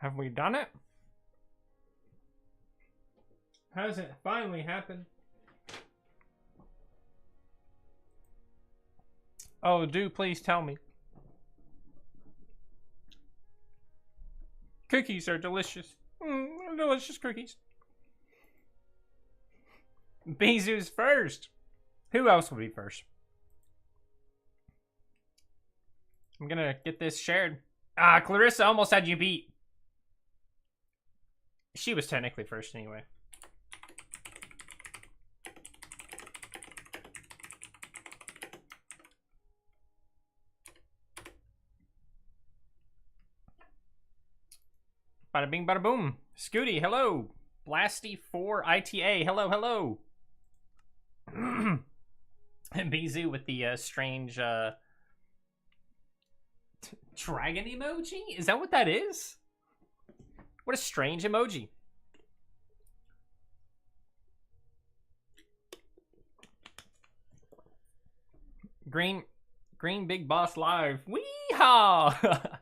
Have we done it? Has it finally happened? Oh, do please tell me. Cookies are delicious. Delicious cookies. Bizu's first. Who else will be first? I'm gonna get this shared. Ah, Clarissa almost had you beat. She was technically first anyway. Bada bing, bada boom. Scooty, hello. Blasty4 ITA, hello, hello. And Bizu with the strange dragon emoji? Is that what that is? What a strange emoji. Green Big Boss Live. Weehaw!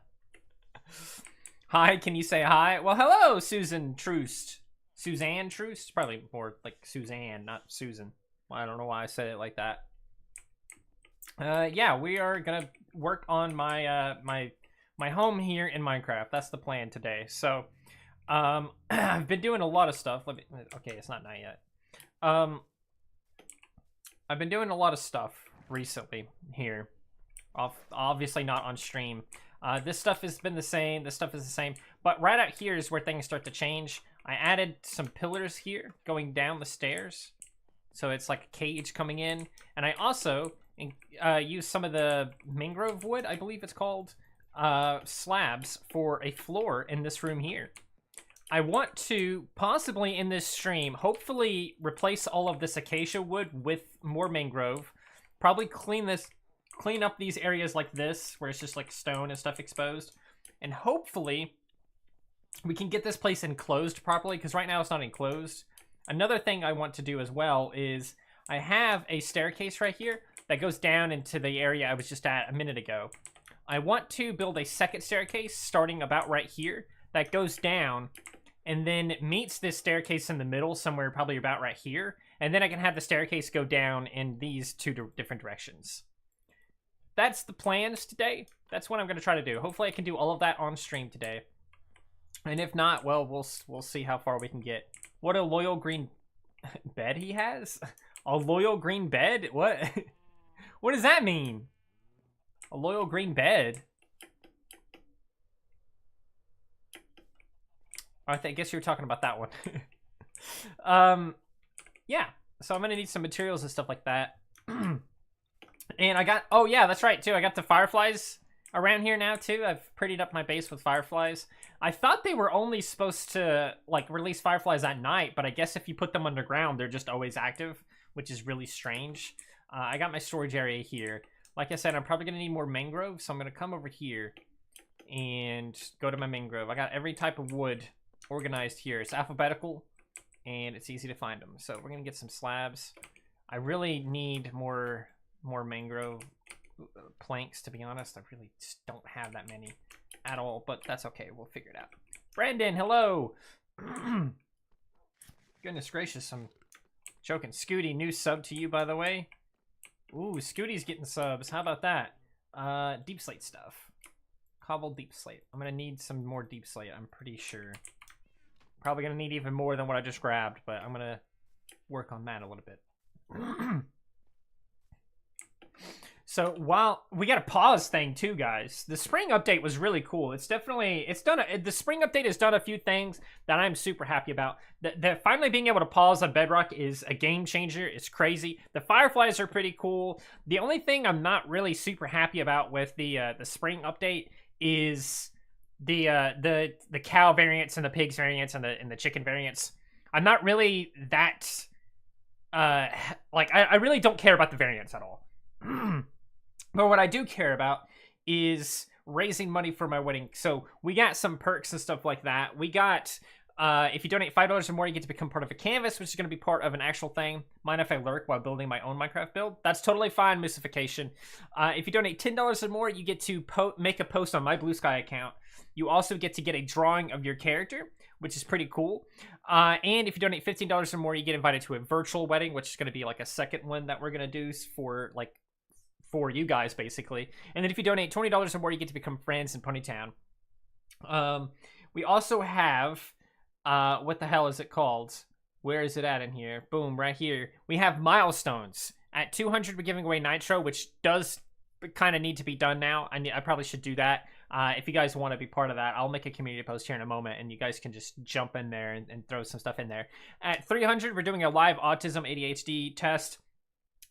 Hi, can you say hi? Well, hello, Susan Troost. Suzanne Troost? Probably more like Suzanne, not Susan. I don't know why I said it like that. Yeah, we are gonna work on my my home here in Minecraft. That's the plan today. So, I've been doing a lot of stuff. Okay, it's not night yet. I've been doing a lot of stuff recently here. Obviously not on stream. This stuff has been the same. This stuff is the same. But right out here is where things start to change. I added some pillars here going down the stairs. So it's like a cage coming in. And I also used some of the mangrove wood, I believe it's called, slabs for a floor in this room here. I want to possibly in this stream, hopefully replace all of this acacia wood with more mangrove. Probably clean up these areas like this, where it's just like stone and stuff exposed. And hopefully we can get this place enclosed properly, because right now it's not enclosed. Another thing I want to do as well is I have a staircase right here that goes down into the area I was just at a minute ago. I want to build a second staircase starting about right here that goes down and then meets this staircase in the middle somewhere probably about right here. And then I can have the staircase go down in these two different directions. That's the plans today. That's what I'm going to try to do. Hopefully I can do all of that on stream today. And if not, well, we'll see how far we can get. What a loyal green bed he has? A loyal green bed? What? What does that mean? A loyal green bed? I guess you were talking about that one. Yeah. So I'm going to need some materials and stuff like that. And I got, oh yeah, that's right too. I got the fireflies around here now too. I've prettied up my base with fireflies. I thought they were only supposed to like release fireflies at night, but I guess if you put them underground, they're just always active, which is really strange. I got my storage area here. Like I said, I'm probably gonna need more mangrove, so I'm gonna come over here and go to my mangrove. I got every type of wood organized here. It's alphabetical and it's easy to find them. So we're gonna get some slabs. I really need more mangrove planks, to be honest. I really just don't have that many at all, but that's okay. We'll figure it out. Brandon, hello. Goodness gracious, I'm joking. Scooty, new sub to you, by the way. Ooh, Scooty's getting subs. How about that? Deep slate stuff. Cobbled deep slate. I'm gonna need some more deep slate, I'm pretty sure. Probably gonna need even more than what I just grabbed, but I'm gonna work on that a little bit. So while we got a pause thing too, guys, the spring update was really cool. It's definitely, the spring update has done a few things that I'm super happy about. The finally being able to pause on Bedrock is a game changer. It's crazy. The fireflies are pretty cool. The only thing I'm not really super happy about with the spring update is the cow variants and the pigs variants and the chicken variants. I'm not really that like I really don't care about the variants at all. But what I do care about is raising money for my wedding. So we got some perks and stuff like that. We got, if you donate $5 or more, you get to become part of a canvas, which is going to be part of an actual thing. Mind if I lurk while building my own Minecraft build? That's totally fine, Moosification. If you donate $10 or more, you get to make a post on my Blue Sky account. You also get to get a drawing of your character, which is pretty cool. And if you donate $15 or more, you get invited to a virtual wedding, which is going to be like a second one that we're going to do for you guys, basically. And then if you donate $20 or more, you get to become friends in Ponytown. We also have, what the hell is it called? Where is it at in here? Boom, right here. We have milestones. At 200, we're giving away Nitro, which does kind of need to be done now. I probably should do that. If you guys want to be part of that, I'll make a community post here in a moment, and you guys can just jump in there and throw some stuff in there. At 300, we're doing a live autism ADHD test.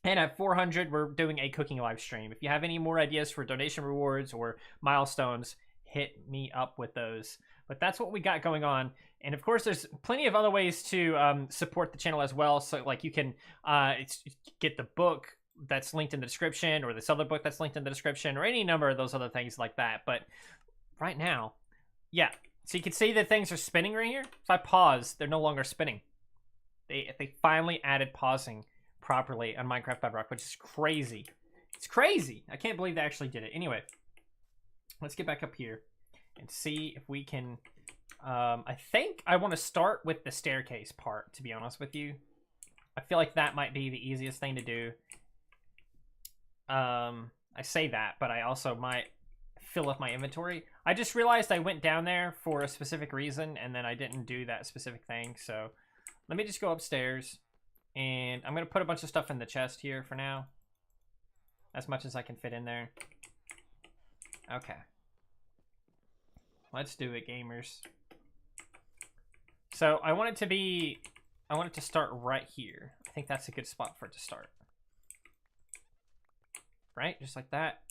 And at 400, we're doing a cooking live stream. If you have any more ideas for donation rewards or milestones, hit me up with those. But that's what we got going on. And of course, there's plenty of other ways to support the channel as well. So like you can get the book that's linked in the description, or this other book that's linked in the description, or any number of those other things like that. But right now, yeah. So you can see that things are spinning right here. If I pause, they're no longer spinning. They finally added pausing properly on Minecraft Bedrock, which is crazy. It's crazy. I can't believe they actually did it. Anyway, let's get back up here and see if we can... I think I want to start with the staircase part, to be honest with you. I feel like that might be the easiest thing to do. I say that, but I also might fill up my inventory. I just realized I went down there for a specific reason, and then I didn't do that specific thing, so let me just go upstairs, and I'm going to put a bunch of stuff in the chest here for now. As much as I can fit in there. Okay. Let's do it, gamers. So I want it to start right here. I think that's a good spot for it to start. Right? Just like that.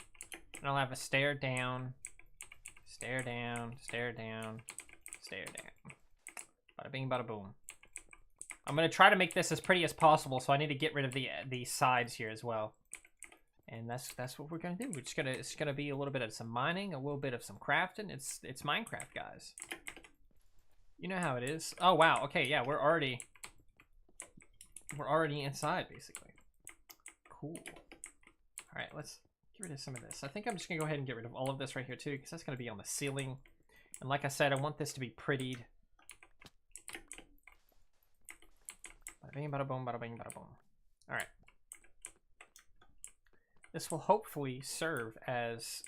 And I'll have a stair down, stair down, stair down, stair down. Bada bing, bada boom. I'm going to try to make this as pretty as possible, so I need to get rid of the sides here as well. And that's what we're going to do. It's gonna be a little bit of some mining, a little bit of some crafting. It's Minecraft, guys. You know how it is. Oh wow. Okay, yeah, we're already inside basically. Cool. All right, let's get rid of some of this. I think I'm just gonna go ahead and get rid of all of this right here too, because that's gonna be on the ceiling. And like I said, I want this to be prettied. Bada bing, bada boom, bada bing, bada boom. All right. This will hopefully serve as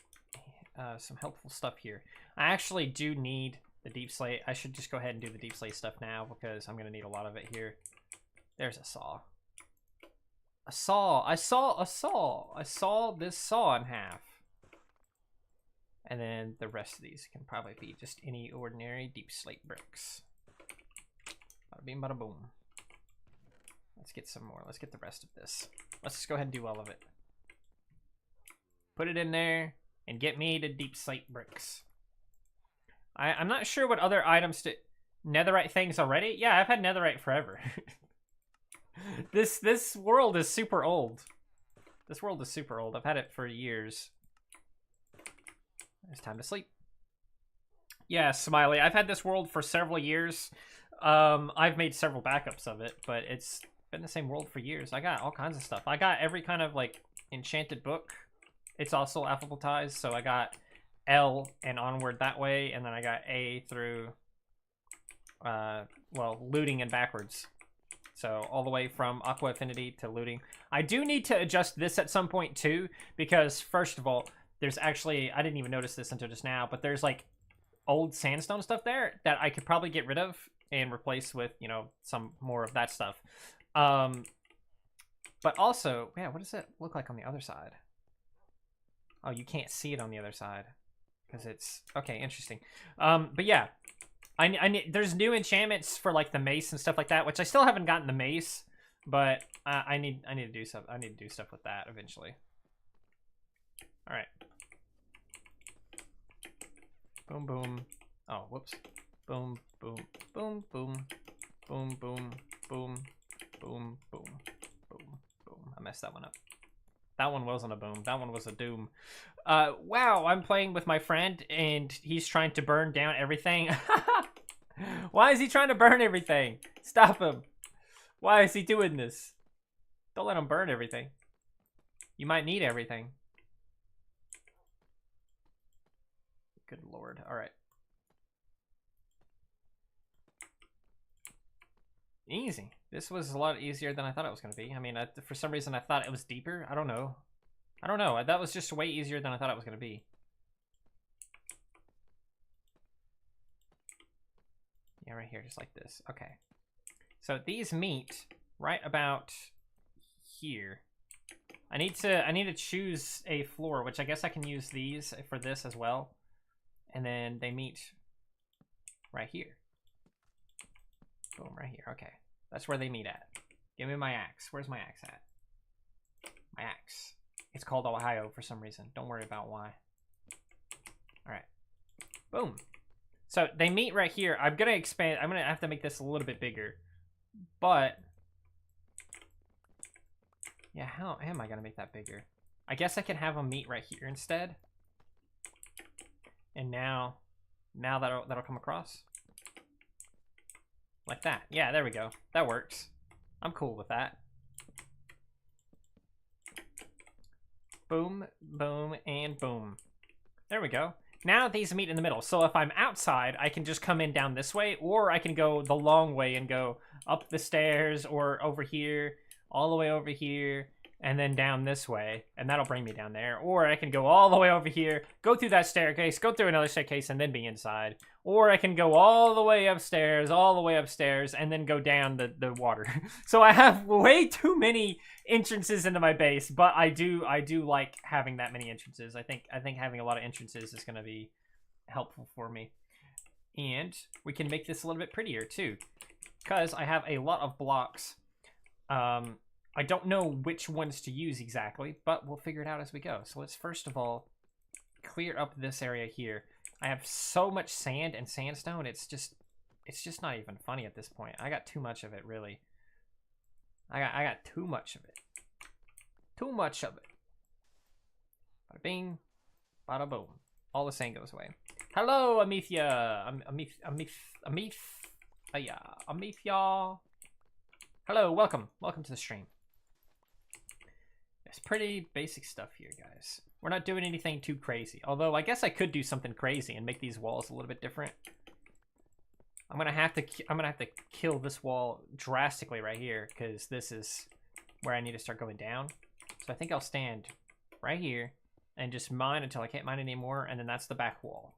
some helpful stuff here. I actually do need the deep slate. I should just go ahead and do the deep slate stuff now, because I'm going to need a lot of it here. There's a saw. A saw. I saw a saw. I saw this saw in half. And then the rest of these can probably be just any ordinary deep slate bricks. Bada bing, bada boom. Let's get some more. Let's get the rest of this. Let's just go ahead and do all of it. Put it in there and get me the deep slate bricks. I'm not sure what other items to... Netherite things already? Yeah, I've had netherite forever. This world is super old. This world is super old. I've had it for years. It's time to sleep. Yeah, Smiley. I've had this world for several years. I've made several backups of it, but it's been the same world for years. I got all kinds of stuff. I got every kind of, like, enchanted book. It's also alphabetized, so I got L and onward that way, and then I got A through, well, looting and backwards. So all the way from Aqua Affinity to looting. I do need to adjust this at some point too, because first of all, there's actually, I didn't even notice this until just now, but there's like old sandstone stuff there that I could probably get rid of and replace with, you know, some more of that stuff. But also, yeah, what does it look like on the other side? Oh, you can't see it on the other side because it's okay. Interesting. But yeah, I need. There's new enchantments for like the mace and stuff like that, which I still haven't gotten the mace, but I need to do stuff. I need to do stuff with that eventually. All right. Boom, boom. Oh, whoops. Boom, boom, boom, boom, boom, boom, boom, boom, boom, boom, boom. I messed that one up. That one wasn't a boom. That one was a doom. Wow, I'm playing with my friend, and he's trying to burn down everything. Why is he trying to burn everything? Stop him. Why is he doing this? Don't let him burn everything. You might need everything. Good lord. All right. Easy. This was a lot easier than I thought it was going to be. I mean, for some reason I thought it was deeper. I don't know. That was just way easier than I thought it was going to be. Yeah, right here, just like this. Okay. So these meet right about here. I need to choose a floor, which I guess I can use these for this as well. And then they meet right here. Boom, right here. Okay. That's where they meet at. Give me my axe. Where's my axe at? My axe. It's called Ohio for some reason. Don't worry about why. Alright. Boom. So they meet right here. I'm going to expand. I'm going to have to make this a little bit bigger. But yeah, how am I going to make that bigger? I guess I can have them meet right here instead. And now that'll come across. Like that. Yeah, there we go. That works. I'm cool with that. Boom, boom, and boom. There we go. Now these meet in the middle. So if I'm outside, I can just come in down this way, or I can go the long way and go up the stairs or over here, all the way over here, and then down this way, and that'll bring me down there. Or I can go all the way over here, go through that staircase, go through another staircase, and then be inside. Or I can go all the way upstairs, and then go down the water. So I have way too many entrances into my base, but I do like having that many entrances. I think having a lot of entrances is going to be helpful for me. And we can make this a little bit prettier too, because I have a lot of blocks. I don't know which ones to use exactly, but we'll figure it out as we go. So let's first of all clear up this area here. I have so much sand and sandstone, it's just not even funny at this point. I got too much of it, really. I got too much of it. Too much of it. Bada bing, bada boom. All the sand goes away. Hello, Amethia. Amethia. Hello, welcome. Welcome to the stream. It's pretty basic stuff here, guys. We're not doing anything too crazy. Although, I guess I could do something crazy and make these walls a little bit different. I'm gonna have to kill this wall drastically right here, because this is where I need to start going down. So I think I'll stand right here and just mine until I can't mine anymore, and then that's the back wall.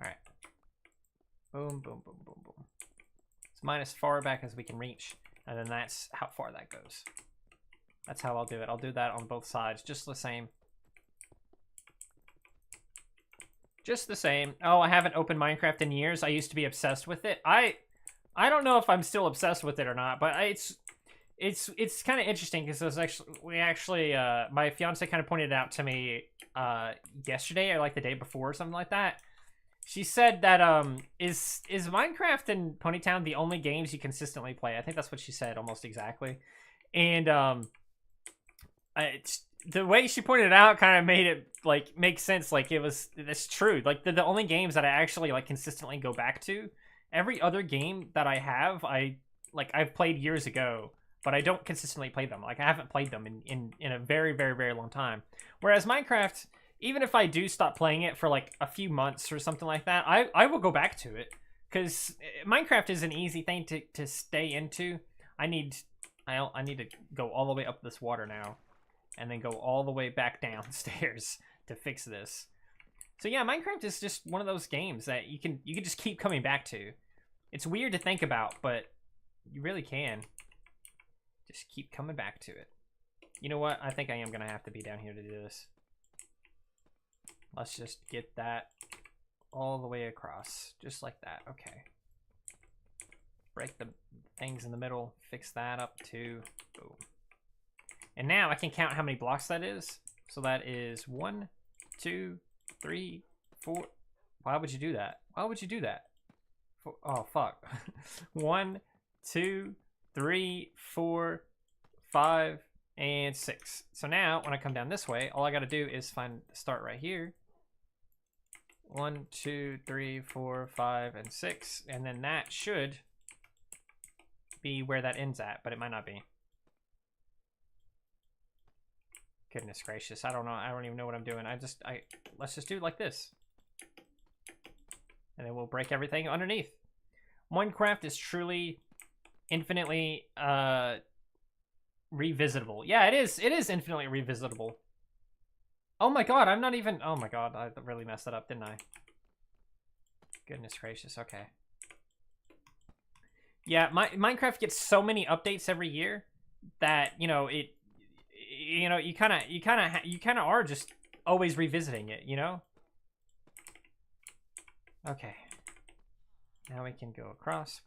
Alright. Boom, boom, boom, boom, boom. Let's mine as far back as we can reach, and then that's how far that goes. That's how I'll do it. I'll do that on both sides, just the same. Just the same. Oh, I haven't opened Minecraft in years. I used to be obsessed with it. I don't know if I'm still obsessed with it or not, but it's kind of interesting because my fiance kind of pointed it out to me yesterday or like the day before or something like that. She said that is Minecraft and Ponytown the only games you consistently play? I think that's what she said almost exactly. And the way she pointed it out kind of made it like make sense. Like that's true. Like the only games that I actually like consistently go back to, every other game that I have, I've played years ago, but I don't consistently play them. Like I haven't played them in a very, very, very long time. Whereas Minecraft, even if I do stop playing it for like a few months or something like that, I will go back to it, because Minecraft is an easy thing to stay into. I need to go all the way up this water now, and then go all the way back downstairs to fix this. So yeah, Minecraft is just one of those games that you can just keep coming back to. It's weird to think about, but you really can. Just keep coming back to it. You know what? I think I am gonna have to be down here to do this. Let's just get that all the way across, just like that. Okay. Break the things in the middle, fix that up too. Boom. And now I can count how many blocks that is. So that is 1, 2, 3, 4. Why would you do that? Why would you do that? Oh, fuck. 1, 2, 3, 4, 5, and 6. So now when I come down this way, all I got to do is find the start right here. 1, 2, 3, 4, 5, and 6. And then that should be where that ends at, but it might not be. Goodness gracious, I don't know. I don't even know what I'm doing. Let's just do it like this. And then we'll break everything underneath. Minecraft is truly infinitely revisitable. Yeah, it is. It is infinitely revisitable. Oh my god, I'm not even... Oh my god, I really messed that up, didn't I? Goodness gracious, okay. Yeah, Minecraft gets so many updates every year that, you know, you kind of are just always revisiting it, you know? Okay. Now we can go across,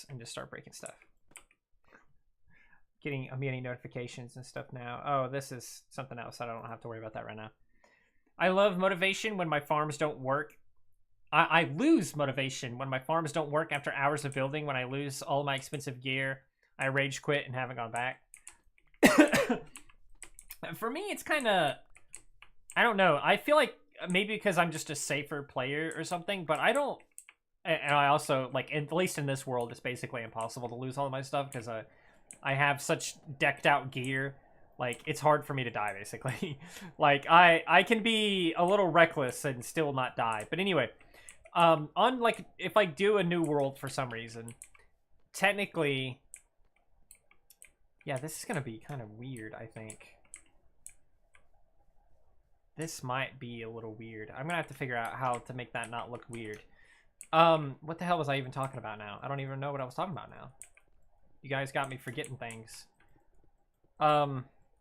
and just start breaking stuff. I'm getting notifications and stuff now. Oh, this is something else. I don't have to worry about that right now. I love motivation when my farms don't work. I lose motivation when my farms don't work after hours of building. When I lose all my expensive gear, I rage quit and haven't gone back. For me, it's kind of... I don't know. I feel like maybe because I'm just a safer player or something, but I don't... And I also, like, at least in this world, it's basically impossible to lose all of my stuff because I have such decked out gear. Like, it's hard for me to die, basically. Like, I can be a little reckless and still not die. But anyway, on, like, if I do a new world for some reason, technically... Yeah, this is going to be kind of weird, I think. This might be a little weird. I'm going to have to figure out how to make that not look weird. What the hell was I even talking about now? I don't even know what I was talking about now. You guys got me forgetting things.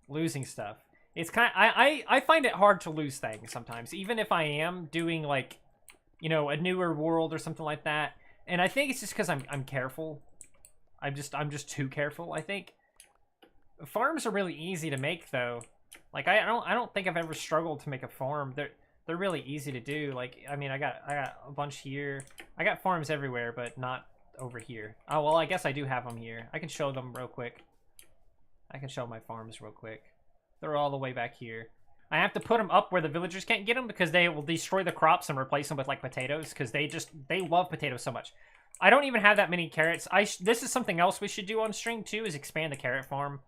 Losing stuff. It's kind of, I find it hard to lose things sometimes, even if I am doing, like, you know, a newer world or something like that. And I think it's just because I'm careful. I'm just too careful, I think. Farms are really easy to make, though. Like, I don't think I've ever struggled to make a farm. They're really easy to do. Like, I mean, I got a bunch here. I got farms everywhere, but not over here. Oh, well, I guess I do have them here. I can show them real quick. I can show my farms real quick. They're all the way back here. I have to put them up where the villagers can't get them because they will destroy the crops and replace them with, like, potatoes because they love potatoes so much. I don't even have that many carrots. This is something else we should do on stream, too, is expand the carrot farm.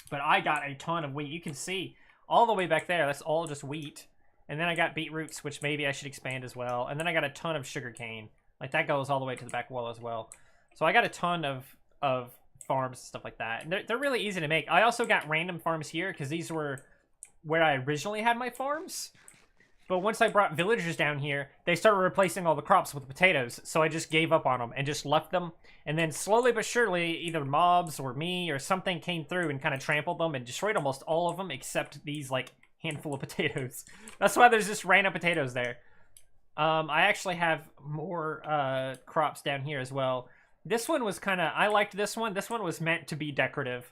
But I got a ton of wheat. You can see all the way back there. That's all just wheat. And then I got beetroots, which maybe I should expand as well. And then I got a ton of sugarcane. Like, that goes all the way to the back wall as well. So I got a ton of farms and stuff like that. And they're really easy to make. I also got random farms here because these were where I originally had my farms. But once I brought villagers down here, they started replacing all the crops with potatoes. So I just gave up on them and just left them. And then slowly but surely, either mobs or me or something came through and kind of trampled them and destroyed almost all of them except these, like, handful of potatoes. That's why there's just random potatoes there. I actually have more crops down here as well. This one was kind of... I liked this one. This one was meant to be decorative.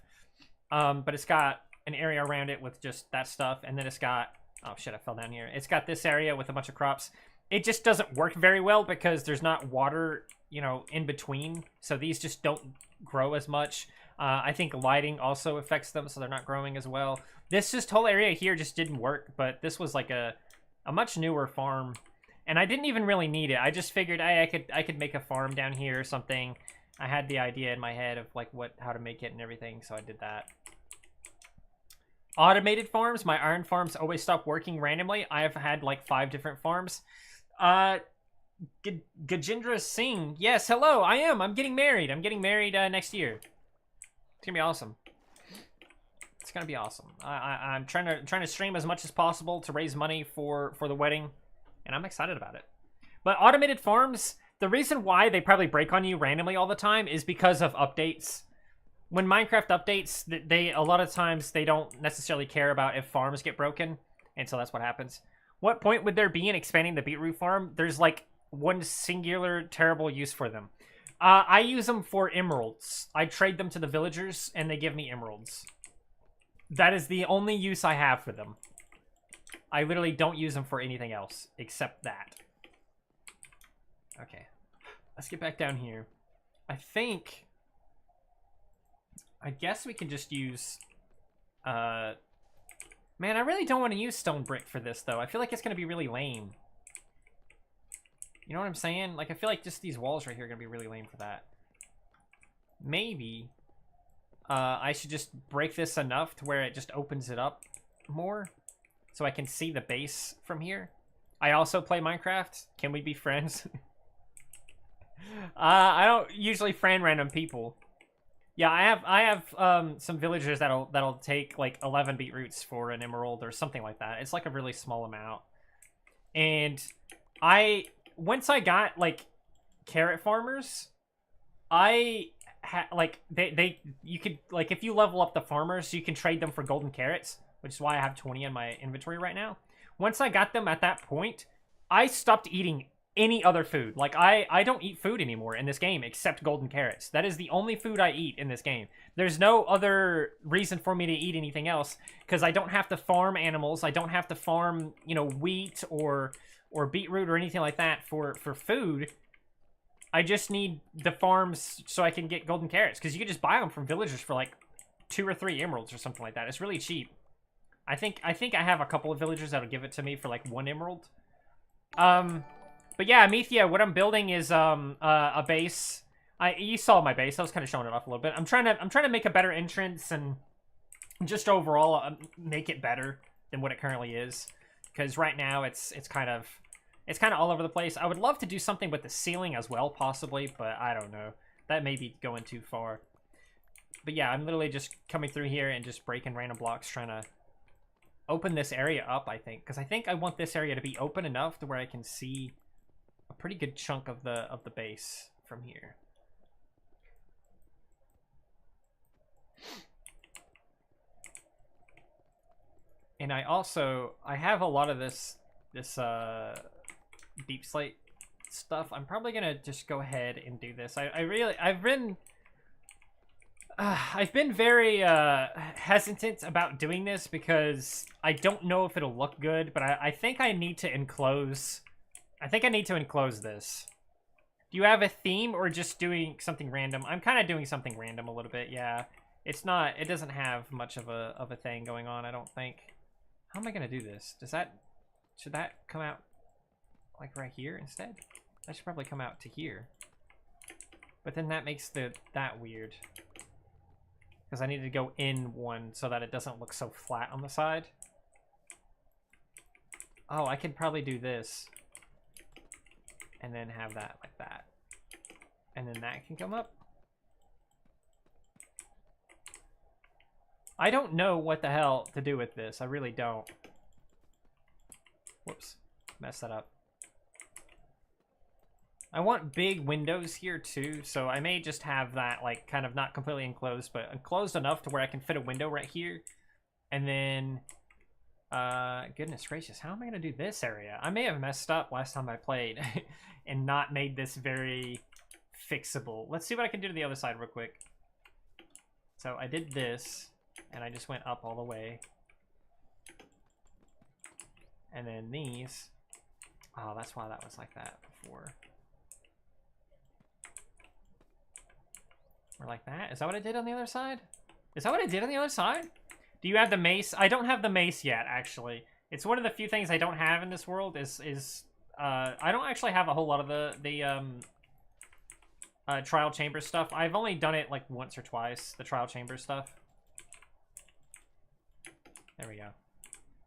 But it's got an area around it with just that stuff. And then it's got... Oh, shit, I fell down here. It's got this area with a bunch of crops. It just doesn't work very well because there's not water, you know, in between. So these just don't grow as much. I think lighting also affects them, so they're not growing as well. This whole area here just didn't work, but this was like a much newer farm. And I didn't even really need it. I just figured, hey, I could make a farm down here or something. I had the idea in my head of, like, how to make it and everything, so I did that. Automated farms. My iron farms always stop working randomly. I have had like 5 different farms. Gajendra Singh. Yes, hello. I'm getting married. I'm getting married next year. It's gonna be awesome. It's gonna be awesome. I'm trying to stream as much as possible to raise money for the wedding, and I'm excited about it. But automated farms, the reason why they probably break on you randomly all the time is because of updates. When Minecraft updates, a lot of times they don't necessarily care about if farms get broken, and so that's what happens. What point would there be in expanding the beetroot farm? There's like one singular terrible use for them. I use them for emeralds. I trade them to the villagers, and they give me emeralds. That is the only use I have for them. I literally don't use them for anything else except that. Okay, let's get back down here. I guess we can just use, man, I really don't want to use stone brick for this, though. I feel like it's going to be really lame. You know what I'm saying? Like, I feel like just these walls right here are going to be really lame for that. Maybe, I should just break this enough to where it just opens it up more. So I can see the base from here. I also play Minecraft. Can we be friends? I don't usually friend random people. Yeah, I have some villagers that'll take like 11 beetroots for an emerald or something like that. It's like a really small amount. And I once I got like carrot farmers, like they you could like if you level up the farmers, you can trade them for golden carrots, which is why I have 20 in my inventory right now. Once I got them at that point, I stopped eating any other food. Like I don't eat food anymore in this game except golden carrots. That is the only food I eat in this game. There's no other reason for me to eat anything else because I don't have to farm animals. I don't have to farm, you know, wheat or beetroot or anything like that for food. I just need the farms so I can get golden carrots because you can just buy them from villagers for like 2 or 3 emeralds or something like that. It's really cheap. I think I have a couple of villagers that'll give it to me for like 1 emerald. But yeah, Amethea, what I'm building is a base. You saw my base. I was kind of showing it off a little bit. I'm trying to make a better entrance and just overall make it better than what it currently is. Because right now it's kind of all over the place. I would love to do something with the ceiling as well, possibly, but I don't know. That may be going too far. But yeah, I'm literally just coming through here and just breaking random blocks, trying to open this area up, I think. Because I think I want this area to be open enough to where I can see a pretty good chunk of the base from here. And I have a lot of this deep slate stuff. I'm probably gonna just go ahead and do this. I've been very hesitant about doing this because I don't know if it'll look good, but I think I need to enclose. I think I need to enclose this. Do you have a theme or just doing something random? I'm kind of doing something random a little bit, yeah. It doesn't have much of a thing going on, I don't think. How am I gonna do this? Should that come out like right here instead? That should probably come out to here. But then that makes that weird. Because I need to go in one so that it doesn't look so flat on the side. Oh, I could probably do this. And then have that like that. And then that can come up. I don't know what the hell to do with this. I really don't. Whoops. Messed that up. I want big windows here too, so I may just have that like kind of not completely enclosed, but enclosed enough to where I can fit a window right here. And then, goodness gracious, how am I gonna do this area? I may have messed up last time I played and not made this very fixable. Let's see what I can do to the other side real quick. So I did this, and I just went up all the way. And then these. Oh, that's why that was like that before. Or like that? Is that what I did on the other side? Is that what I did on the other side? Do you have the mace? I don't have the mace yet, actually. It's one of the few things I don't have in this world is I don't actually have a whole lot of the trial chamber stuff. I've only done it like once or twice, the trial chamber stuff. There we go.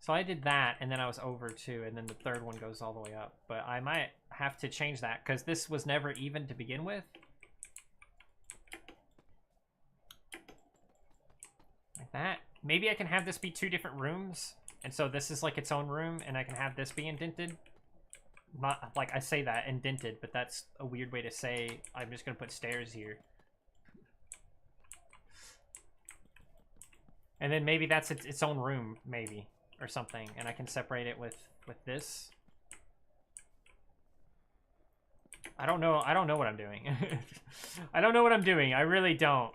So I did that, and then I was over 2, and then the third one goes all the way up. But I might have to change that, because this was never even to begin with. Like that. Maybe I can have this be 2 different rooms, and so this is like its own room, and I can have this be indented. Not, like, I say that, indented, but that's a weird way to say I'm just going to put stairs here. And then maybe that's its own room, maybe. Or something, and I can separate it with this. I don't know what I'm doing. I don't know what I'm doing. I really don't.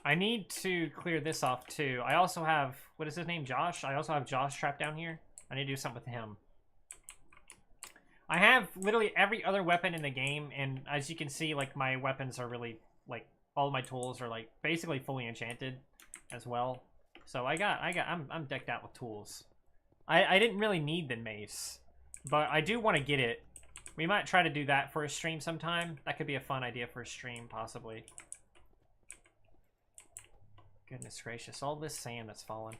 I need to clear this off too. I also have, what is his name, Josh? I also have Josh trapped down here. I need to do something with him. I have literally every other weapon in the game, and as you can see, like, my weapons are really, like, all of my tools are like basically fully enchanted as well. So I'm decked out with tools. I didn't really need the mace, but I do want to get it. We might try to do that for a stream sometime. That could be a fun idea for a stream, possibly. Goodness gracious, all this sand that's fallen.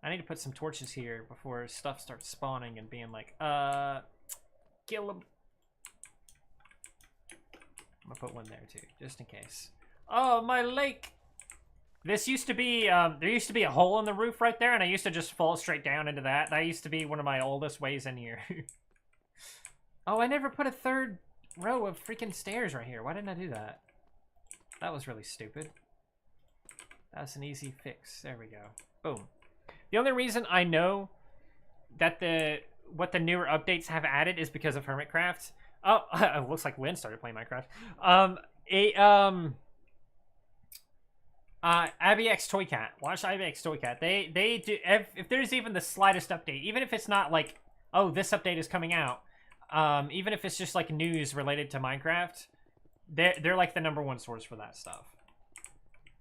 I need to put some torches here before stuff starts spawning and being like, kill them. I'm gonna put one there too, just in case. Oh, my lake! This used to be, there used to be a hole in the roof right there, and I used to just fall straight down into that. That used to be one of my oldest ways in here. Oh, I never put a third row of freaking stairs right here. Why didn't I do that? That was really stupid. That's an easy fix. There we go. Boom. The only reason I know that what the newer updates have added is because of Hermitcraft. Oh, it looks like Lynn started playing Minecraft. IBX Toy Cat. Watch IBX Toy Cat. They do, if there's even the slightest update, even if it's not like, oh, this update is coming out, even if it's just like news related to Minecraft, they're like the #1 source for that stuff.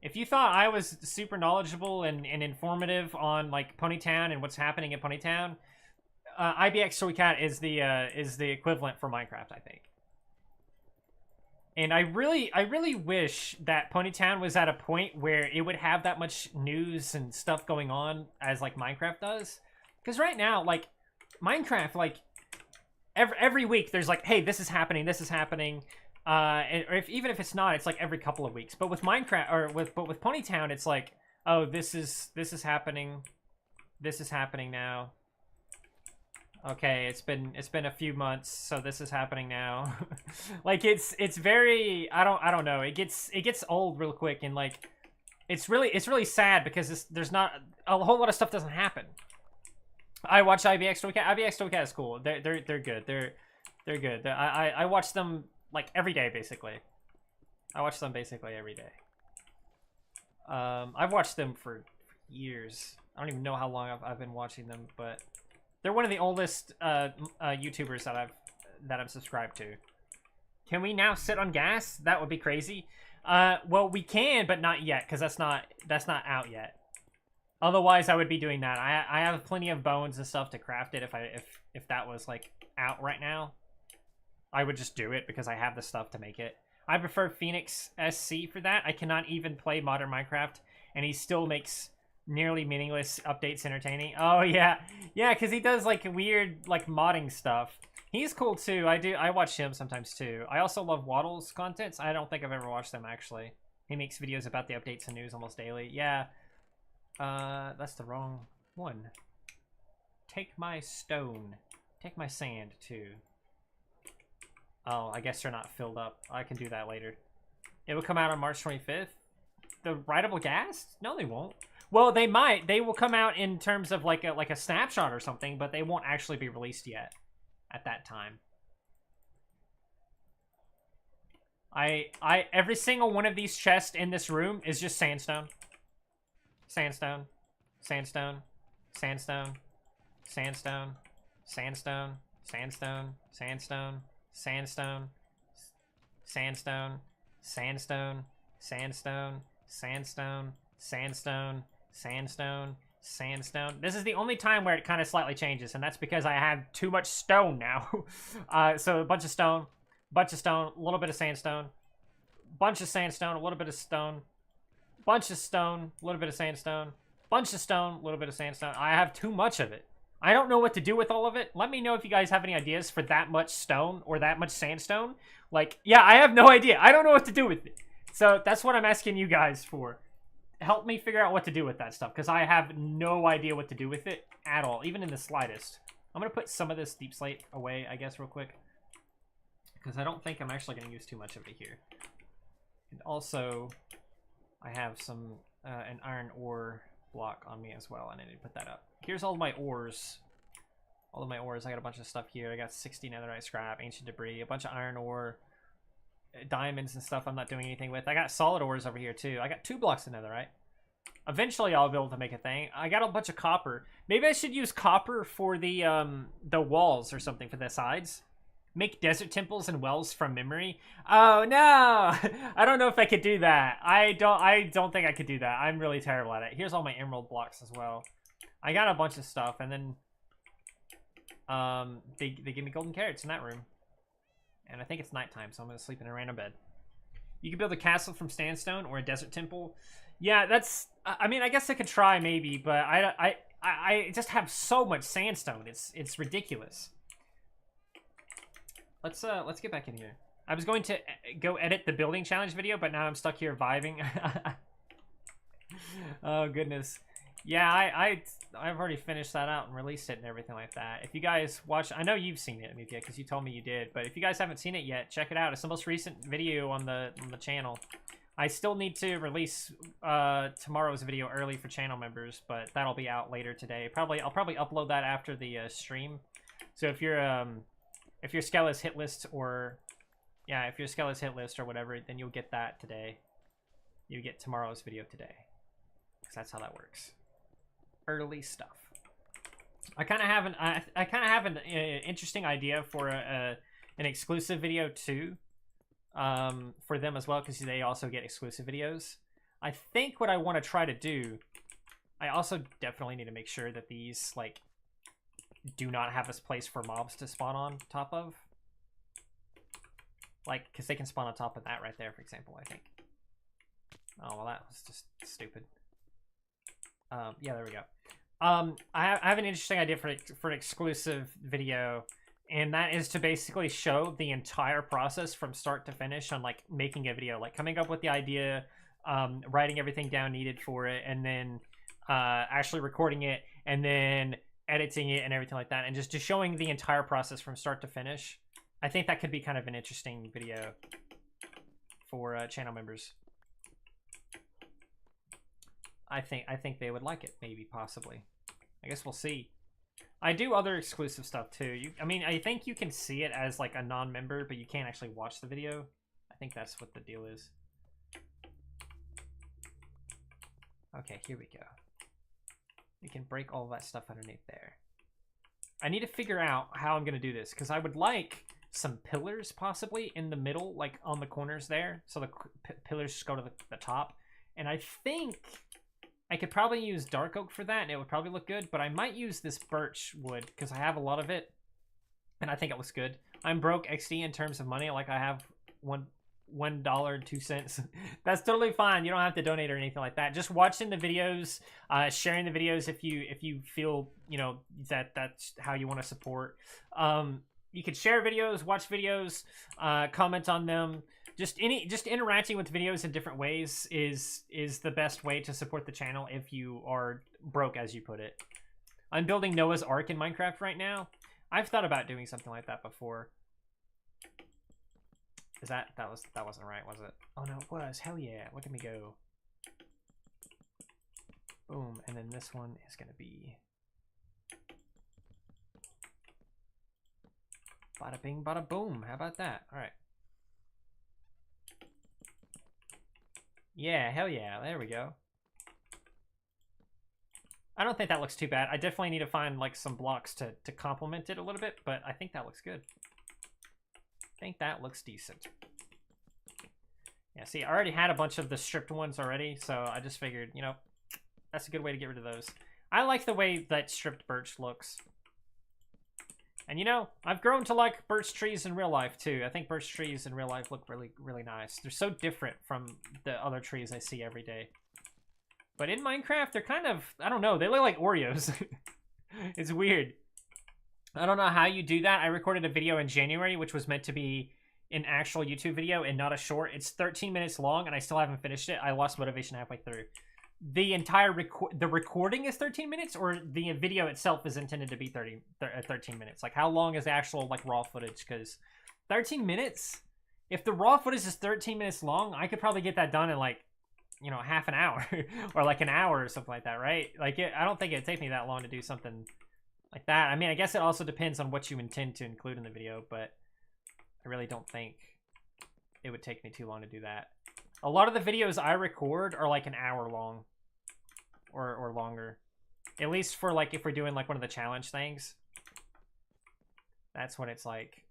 If you thought I was super knowledgeable and informative on like Ponytown and what's happening in Ponytown, IBX Toy Cat is the equivalent for Minecraft, I think. And I really wish that Ponytown was at a point where it would have that much news and stuff going on as like Minecraft does. Because right now, like Minecraft, like every week there's like, hey, this is happening, or even if it's not, it's like every couple of weeks. But with Minecraft with Ponytown, it's like, oh, this is happening, this is happening now. Okay, it's been a few months, so this is happening now. Like it's very, I don't know. It gets old real quick, and like it's really sad because there's not a whole lot of stuff doesn't happen. I watch IBX Toy Cat. IBX Toy Cat is cool. They're good. They're good. I watch them like every day basically. I watch them basically every day. I've watched them for years. I don't even know how long I've been watching them, but they're one of the oldest YouTubers that I've subscribed to. Can we now sit on gas? That would be crazy. Well, we can, but not yet, because that's not out yet. Otherwise, I would be doing that. I have plenty of bones and stuff to craft it. If that was like out right now, I would just do it because I have the stuff to make it. I prefer Phoenix SC for that. I cannot even play modern Minecraft, and he still makes nearly meaningless updates entertaining. Oh yeah, because he does like weird like modding stuff. He's cool too. I watch him sometimes too. I also love Waddle's contents. I don't think I've ever watched them actually. He makes videos about the updates and news almost daily. Yeah, that's the wrong one. Take my stone. Take my sand too. Oh, I guess they're not filled up. I can do that later. It will come out on March 25th. The Rideable Ghast? No, they won't. Well, they might. They will come out in terms of like a snapshot or something, but they won't actually be released yet at that time. Every single one of these chests in this room is just sandstone. Sandstone. Sandstone. Sandstone. Sandstone. Sandstone. Sandstone. Sandstone. Sandstone. Sandstone. Sandstone. Sandstone. Sandstone. Sandstone. Sandstone, sandstone. This is the only time where it kind of slightly changes, and that's because I have too much stone now. So a bunch of stone, a little bit of sandstone, bunch of sandstone, a little bit of stone, bunch of stone, a little bit of sandstone, bunch of stone, a little bit of sandstone. I have too much of it. I don't know what to do with all of it. Let me know if you guys have any ideas for that much stone or that much sandstone. Like, yeah, I have no idea. I don't know what to do with it. So that's what I'm asking you guys for. Help me figure out what to do with that stuff, because I have no idea what to do with it at all, even in the slightest. I'm going to put some of this deep slate away, I guess, real quick, because I don't think I'm actually going to use too much of it here. And also, I have some an iron ore block on me as well. I need to put that up. Here's all of my ores. All of my ores. I got a bunch of stuff here. I got 60 netherite scrap, ancient debris, a bunch of iron ore, diamonds and stuff I'm not doing anything with. I got solid ores over here too. I got 2 blocks of netherite. Eventually I'll be able to make a thing. I got a bunch of copper. Maybe I should use copper for the walls or something for the sides. Make desert temples and wells from memory. Oh no! I don't know if I could do that. I don't think I could do that. I'm really terrible at it. Here's all my emerald blocks as well. I got a bunch of stuff, and then they give me golden carrots in that room. And I think it's nighttime, so I'm going to sleep in a random bed. You can build a castle from sandstone or a desert temple. Yeah, that's... I mean, I guess I could try maybe, but I just have so much sandstone. It's ridiculous. Let's get back in here. I was going to go edit the building challenge video, but now I'm stuck here vibing. Oh goodness. Yeah, I've already finished that out and released it and everything like that. If you guys watch, I know you've seen it, Amithia, because you told me you did. But if you guys haven't seen it yet, check it out. It's the most recent video on the channel. I still need to release tomorrow's video early for channel members, but that'll be out later today. I'll probably upload that after the stream. So if you're Skella's hit list or if you're Skella's hit list or whatever, then you'll get that today. You get tomorrow's video today, because that's how that works. Early stuff. I kind of have an interesting idea for an exclusive video too, for them as well, because they also get exclusive videos. I think what I want to try to do, I also definitely need to make sure that these like do not have this place for mobs to spawn on top of, like, because they can spawn on top of that right there, for example. I think. Oh well, that was just stupid. Yeah, there we go. I have an interesting idea for an exclusive video, and that is to basically show the entire process from start to finish on like making a video, like coming up with the idea, writing everything down needed for it, and then actually recording it, and then editing it and everything like that, and just showing the entire process from start to finish. I think that could be kind of an interesting video for channel members. I think they would like it, maybe, possibly. I guess we'll see. I do other exclusive stuff too. I mean, I think you can see it as like a non-member, but you can't actually watch the video. I think that's what the deal is. Okay, here we go. We can break all that stuff underneath there. I need to figure out how I'm going to do this, because I would like some pillars possibly in the middle, like on the corners there, so the pillars just go to the top. And I think I could probably use dark oak for that, and it would probably look good, but I might use this birch wood, because I have a lot of it, and I think it looks good. I'm broke XD in terms of money, like I have $1.02. That's totally fine. You don't have to donate or anything like that. Just watching the videos, sharing the videos if you feel, you know, that's how you want to support. You can share videos, watch videos, comment on them. Just interacting with videos in different ways is the best way to support the channel if you are broke, as you put it. I'm building Noah's Ark in Minecraft right now. I've thought about doing something like that before. Is that wasn't right, was it? Oh no, it was. Hell yeah. Look at me go. Boom. And then this one is gonna be bada bing, bada boom. How about that? All right. Yeah, hell yeah. There we go. I don't think that looks too bad. I definitely need to find like some blocks to complement it a little bit, but I think that looks good. I think that looks decent. Yeah, see, I already had a bunch of the stripped ones already, so I just figured, you know, that's a good way to get rid of those. I like the way that stripped birch looks. And you know, I've grown to like birch trees in real life too. I think birch trees in real life look really, really nice. They're so different from the other trees I see every day. But in Minecraft, they're kind of, I don't know, they look like Oreos. It's weird. I don't know how you do that. I recorded a video in January, which was meant to be an actual YouTube video and not a short. It's 13 minutes long, and I still haven't finished it. I lost motivation halfway through. The entire recording is 13 minutes, or the video itself is intended to be 13 minutes? Like, how long is the actual, like, raw footage? Because 13 minutes? If the raw footage is 13 minutes long, I could probably get that done in, like, you know, half an hour. Or, like, an hour or something like that, right? Like, I don't think it'd take me that long to do something like that. I mean, I guess it also depends on what you intend to include in the video, but I really don't think it would take me too long to do that. A lot of the videos I record are like an hour long or longer. At least for like if we're doing like one of the challenge things. That's when it's like...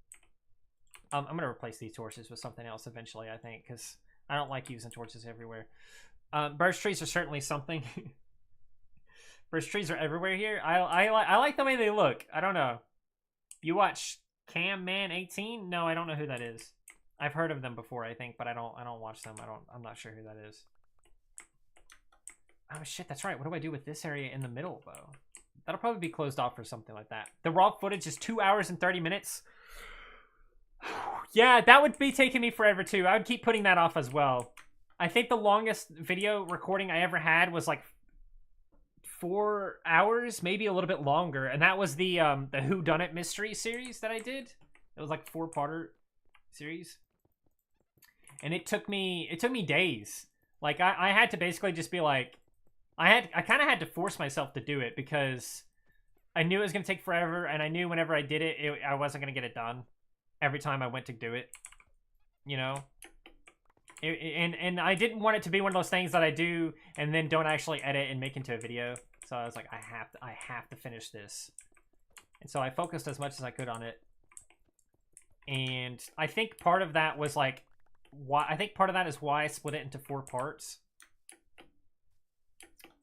I'm going to replace these torches with something else eventually, I think, because I don't like using torches everywhere. Birch trees are certainly something. Birch trees are everywhere here. I like the way they look. I don't know. You watch CamMan18? No, I don't know who that is. I've heard of them before, I think, but I don't watch them. I'm not sure who that is. Oh shit, that's right. What do I do with this area in the middle though? That'll probably be closed off or something like that. The raw footage is 2 hours and 30 minutes. Yeah, that would be taking me forever too. I would keep putting that off as well. I think the longest video recording I ever had was like 4 hours, maybe a little bit longer, and that was the Whodunit mystery series that I did. It was like 4-parter series, and it took me days. Like I had to basically just be like, I kind of had to force myself to do it because I knew it was gonna take forever, and I knew whenever I did it, I wasn't gonna get it done every time I went to do it. You know. And I didn't want it to be one of those things that I do and then don't actually edit and make into a video. So I was like, I have to finish this. And so I focused as much as I could on it. And I think part of that was like, I think part of that is why I split it into 4 parts.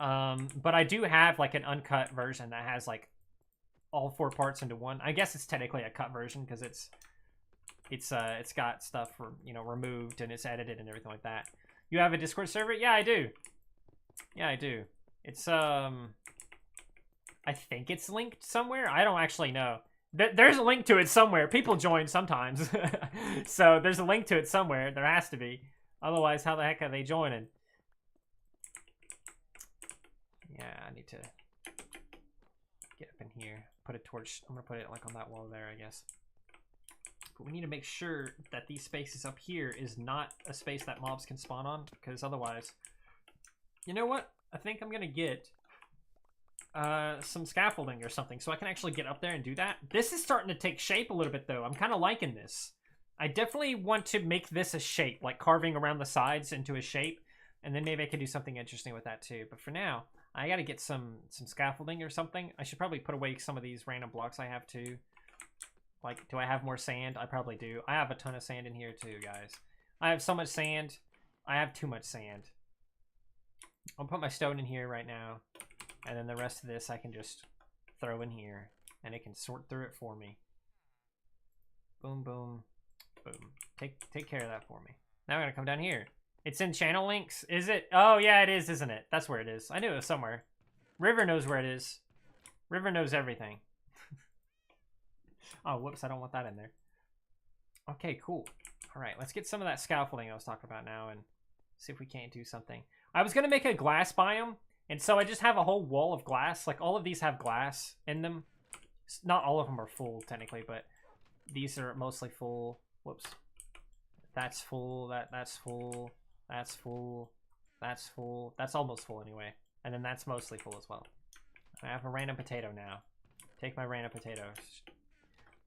But I do have like an uncut version that has like all 4 parts into one. I guess it's technically a cut version because it's got stuff for, you know, removed and it's edited and everything like that. You have a Discord server? Yeah, I do. Yeah, I do. It's I think it's linked somewhere. I don't actually know. There's a link to it somewhere. People join sometimes. So there's a link to it somewhere. There has to be. Otherwise, how the heck are they joining? Yeah, I need to get up in here. Put a torch. I'm gonna put it like on that wall there, I guess. But we need to make sure that these spaces up here is not a space that mobs can spawn on, because otherwise... You know what? I think I'm gonna get some scaffolding or something so I can actually get up there and do that. This is starting to take shape a little bit, though. I'm kind of liking this. I definitely want to make this a shape, like carving around the sides into a shape, and then maybe I can do something interesting with that, too. But for now, I gotta get some scaffolding or something. I should probably put away some of these random blocks I have, too. Like, do I have more sand? I probably do. I have a ton of sand in here too, guys. I have so much sand. I have too much sand. I'll put my stone in here right now. And then the rest of this I can just throw in here. And it can sort through it for me. Boom, boom, boom. Take care of that for me. Now I'm going to come down here. It's in channel links. Is it? Oh, yeah, it is, isn't it? That's where it is. I knew it was somewhere. River knows where it is. River knows everything. Oh, whoops, I don't want that in there. Okay, cool. All right, let's get some of that scaffolding I was talking about now and see if we can't do something. I was going to make a glass biome, and so I just have a whole wall of glass. Like, all of these have glass in them. Not all of them are full, technically, but these are mostly full. Whoops. That's full, that's full, that's full, that's full. That's almost full anyway. And then that's mostly full as well. I have a random potato now. Take my random potatoes.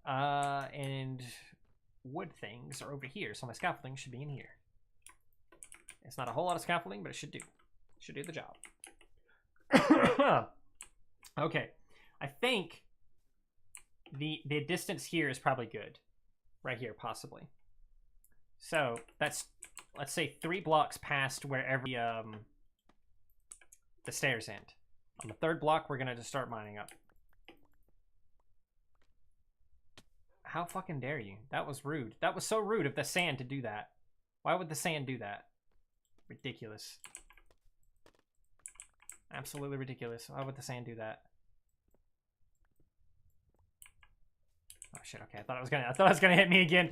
And wood things are over here, so my scaffolding should be in here. It's not a whole lot of scaffolding, but it should do. Should do the job. Okay. I think the distance here is probably good. Right here, possibly. So, that's, let's say, 3 blocks past wherever the stairs end. On the 3rd block, we're going to just start mining up. How fucking dare you? That was rude. That was so rude of the sand to do that. Why would the sand do that? Ridiculous. Absolutely ridiculous. Why would the sand do that? Oh shit, okay. I thought it was gonna hit me again.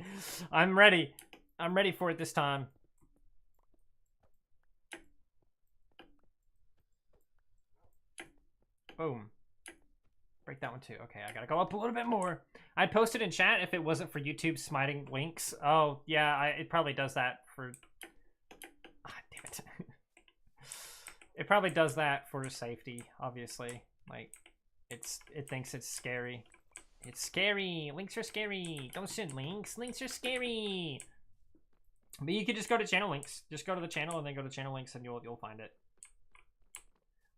I'm ready. I'm ready for it this time. Boom. Break that one too. Okay, I gotta go up a little bit more. I'd post it in chat if it wasn't for YouTube smiting links. Oh, yeah, it probably does that for... Ah, damn it. It probably does that for safety, obviously. Like, it thinks it's scary. It's scary. Links are scary. Don't send links. Links are scary. But you could just go to channel links. Just go to the channel and then go to channel links and you'll find it.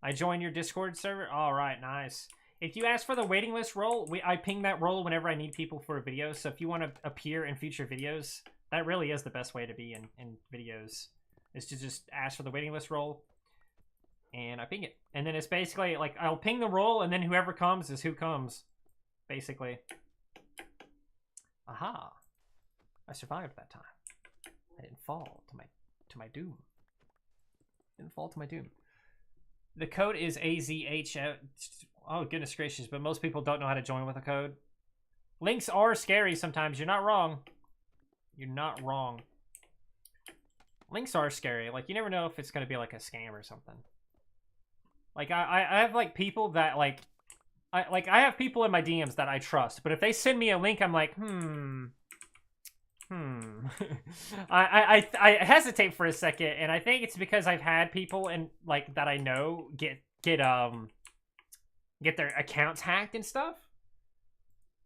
I join your Discord server. All right, nice. If you ask for the waiting list role, I ping that role whenever I need people for a video. So if you want to appear in future videos, that really is the best way to be in videos. Is to just ask for the waiting list role. And I ping it. And then it's basically like I'll ping the role and then whoever comes is who comes. Basically. Aha. I survived that time. I didn't fall to my doom. Didn't fall to my doom. The code is AZH. Oh, goodness gracious, but most people don't know how to join with a code. Links are scary sometimes. You're not wrong. You're not wrong. Links are scary. Like, you never know if it's gonna be like a scam or something. Like, I have like people that like, I have people in my DMs that I trust, but if they send me a link, I'm like, I hesitate for a second, and I think it's because I've had people and like that I know get their accounts hacked and stuff.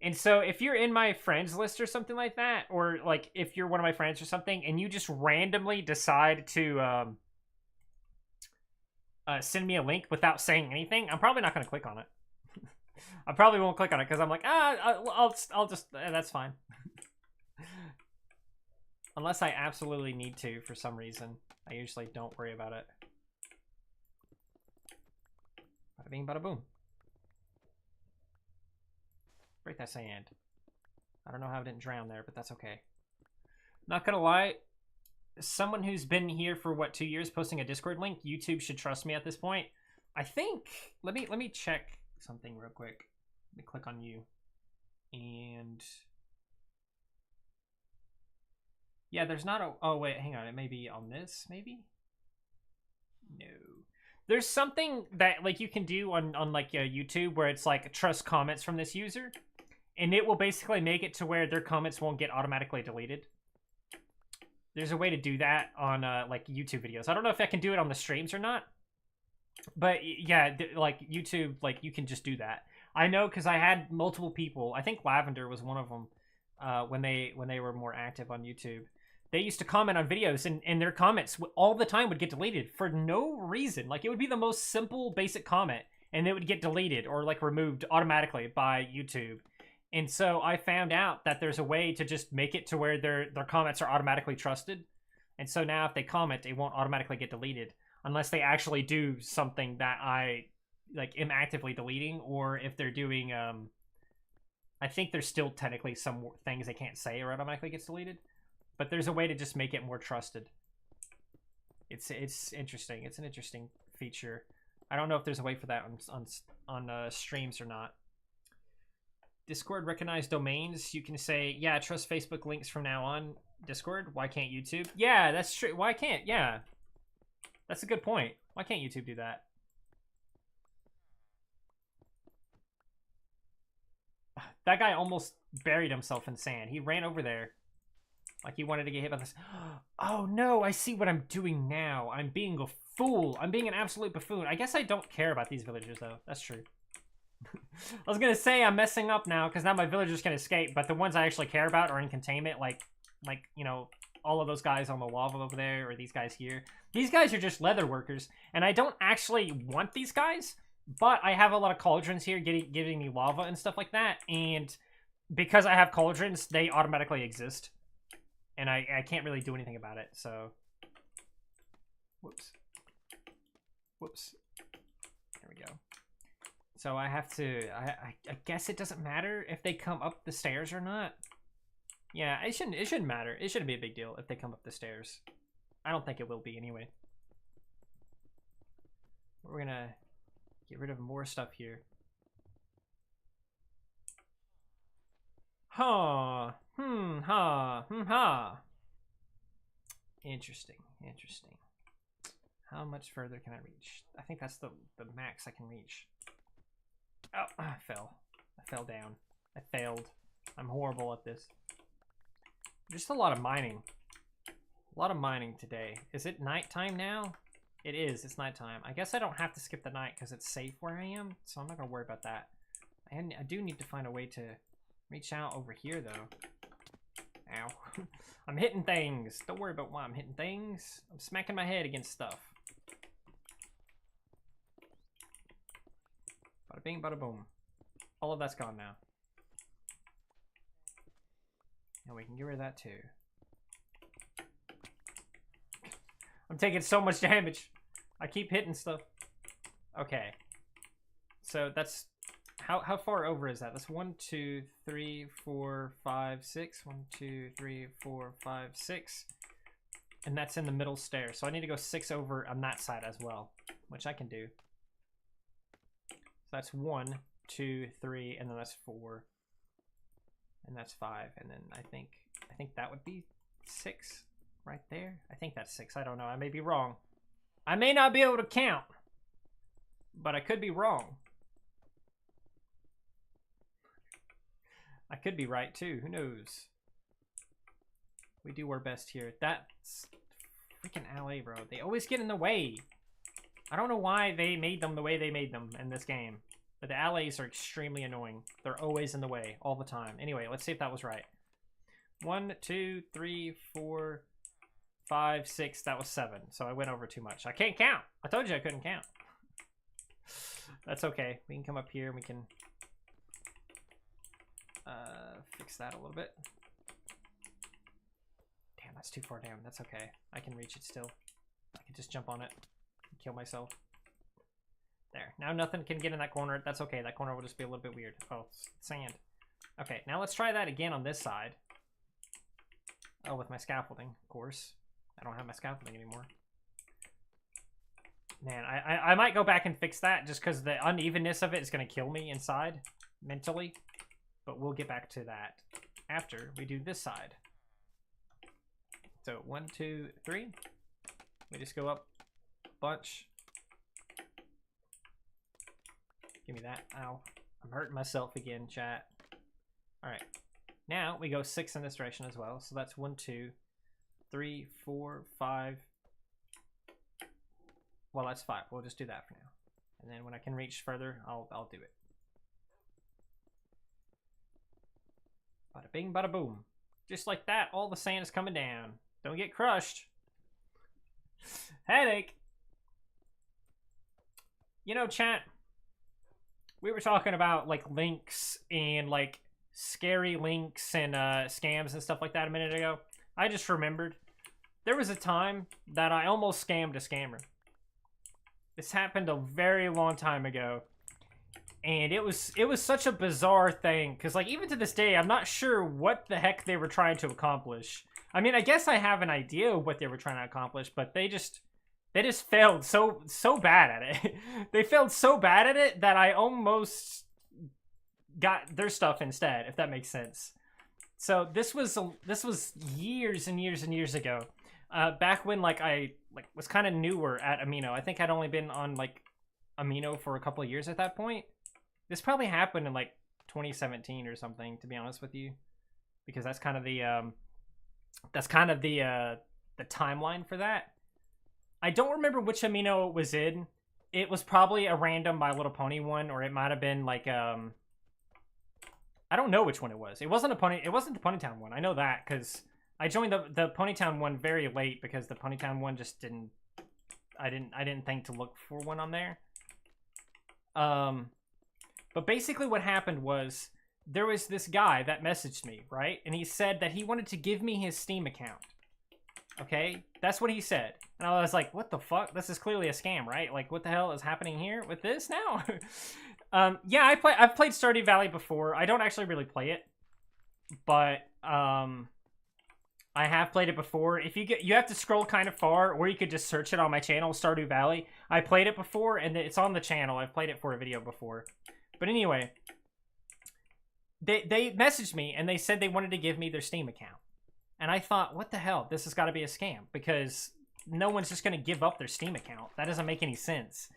And so if you're in my friends list or something like that, or like if you're one of my friends or something, and you just randomly decide to send me a link without saying anything, I'm probably not going to click on it. I probably won't click on it because I'm like, I'll just that's fine. Unless I absolutely need to for some reason, I usually don't worry about it. Bada bing, bada boom. Break that sand. I don't know how I didn't drown there, but that's okay. Not gonna lie, someone who's been here for what, 2 years posting a Discord link, YouTube should trust me at this point. I think let me check something real quick. Let me click on you. And yeah, there's not a oh wait, hang on, it may be on this, maybe? No. There's something that like you can do on like YouTube where it's like trust comments from this user. And it will basically make it to where their comments won't get automatically deleted. There's a way to do that on like YouTube videos. I don't know if I can do it on the streams or not. But yeah, like YouTube, like you can just do that. I know because I had multiple people. I think Lavender was one of them when they were more active on YouTube. They used to comment on videos and their comments all the time would get deleted for no reason. Like it would be the most simple, basic comment and it would get deleted or like removed automatically by YouTube. And so I found out that there's a way to just make it to where their comments are automatically trusted. And so now if they comment, it won't automatically get deleted unless they actually do something that I like am actively deleting, or if they're doing I think there's still technically some things they can't say or automatically gets deleted. But there's a way to just make it more trusted. It's interesting. It's an interesting feature. I don't know if there's a way for that on streams or not. Discord recognized domains. You can say, yeah, trust Facebook links from now on. Discord, why can't YouTube? Yeah, that's true. Why can't? Yeah. That's a good point. Why can't YouTube do that? That guy almost buried himself in sand. He ran over there. Like he wanted to get hit by this. Oh no, I see what I'm doing now. I'm being a fool. I'm being an absolute buffoon. I guess I don't care about these villagers though. That's true. I was gonna say I'm messing up now because now my villagers can escape, but the ones I actually care about are in containment, like you know, all of those guys on the lava over there, or these guys here. These guys are just leather workers, and I don't actually want these guys, but I have a lot of cauldrons here giving me lava and stuff like that, and because I have cauldrons, they automatically exist, and I can't really do anything about it. So, whoops. There we go. So I have to, I guess it doesn't matter if they come up the stairs or not. Yeah, it shouldn't matter. It shouldn't be a big deal if they come up the stairs. I don't think it will be anyway. We're gonna get rid of more stuff here. Ha. Ha. Interesting. How much further can I reach? I think that's the max I can reach. Oh, I fell. I fell down. I failed. I'm horrible at this. Just a lot of mining. A lot of mining today. Is it nighttime now? It is. It's nighttime. I guess I don't have to skip the night because it's safe where I am, so I'm not going to worry about that. And I do need to find a way to reach out over here, though. Ow. I'm hitting things. Don't worry about why I'm hitting things. I'm smacking my head against stuff. Bada bing, bada boom. All of that's gone now. And we can get rid of that too. I'm taking so much damage. I keep hitting stuff. Okay. So that's... How far over is that? That's 1, 2, 3, 4, 5, 6. 1, 2, 3, 4, 5, 6. And that's in the middle stair. So I need to go 6 over on that side as well, which I can do. So that's 1, 2, 3, and then that's 4. And that's 5. And then I think that would be 6 right there. I think that's 6. I don't know. I may be wrong. I may not be able to count, but I could be wrong. I could be right too. Who knows? We do our best here. That's freaking LA, bro. They always get in the way. I don't know why they made them the way they made them in this game. But the LAs are extremely annoying. They're always in the way all the time. Anyway, let's see if that was right. 1, 2, 3, 4, 5, 6. That was 7. So I went over too much. I can't count. I told you I couldn't count. That's okay. We can come up here and we can fix that a little bit. Damn, that's too far down. That's okay. I can reach it still. I can just jump on it and kill myself. There. Now nothing can get in that corner. That's okay. That corner will just be a little bit weird. Oh, sand. Okay, now let's try that again on this side. Oh, with my scaffolding, of course. I don't have my scaffolding anymore. Man, I might go back and fix that just because the unevenness of it is going to kill me inside mentally. But we'll get back to that after we do this side. So 1, 2, 3. We just go up a bunch. Give me that. Ow. I'm hurting myself again, chat. Alright. Now we go 6 in this direction as well. So that's 1, 2, 3, 4, 5. Well, that's 5. We'll just do that for now. And then when I can reach further, I'll do it. Bada bing, bada boom. Just like that, all the sand is coming down. Don't get crushed. Headache. You know, chat, we were talking about like links and like scary links and scams and stuff like that a minute ago. I just remembered there was a time that I almost scammed a scammer. This happened a very long time ago. And it was such a bizarre thing, because like even to this day, I'm not sure what the heck they were trying to accomplish. I mean, I guess I have an idea of what they were trying to accomplish, but they just failed so bad at it. They failed so bad at it that I almost got their stuff instead, if that makes sense. So this was years and years and years ago, back when I was kind of newer at Amino. I think I'd only been on like Amino for a couple of years at that point. This probably happened in like 2017 or something, to be honest with you, because that's kind of the timeline for that. I don't remember which Amino it was in. It was probably a random My Little Pony one, or it might have been like I don't know which one it was. It wasn't the Ponytown one. I know that because I joined the Ponytown one very late because the Ponytown one just didn't. I didn't think to look for one on there. But basically what happened was there was this guy that messaged me, right? And he said that he wanted to give me his Steam account. Okay? That's what he said. And I was like, what the fuck? This is clearly a scam, right? Like, what the hell is happening here with this now? Yeah, I've played Stardew Valley before. I don't actually really play it. But, I have played it before. If you have to scroll kind of far, or you could just search it on my channel, Stardew Valley. I played it before, and it's on the channel. I've played it for a video before. But anyway, they messaged me, and they said they wanted to give me their Steam account. And I thought, what the hell? This has got to be a scam, because no one's just going to give up their Steam account. That doesn't make any sense.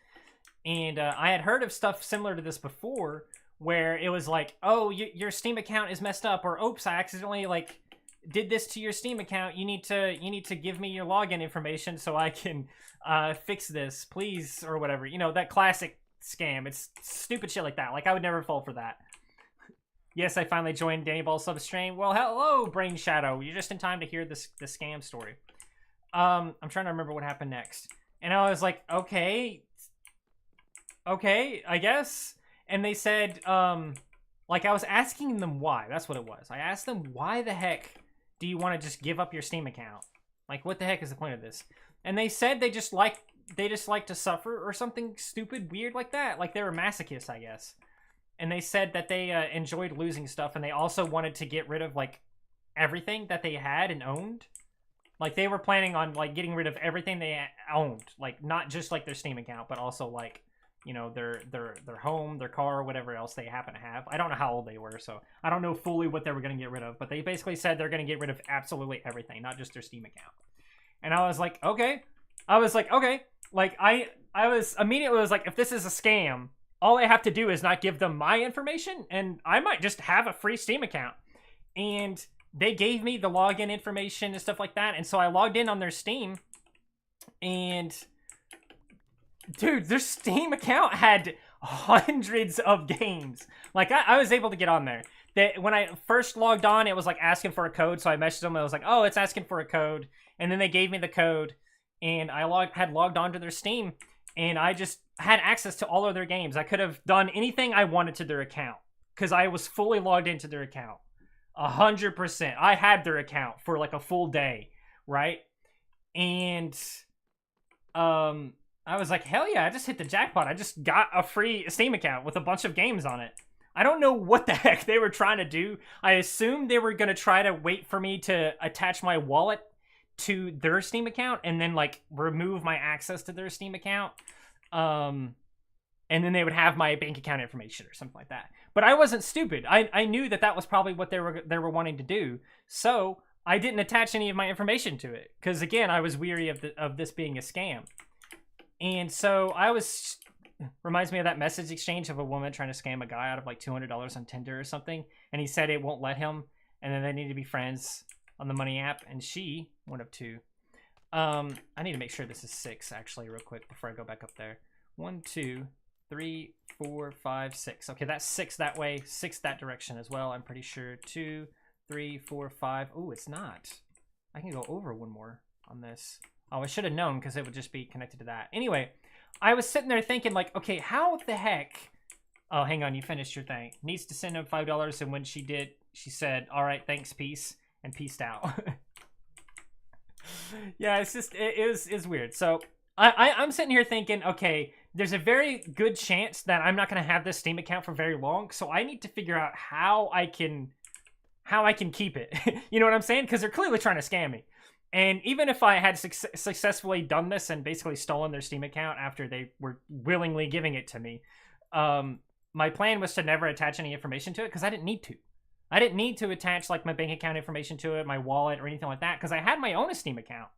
And I had heard of stuff similar to this before, where it was like, oh, your Steam account is messed up, or oops, I accidentally like did this to your Steam account. You need to give me your login information so I can fix this, please, or whatever. You know, that classic scam. It's stupid shit like that. Like, I would never fall for that. Yes, I finally joined Danny Ball's substream. Well, hello, Brain Shadow. You're just in time to hear the scam story. I'm trying to remember what happened next. And I was like, okay, I guess. And they said, like, I was asking them why. That's what it was. I asked them, why the heck do you want to just give up your Steam account? Like, what the heck is the point of this? And they said they just like to suffer or something stupid, weird like that. Like, they were masochists, I guess. And they said that they enjoyed losing stuff, and they also wanted to get rid of, like, everything that they had and owned. Like, they were planning on, like, getting rid of everything they owned. Like, not just, like, their Steam account, but also, like, you know, their home, their car, whatever else they happen to have. I don't know how old they were, so I don't know fully what they were going to get rid of, but they basically said they're going to get rid of absolutely everything, not just their Steam account. And I was like, okay. Like I was immediately was like, if this is a scam, all I have to do is not give them my information, and I might just have a free Steam account. And they gave me the login information and stuff like that, and so I logged in on their Steam, and dude, their Steam account had hundreds of games. Like, I was able to get on there. When I first logged on, it was like asking for a code, so I messaged them. I was like, oh, it's asking for a code. And then they gave me the code, and I had logged onto their Steam, and I just had access to all of their games. I could have done anything I wanted to their account, because I was fully logged into their account. 100%. I had their account for like a full day, right? And I was like, hell yeah, I just hit the jackpot. I just got a free Steam account with a bunch of games on it. I don't know what the heck they were trying to do. I assumed they were going to try to wait for me to attach my wallet to their Steam account and then, like, remove my access to their Steam account. And then they would have my bank account information or something like that. But I wasn't stupid. I knew that was probably what they were wanting to do. So I didn't attach any of my information to it. Because, again, I was weary of this being a scam. And so reminds me of that message exchange of a woman trying to scam a guy out of like $200 on Tinder or something. And he said it won't let him. And then they need to be friends on the Money app. And she, one of two. I need to make sure this is 6 actually real quick before I go back up there. 1, 2, 3, 4, 5, 6. Okay, that's 6 that way. 6 that direction as well, I'm pretty sure. 2, 3, 4, 5. Oh, it's not. I can go over one more on this. Oh, I should have known because it would just be connected to that. Anyway, I was sitting there thinking, like, okay, how the heck... Oh, hang on, you finished your thing. Needs to send him $5, and when she did, she said, all right, thanks, peace, and peaced out. Yeah, it's just, it's weird. So, I'm sitting here thinking, okay, there's a very good chance that I'm not going to have this Steam account for very long, so I need to figure out how I can keep it. You know what I'm saying? Because they're clearly trying to scam me. And even if I had successfully done this and basically stolen their Steam account after they were willingly giving it to me, my plan was to never attach any information to it because I didn't need to. I didn't need to attach like my bank account information to it, my wallet, or anything like that because I had my own Steam account.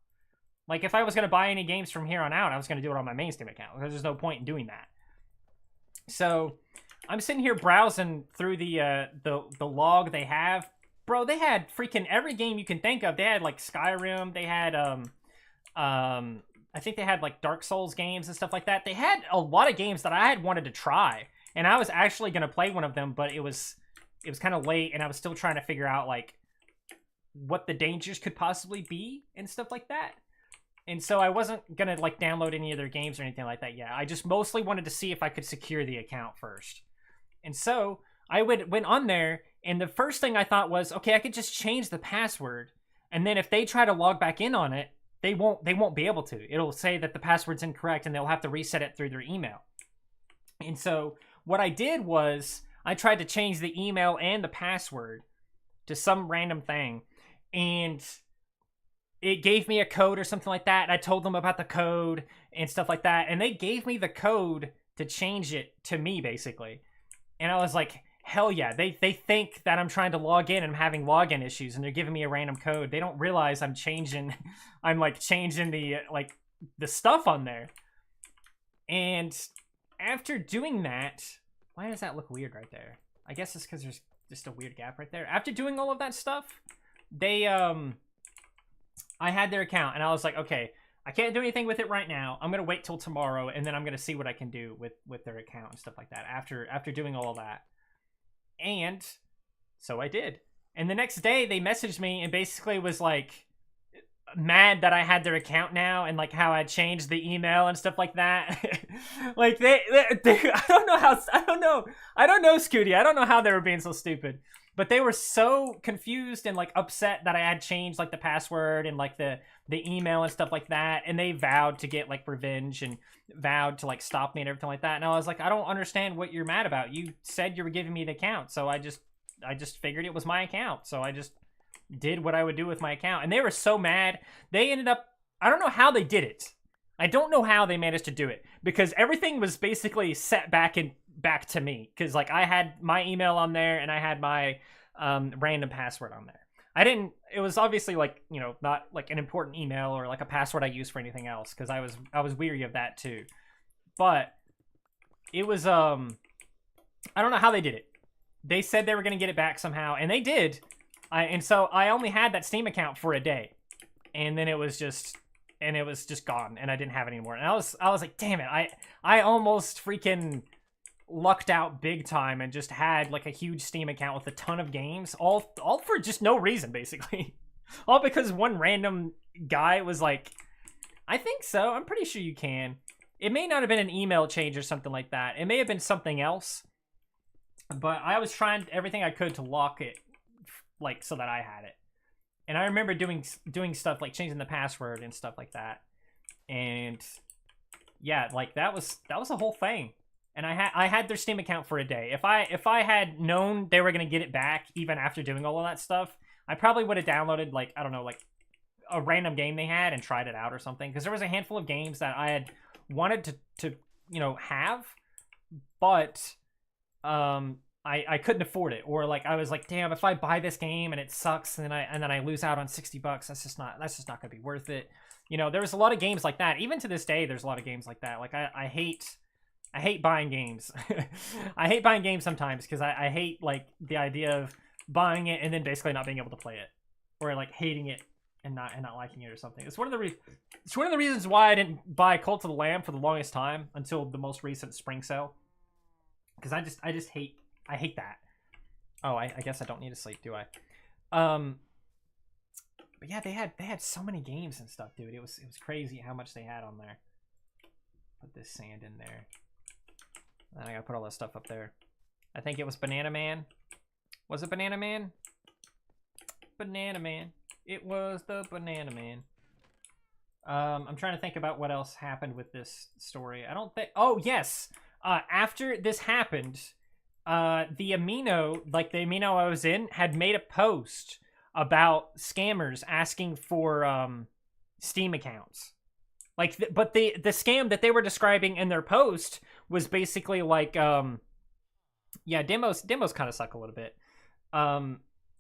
Like if I was going to buy any games from here on out, I was going to do it on my main Steam account because there's no point in doing that. So I'm sitting here browsing through the log they have. Bro, they had freaking every game you can think of. They had like Skyrim. They had I think they had like Dark Souls games and stuff like that. They had a lot of games that I had wanted to try, and I was actually gonna play one of them, but it was kind of late, and I was still trying to figure out like what the dangers could possibly be and stuff like that. And so I wasn't gonna like download any of their games or anything like that yet. I just mostly wanted to see if I could secure the account first. And so I went on there, and the first thing I thought was, okay, I could just change the password, and then if they try to log back in on it, they won't be able to. It'll say that the password's incorrect, and they'll have to reset it through their email. And so what I did was I tried to change the email and the password to some random thing, and it gave me a code or something like that, and I told them about the code and stuff like that, and they gave me the code to change it to me, basically. And I was like, hell yeah, they think that I'm trying to log in and I'm having login issues, and they're giving me a random code. They don't realize I'm changing the stuff on there. And after doing that, why does that look weird right there? I guess it's because there's just a weird gap right there. After doing all of that stuff, they, I had their account, and I was like, okay, I can't do anything with it right now. I'm going to wait till tomorrow, and then I'm going to see what I can do with their account and stuff like that after doing all of that. And so I did. And the next day, they messaged me and basically was like mad that I had their account now and like how I changed the email and stuff like that. Like they I don't know, Scooty. I don't know how they were being so stupid. But they were so confused and like upset that I had changed like the password and like the email and stuff like that, and they vowed to get like revenge and vowed to like stop me and everything like that. And I was like, I don't understand what you're mad about. You said you were giving me the account, so I just figured it was my account, so I just did what I would do with my account. And they were so mad. They ended up, I don't know how they did it. I don't know how they managed to do it, because everything was basically set back to me, because like I had my email on there and I had my random password on there. I didn't. It was obviously like, you know, not like an important email or like a password I used for anything else, because I was weary of that too. But it was I don't know how they did it. They said they were gonna get it back somehow, and they did. And so I only had that Steam account for a day, and then it was just gone, and I didn't have it anymore. And I was like, damn it, I almost freaking lucked out big time and just had like a huge Steam account with a ton of games, all for just no reason, basically. All because one random guy was like, I think so, I'm pretty sure you can. It may not have been an email change or something like that. It may have been something else, but I was trying everything I could to lock it, like, so that I had it. And I remember doing stuff like changing the password and stuff like that. And yeah, like that was a whole thing. And I had their Steam account for a day. If I had known they were gonna get it back even after doing all of that stuff, I probably would have downloaded, like, I don't know, like a random game they had and tried it out or something. Because there was a handful of games that I had wanted to you know, have, but I couldn't afford it, or like I was like, damn, if I buy this game and it sucks and then I lose out on $60, that's just not gonna be worth it. You know, there was a lot of games like that. Even to this day, there's a lot of games like that. Like I hate buying games. I hate buying games sometimes because I hate like the idea of buying it and then basically not being able to play it, or like hating it and not liking it or something. It's one of the reasons why I didn't buy Cult of the Lamb for the longest time until the most recent spring sale. Because I just hate that. Oh, I guess I don't need to sleep, do I? But yeah, they had so many games and stuff, dude. It was crazy how much they had on there. Put this sand in there. And I gotta put all that stuff up there. I think it was Banana Man. Was it Banana Man? Banana Man. It was the Banana Man. I'm trying to think about what else happened with this story. I don't think... Oh, yes! After this happened, the Amino I was in, had made a post about scammers asking for Steam accounts. Like, but the scam that they were describing in their post was basically like, yeah, demos kind of suck a little bit.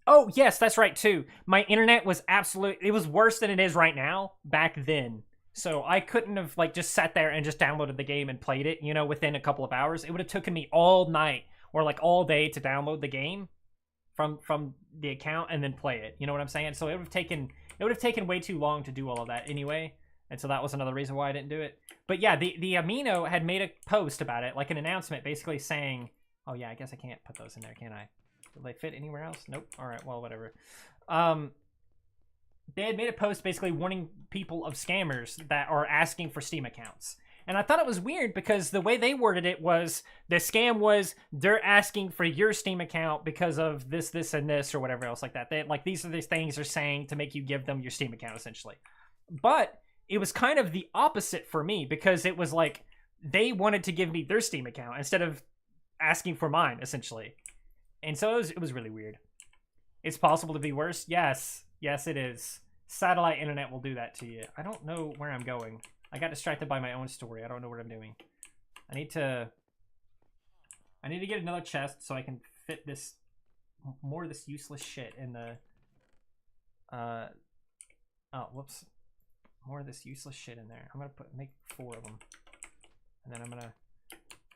Oh, yes, that's right, too. My internet was it was worse than it is right now back then. So I couldn't have, like, just sat there and just downloaded the game and played it, you know, within a couple of hours. It would have taken me all night or, like, all day to download the game from the account and then play it. You know what I'm saying? So it would have taken way too long to do all of that anyway. And so that was another reason why I didn't do it. But yeah, the Amino had made a post about it, like an announcement, basically saying, oh yeah, I guess I can't put those in there, can I? Will they fit anywhere else? Nope. All right, well, whatever. They had made a post basically warning people of scammers that are asking for Steam accounts. And I thought it was weird because the way they worded it was, the scam was, they're asking for your Steam account because of this, and this, or whatever else like that. They, like, these are these things they're saying to make you give them your Steam account, essentially. But it was kind of the opposite for me, because it was like, they wanted to give me their Steam account instead of asking for mine, essentially. And so it was really weird. It's possible to be worse? Yes. Yes, it is. Satellite internet will do that to you. I don't know where I'm going. I got distracted by my own story. I don't know what I'm doing. I need to get another chest so I can fit this, more of this useless shit in the, oh, whoops. More of this useless shit in there. I'm gonna make 4 of them. And then I'm gonna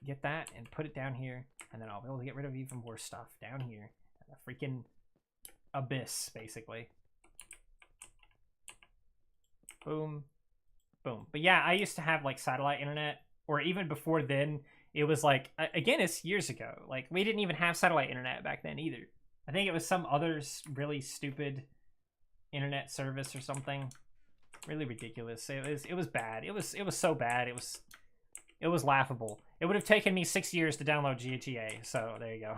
get that and put it down here. And then I'll be able to get rid of even more stuff down here. The freaking abyss, basically. Boom. Boom. But yeah, I used to have like satellite internet, or even before then, it was like, again, it's years ago. Like, we didn't even have satellite internet back then either. I think it was some other really stupid internet service or something. Really ridiculous. It was bad. It was so bad. It was laughable. It would have taken me 6 years to download GTA, so there you go.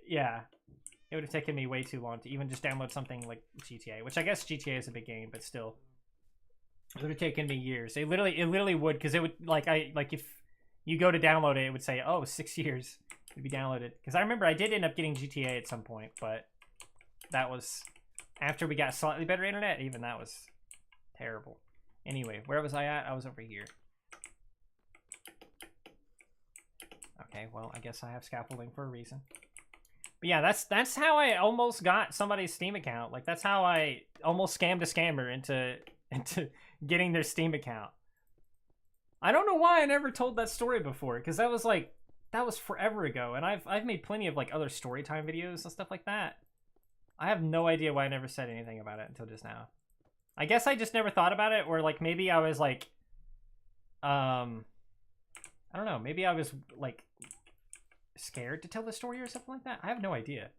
Yeah. It would have taken me way too long to even just download something like GTA, which I guess GTA is a big game, but still. It would have taken me years. It literally would, because it would, if you go to download it, it would say, oh, 6 years to be downloaded. Because I remember I did end up getting GTA at some point, but that was after we got slightly better internet. Even that was terrible. Anyway, where was I at? I was over here. Okay, well, I guess I have scaffolding for a reason. But yeah, that's how I almost got somebody's Steam account. Like, that's how I almost scammed a scammer into getting their Steam account. I don't know why I never told that story before, because that was forever ago, and I've made plenty of like other story time videos and stuff like that. I have no idea why I never said anything about it until just now. I guess I just never thought about it, or like maybe I was like, I don't know, maybe I was like scared to tell the story or something like that. I have no idea.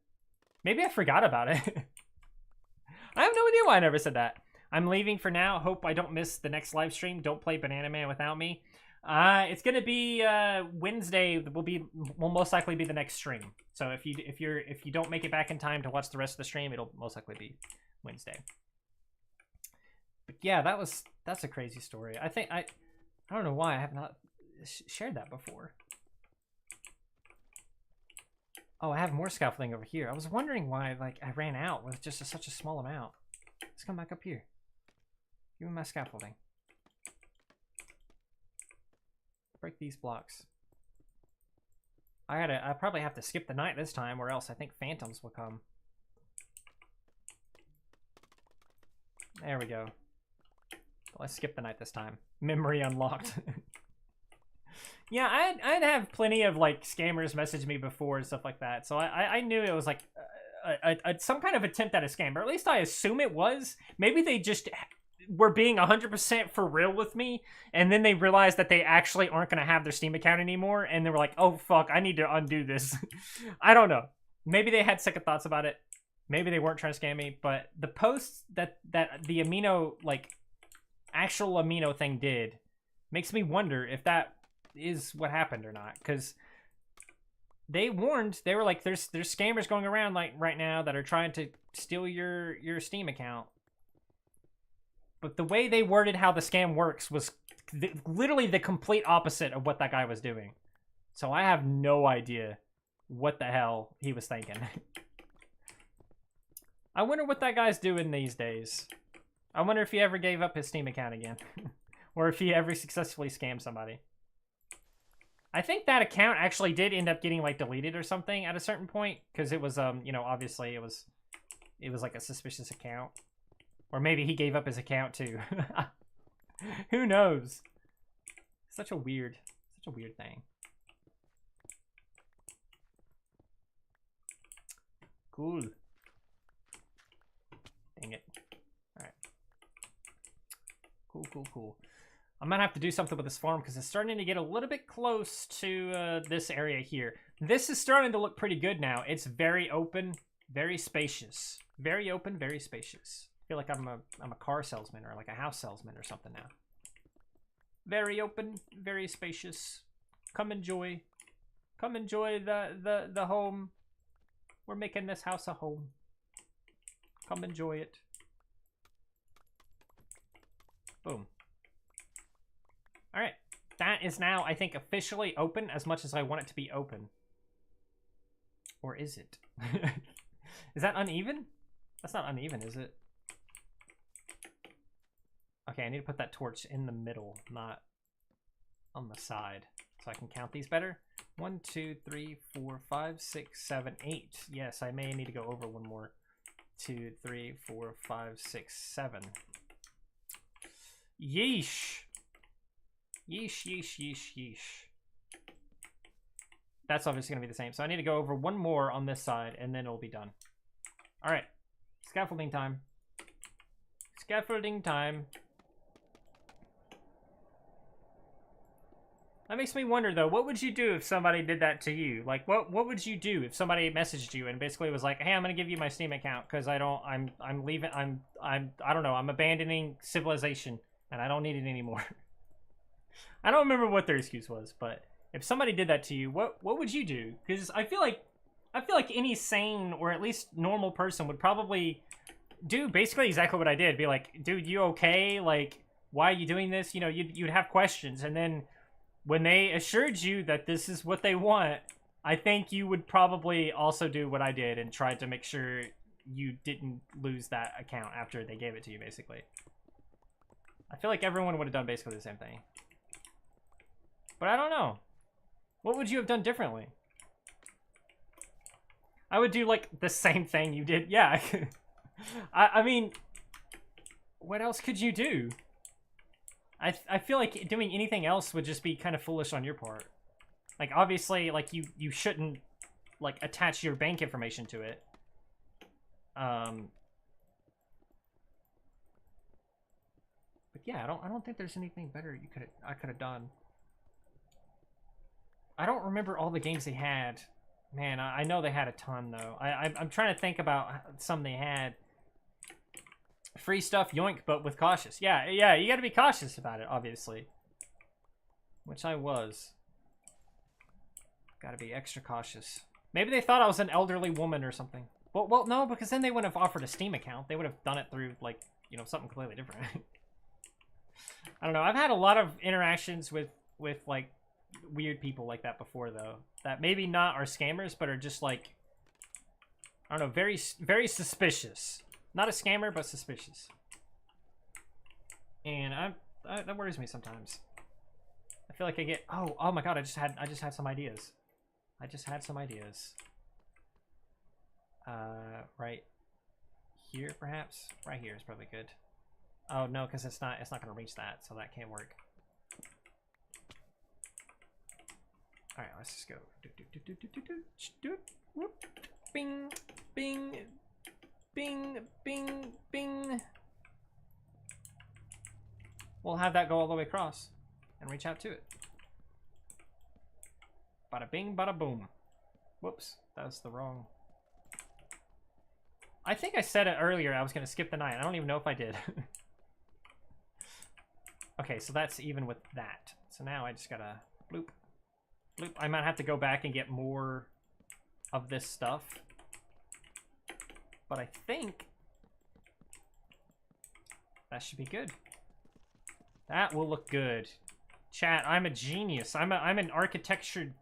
Maybe I forgot about it. I have no idea why I never said that. I'm leaving for now. Hope I don't miss the next live stream. Don't play Banana Man without me. It's gonna be Wednesday. Will most likely be the next stream. So if you don't make it back in time to watch the rest of the stream, it'll most likely be Wednesday. But yeah, that's a crazy story. I don't know why I have not shared that before. Oh, I have more scaffolding over here. I was wondering why like I ran out with just such a small amount. Let's come back up here. Give me my scaffolding. Break these blocks. I probably have to skip the night this time, or else I think phantoms will come. There we go. Let's skip the night this time. Memory unlocked. Yeah, I'd have plenty of like scammers message me before and stuff like that, so I knew it was like some kind of attempt at a scam, or at least I assume it was. Maybe they just were being 100% for real with me, and then they realized that they actually aren't going to have their Steam account anymore, and they were like, oh fuck, I need to undo this. I don't know. Maybe they had second thoughts about it. Maybe they weren't trying to scam me, but the posts that the amino, like, actual amino thing did makes me wonder if that is what happened or not, because they warned, they were like, there's scammers going around like right now that are trying to steal your Steam account. But the way they worded how the scam works was literally the complete opposite of what that guy was doing. So I have no idea what the hell he was thinking. I wonder what that guy's doing these days. I wonder if he ever gave up his Steam account again. Or if he ever successfully scammed somebody. I think that account actually did end up getting like deleted or something at a certain point, because it was you know, obviously it was like a suspicious account. Or maybe he gave up his account too. Who knows? Such a weird thing. Cool. Dang it. Alright. Cool. I'm gonna have to do something with this farm because it's starting to get a little bit close to this area here. This is starting to look pretty good now. It's very open, very spacious. Very open, very spacious. I feel like I'm a car salesman or like a house salesman or something now. Very open, very spacious. Come enjoy the home. We're making this house a home. Come enjoy it. Boom. All right, that is now, I think, officially open as much as I want it to be open. Or is it? Is that uneven? That's not uneven, is it? Okay, I need to put that torch in the middle, not on the side, so I can count these better. 1, 2, 3, 4, 5, 6, 7, 8. Yes, I may need to go over one more. 2, 3, 4, 5, 6, 7. Yeesh. Yeesh. That's obviously going to be the same. So I need to go over one more on this side, and then it'll be done. All right. Scaffolding time. Scaffolding time. That makes me wonder, though, what would you do if somebody did that to you? Like, what would you do if somebody messaged you and basically was like, hey, I'm going to give you my Steam account because I'm leaving, I don't know, I'm abandoning civilization and I don't need it anymore. I don't remember what their excuse was, but if somebody did that to you, what would you do? Because I feel like any sane or at least normal person would probably do basically exactly what I did. Be like, dude, you okay? Like, why are you doing this? You know, you'd have questions, and then when they assured you that this is what they want, I think you would probably also do what I did and try to make sure you didn't lose that account after they gave it to you, basically. I feel like everyone would have done basically the same thing. But I don't know. What would you have done differently? I would do, like, the same thing you did. Yeah. I mean, what else could you do? I feel like doing anything else would just be kind of foolish on your part. Like, obviously, like, you shouldn't, like, attach your bank information to it. But yeah, I don't think there's anything better I could have done. I don't remember all the games they had. Man, I know they had a ton, though. I'm trying to think about some they had. Free stuff, yoink, but with cautious. Yeah, you gotta be cautious about it, obviously. Which I was. Gotta be extra cautious. Maybe they thought I was an elderly woman or something. Well, no, because then they wouldn't have offered a Steam account. They would have done it through, like, you know, something completely different. I don't know. I've had a lot of interactions with like, weird people like that before, though. That maybe not are scammers, but are just, like, I don't know, very, very suspicious. Not a scammer, but suspicious. And that worries me sometimes. I feel like I get, oh my god, I just had some ideas. I just had some ideas. Right here, perhaps? Right here is probably good. Oh no, because it's not gonna reach that, so that can't work. Alright, let's just go. Whoop. Bing, bing, bing, bing, bing. We'll have that go all the way across and reach out to it. Bada bing, bada boom. Whoops, that was the wrong. I think I said it earlier, I was going to skip the 9. I don't even know if I did. Okay, so that's even with that. So now I just gotta bloop, bloop. I might have to go back and get more of this stuff. But I think that should be good. That will look good. Chat, I'm a genius. I'm an architecture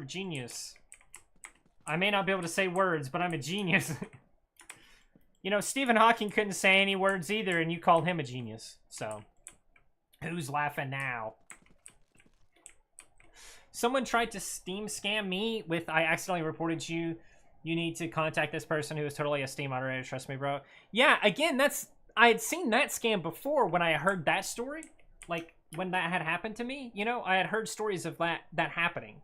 genius. I may not be able to say words, but I'm a genius. You know, Stephen Hawking couldn't say any words either, and you called him a genius. So, who's laughing now? Someone tried to Steam scam me with, I accidentally reported you. You need to contact this person who is totally a Steam moderator. Trust me, bro. Yeah, again, I had seen that scam before when I heard that story. Like, when that had happened to me, you know? I had heard stories of that happening.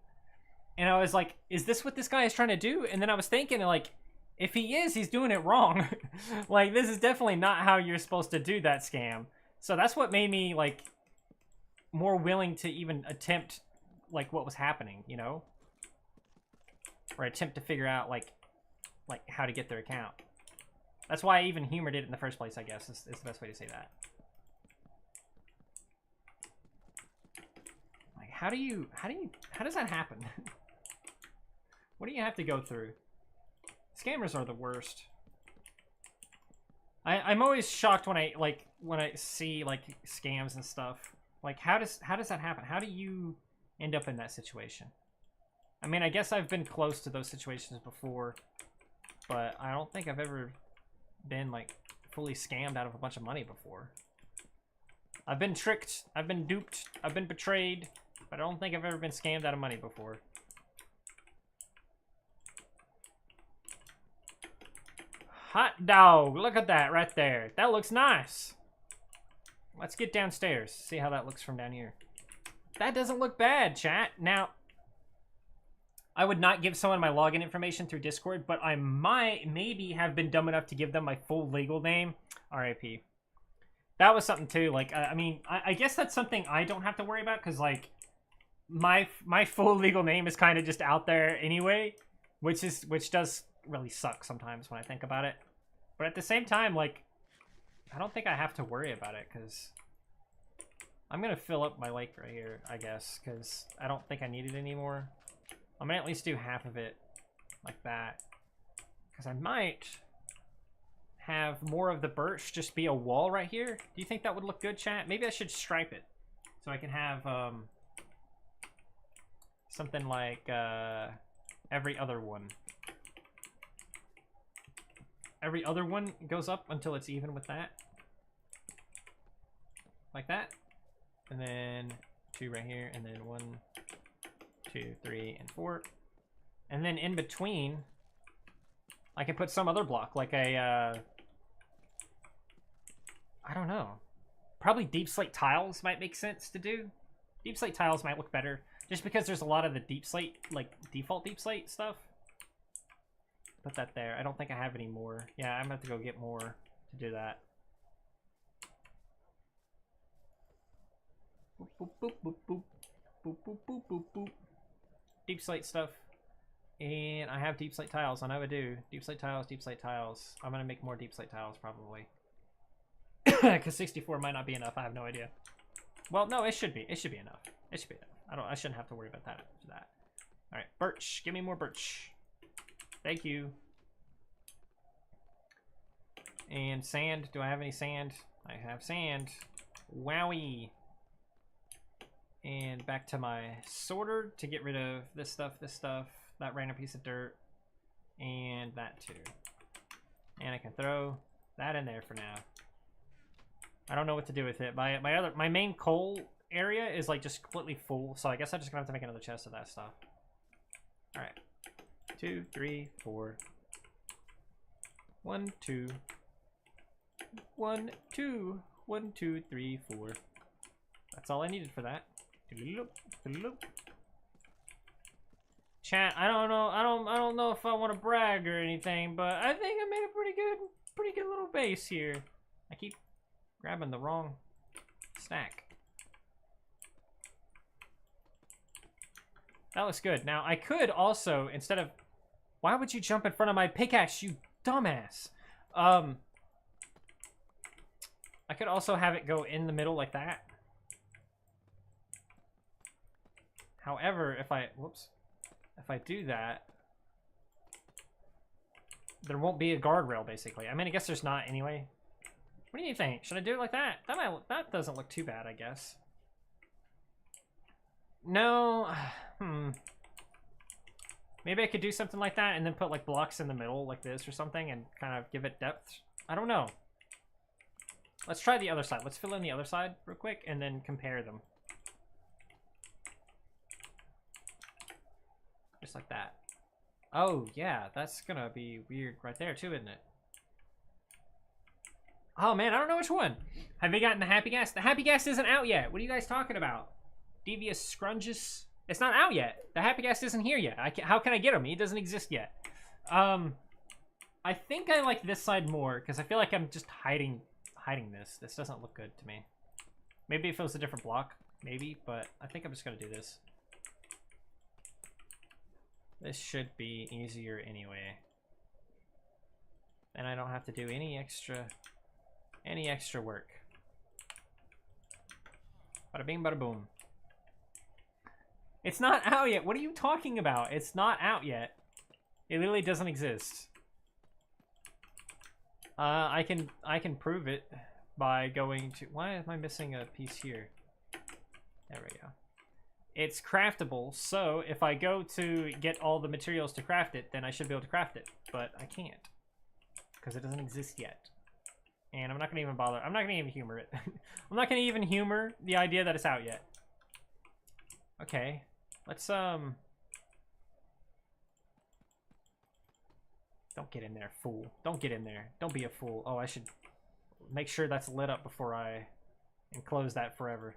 And I was like, is this what this guy is trying to do? And then I was thinking, like, if he is, he's doing it wrong. Like, this is definitely not how you're supposed to do that scam. So that's what made me, like, more willing to even attempt, like, what was happening, you know? Or attempt to figure out, like how to get their account. That's why I even humored it in the first place, I guess, is the best way to say that. Like, how does that happen? What do you have to go through? Scammers are the worst. I'm always shocked when I see, like, scams and stuff. Like, how does that happen? How do you end up in that situation? I mean, I guess I've been close to those situations before, but I don't think I've ever been, like, fully scammed out of a bunch of money before. I've been tricked, I've been duped, I've been betrayed, but I don't think I've ever been scammed out of money before. Hot dog, look at that right there. That looks nice. Let's get downstairs, see how that looks from down here. That doesn't look bad, chat. Now, I would not give someone my login information through Discord, but I might maybe have been dumb enough to give them my full legal name. RIP. That was something too. Like, I mean, I guess that's something I don't have to worry about because, like, my full legal name is kind of just out there anyway, which does really suck sometimes when I think about it. But at the same time, like, I don't think I have to worry about it because I'm gonna fill up my lake right here, I guess, because I don't think I need it anymore. I'm gonna at least do half of it like that. Because I might have more of the birch just be a wall right here. Do you think that would look good, chat? Maybe I should stripe it. So I can have something like every other one. Every other one goes up until it's even with that. like that. And then 2 right here, and then 1, 2, 3, and 4. And then in between, I can put some other block, like a, I don't know. Probably deep slate tiles might make sense to do. Deep slate tiles might look better, just because there's a lot of the deep slate, like default deep slate stuff. Put that there. I don't think I have any more. Yeah, I'm gonna have to go get more to do that. Boop, boop, boop, boop, boop. Boop, boop, boop, boop, boop. Deep slate stuff. And I have deep slate tiles. I know I do. Deep slate tiles, deep slate tiles. I'm gonna make more deep slate tiles probably. Because 64 might not be enough. I have no idea. Well, no, it should be. It should be enough. It should be enough. I shouldn't have to worry about that. All right, birch. Give me more birch. Thank you. And sand. Do I have any sand? I have sand. Wowie. And back to my sorter to get rid of this stuff, that random piece of dirt, and that too. And I can throw that in there for now. I don't know what to do with it. My main coal area is like just completely full, so I guess I'm just gonna have to make another chest of that stuff. All right, 2, 3, 4. 1, 2. 1, 2. 1, 2, 3, 4. That's all I needed for that. Chat, I don't know. I don't know if I want to brag or anything, but I think I made a pretty good little base here. I keep grabbing the wrong stack. That looks good. Now I could also, instead of, why would you jump in front of my pickaxe, you dumbass? I could also have it go in the middle like that. However, if I do that, there won't be a guardrail, basically. I mean, I guess there's not anyway. What do you think? Should I do it like that? That doesn't look too bad, I guess. No. Maybe I could do something like that and then put like blocks in the middle like this or something and kind of give it depth. I don't know. Let's try the other side. Let's fill in the other side real quick and then compare them. Just like that. Oh, yeah, that's gonna be weird right there too, isn't it? Oh man, I don't know which one. Have you gotten the Happy Gas? The Happy Gas isn't out yet. What are you guys talking about? Devious Scrungus? It's not out yet. The Happy Gas isn't here yet. How can I get him? He doesn't exist yet. I think I like this side more because I feel like I'm just hiding this. This doesn't look good to me. Maybe if it was a different block, maybe, but I think I'm just gonna do this. This should be easier anyway. And I don't have to do any extra work. Bada bing, bada boom. It's not out yet. What are you talking about? It's not out yet. It literally doesn't exist. I can prove it by going to, why am I missing a piece here? There we go. It's craftable, so if I go to get all the materials to craft it, then I should be able to craft it, but I can't because it doesn't exist yet. And I'm not gonna even bother. I'm not gonna even humor it. I'm not gonna even humor the idea that it's out yet. Okay, let's don't get in there, fool. Don't get in there. Don't be a fool. Oh, I should make sure that's lit up before I enclose that forever.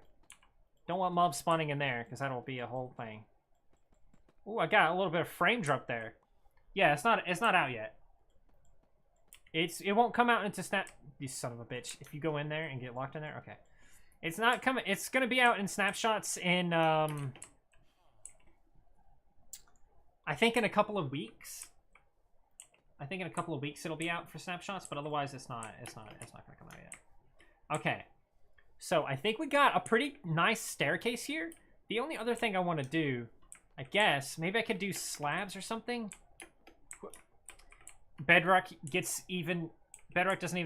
Don't want mobs spawning in there, because that'll be a whole thing. Ooh, I got a little bit of frame drop there. Yeah, it's not out yet. It won't come out into snap. You son of a bitch. If you go in there and get locked in there, okay. It's not coming. It's gonna be out in snapshots in I think in a couple of weeks. I think in a couple of weeks it'll be out for snapshots, but otherwise it's not gonna come out yet. Okay. So I think we got a pretty nice staircase here. The only other thing I want to do, I guess, maybe I could do slabs or something. Bedrock doesn't even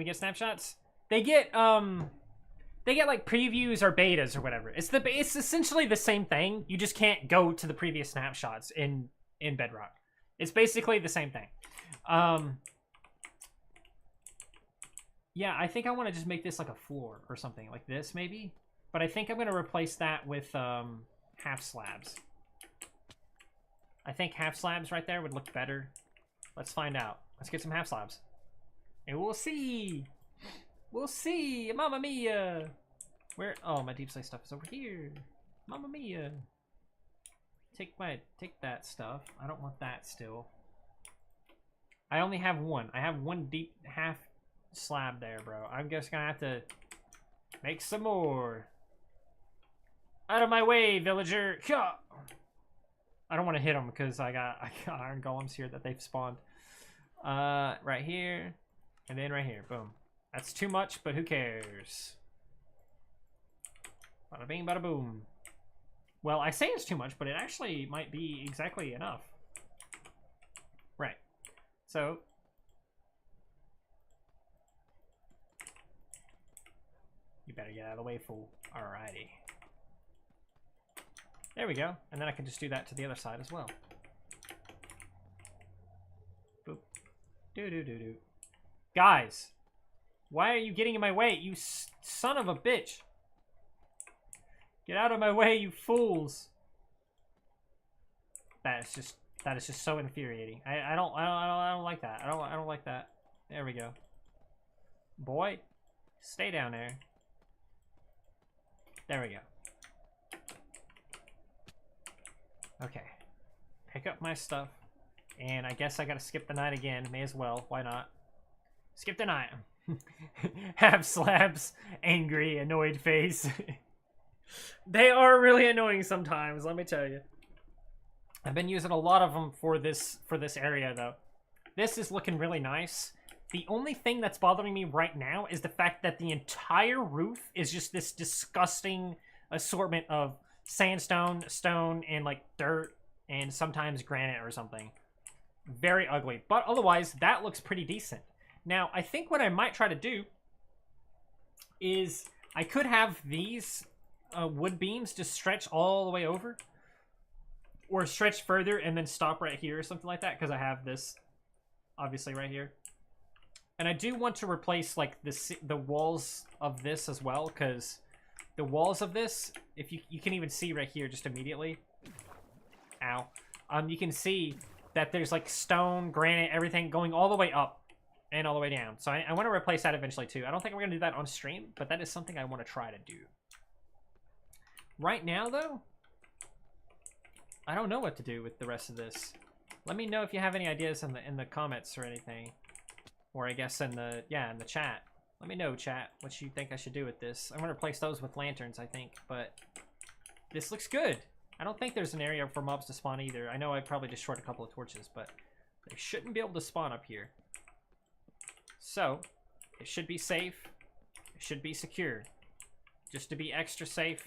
get snapshots. They get like previews or betas or whatever. It's essentially the same thing. You just can't go to the previous snapshots in Bedrock. It's basically the same thing. Yeah, I think I want to just make this like a floor or something like this, maybe. But I think I'm going to replace that with half slabs. I think half slabs right there would look better. Let's find out. Let's get some half slabs. And we'll see. We'll see. Mamma mia. Where? Oh, my deep slate stuff is over here. Mamma mia. Take that stuff. I don't want that still. I only have one. I have one deep half slab there, bro. I'm just gonna have to make some more. Out of my way, villager. I don't want to hit them because I got iron golems here that they've spawned. Right here. And then right here. Boom. That's too much, but who cares? Bada bing, bada boom. Well, I say it's too much, but it actually might be exactly enough. Right. So. You better get out of the way, fool. Alrighty. There we go. And then I can just do that to the other side as well. Boop. Do. Guys! Why are you getting in my way? You son of a bitch! Get out of my way, you fools! That is just so infuriating. I don't like that. I don't like that. There we go. Boy, stay down there. There we go. Okay. Pick up my stuff. And I guess I gotta skip the night again. May as well. Why not? Skip the night. Half slabs. Angry, annoyed face. They are really annoying sometimes, let me tell you. I've been using a lot of them for this area, though. This is looking really nice. The only thing that's bothering me right now is the fact that the entire roof is just this disgusting assortment of sandstone, stone, and like dirt, and sometimes granite or something. Very ugly. But otherwise, that looks pretty decent. Now, I think what I might try to do is I could have these wood beams just stretch all the way over, or stretch further and then stop right here or something like that, because I have this obviously right here. And I do want to replace like the walls of this as well, because the walls of this, if you can even see right here just immediately, ow, you can see that there's like stone, granite, everything going all the way up and all the way down. So I want to replace that eventually too. I don't think I'm going to do that on stream, but that is something I want to try to do. Right now though, I don't know what to do with the rest of this. Let me know if you have any ideas in the comments or anything, or I guess in the chat. Let me know, chat, what you think I should do with this. I'm gonna replace those with lanterns, I think, but this looks good. I don't think there's an area for mobs to spawn either. I know I probably destroyed a couple of torches, but they shouldn't be able to spawn up here. So it should be safe. It should be secure. Just to be extra safe,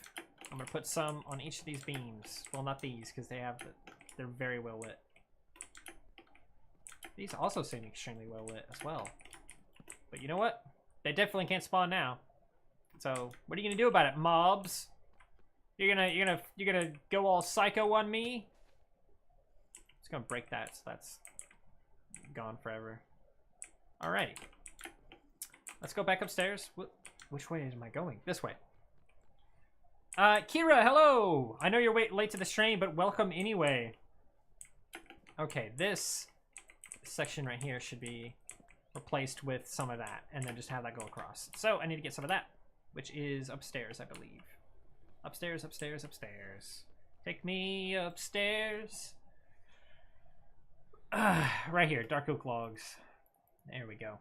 I'm gonna put some on each of these beams. Well, not these, because they're very well lit. These also seem extremely well lit as well. But you know what? They definitely can't spawn now. So what are you gonna do about it, mobs? You're gonna go all psycho on me? It's gonna break that, so that's gone forever. Alrighty. Let's go back upstairs. Which way am I going? This way. Kira, hello! I know you're late to the stream, but welcome anyway. Okay, this section right here should be replaced with some of that, and then just have that go across. So I need to get some of that, which is upstairs, I believe. Upstairs, upstairs, upstairs. Take me upstairs. Right here, dark oak logs. There we go.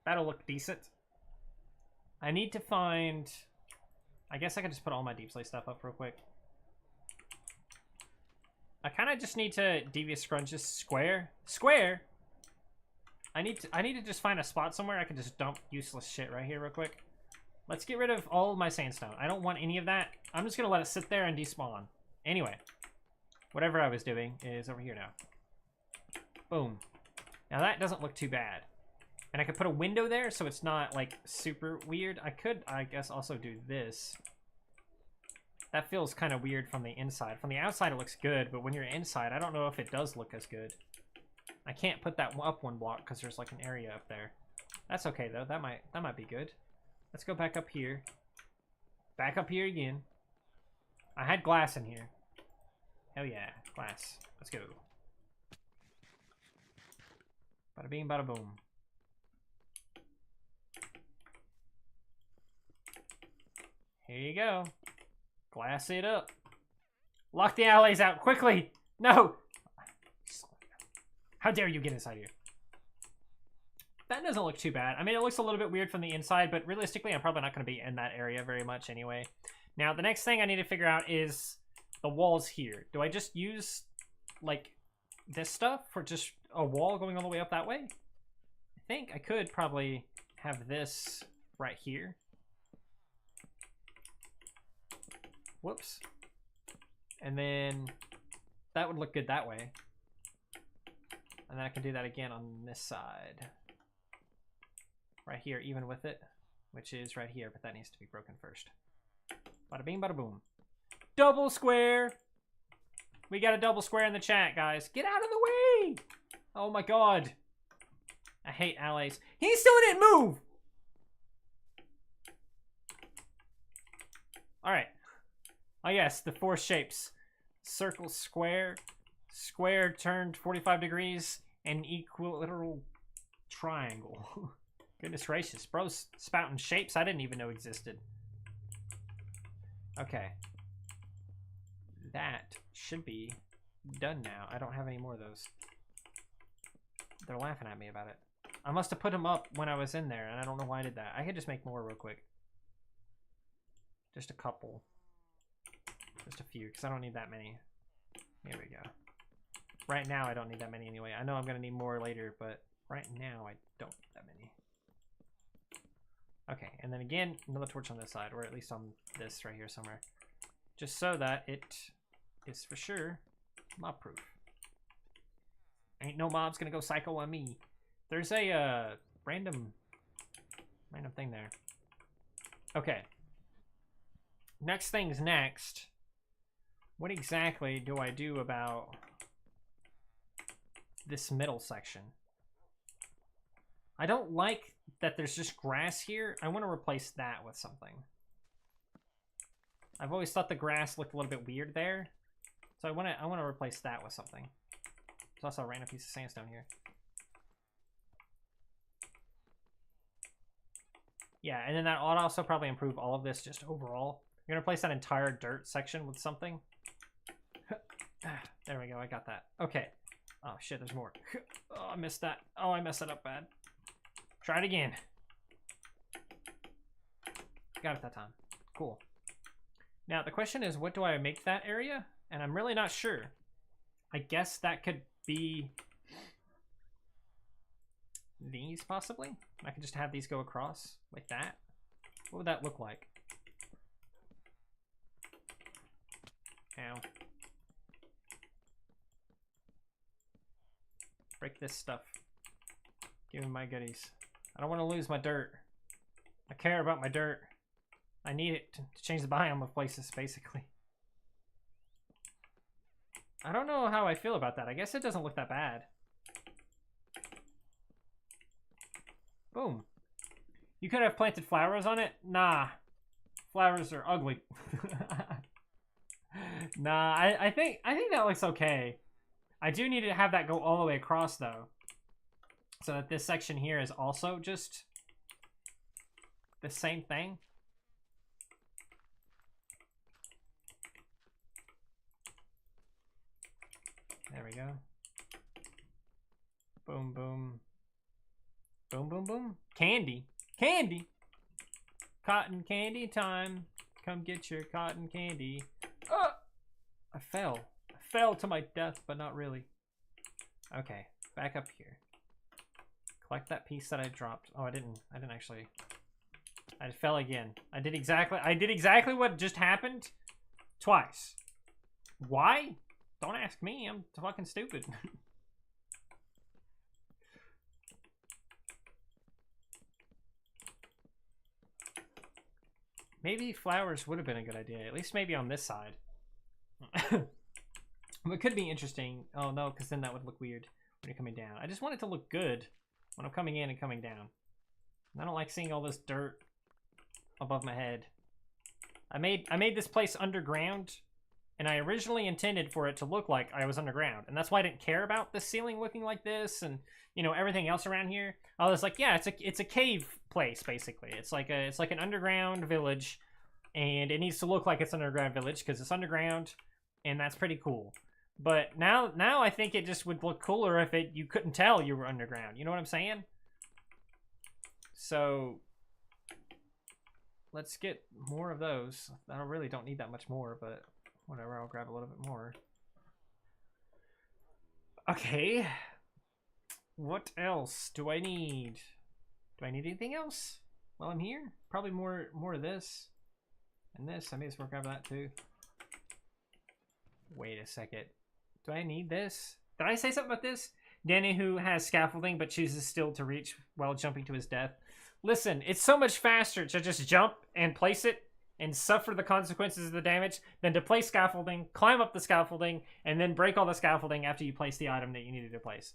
That'll look decent. I need to find... I guess I can just put all my deep slate stuff up real quick. I kind of just need to devious scrunch this square. Square? I need to just find a spot somewhere I can just dump useless shit right here real quick. Let's get rid of all of my sandstone. I don't want any of that. I'm just gonna let it sit there and despawn. Anyway, whatever I was doing is over here now. Boom. Now that doesn't look too bad. And I could put a window there so it's not like super weird. I could, I guess, also do this. That feels kind of weird from the inside. From the outside it looks good, but when you're inside, I don't know if it does look as good. I can't put that up one block because there's like an area up there. That's okay though. That might be good. Let's go back up here. back up here again. I had glass in here. Hell yeah, glass. Let's go. Bada bing, bada boom. Here you go. Glass it up. Lock the allies out quickly. No. How dare you get inside here? That doesn't look too bad. I mean, it looks a little bit weird from the inside, but realistically, I'm probably not going to be in that area very much anyway. Now, the next thing I need to figure out is the walls here. Do I just use, like, this stuff for just a wall going all the way up that way? I think I could probably have this right here. Whoops. And then that would look good that way. And then I can do that again on this side. Right here, even with it, which is right here, but that needs to be broken first. Bada bing, bada boom. Double square! We got a double square in the chat, guys. Get out of the way! Oh my god. I hate allies. He still didn't move! Alright. Oh yes, the 4 shapes. Circle, square, square turned 45 degrees, and equilateral triangle. Goodness gracious, bro's spouting shapes I didn't even know existed. Okay. That should be done now. I don't have any more of those. They're laughing at me about it. I must have put them up when I was in there, and I don't know why I did that. I could just make more real quick. Just a couple. Just a few, because I don't need that many. Here we go. Right now, I don't need that many anyway. I know I'm going to need more later, but right now, I don't need that many. Okay, and then again, another torch on this side, or at least on this right here somewhere. Just so that it is for sure mob-proof. Ain't no mob's gonna go psycho on me. There's a random thing there. Okay. Next thing's next. What exactly do I do about this middle section? I don't like that there's just grass here. I want to replace that with something. I've always thought the grass looked a little bit weird there. So I want to replace that with something. There's also a random piece of sandstone here. Yeah, and then that ought also probably improve all of this just overall. You're going to replace that entire dirt section with something. There we go, I got that. Okay. Oh shit, there's more. Oh, I missed that. Oh, I messed it up bad. Try it again. Got it that time. Cool. Now, the question is, what do I make that area? And I'm really not sure. I guess that could be these, possibly? I could just have these go across like that. What would that look like? Ow. Break this stuff. Give me my goodies. I don't want to lose my dirt. I care about my dirt. I need it to change the biome of places, basically. I don't know how I feel about that. I guess it doesn't look that bad. Boom. You could have planted flowers on it? Nah. Flowers are ugly. Nah, I think that looks okay. I do need to have that go all the way across, though. So that this section here is also just the same thing. There we go. Boom, boom. Boom, boom, boom. Candy. Candy! Cotton candy time. Come get your cotton candy. Oh! I fell. I fell to my death, but not really. Okay, back up here. Collect that piece that I dropped. Oh, I didn't actually. I fell again. I did exactly what just happened twice. Why? Don't ask me. I'm fucking stupid. Maybe flowers would have been a good idea. At least maybe on this side. It could be interesting. Oh no, because then that would look weird when you're coming down. I just want it to look good when I'm coming in and coming down. I don't like seeing all this dirt above my head. I made this place underground, and I originally intended for it to look like I was underground, and that's why I didn't care about the ceiling looking like this, and you know everything else around here. I was like, yeah, it's a cave place basically. It's like an underground village, and it needs to look like it's an underground village because it's underground, and that's pretty cool. But now I think it just would look cooler if you couldn't tell you were underground. You know what I'm saying? So let's get more of those. I really don't need that much more, but whatever, I'll grab a little bit more. Okay. What else do I need? Do I need anything else while I'm here? Probably more of this. And this, I may as well grab that too. Wait a second. Do I need this? Did I say something about this? Danny who has scaffolding but chooses still to reach while jumping to his death. Listen, it's so much faster to just jump and place it and suffer the consequences of the damage than to place scaffolding, climb up the scaffolding, and then break all the scaffolding after you place the item that you needed to place.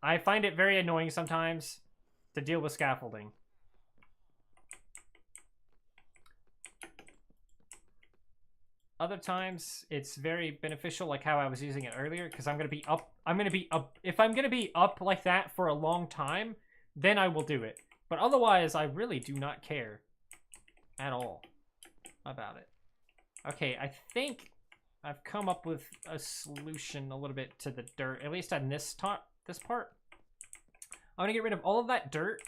I find it very annoying sometimes to deal with scaffolding. Other times, it's very beneficial, like how I was using it earlier, because I'm going to be up. If I'm going to be up like that for a long time, then I will do it. But otherwise, I really do not care at all about it. Okay, I think I've come up with a solution a little bit to the dirt, at least on this part. I'm going to get rid of all of that dirt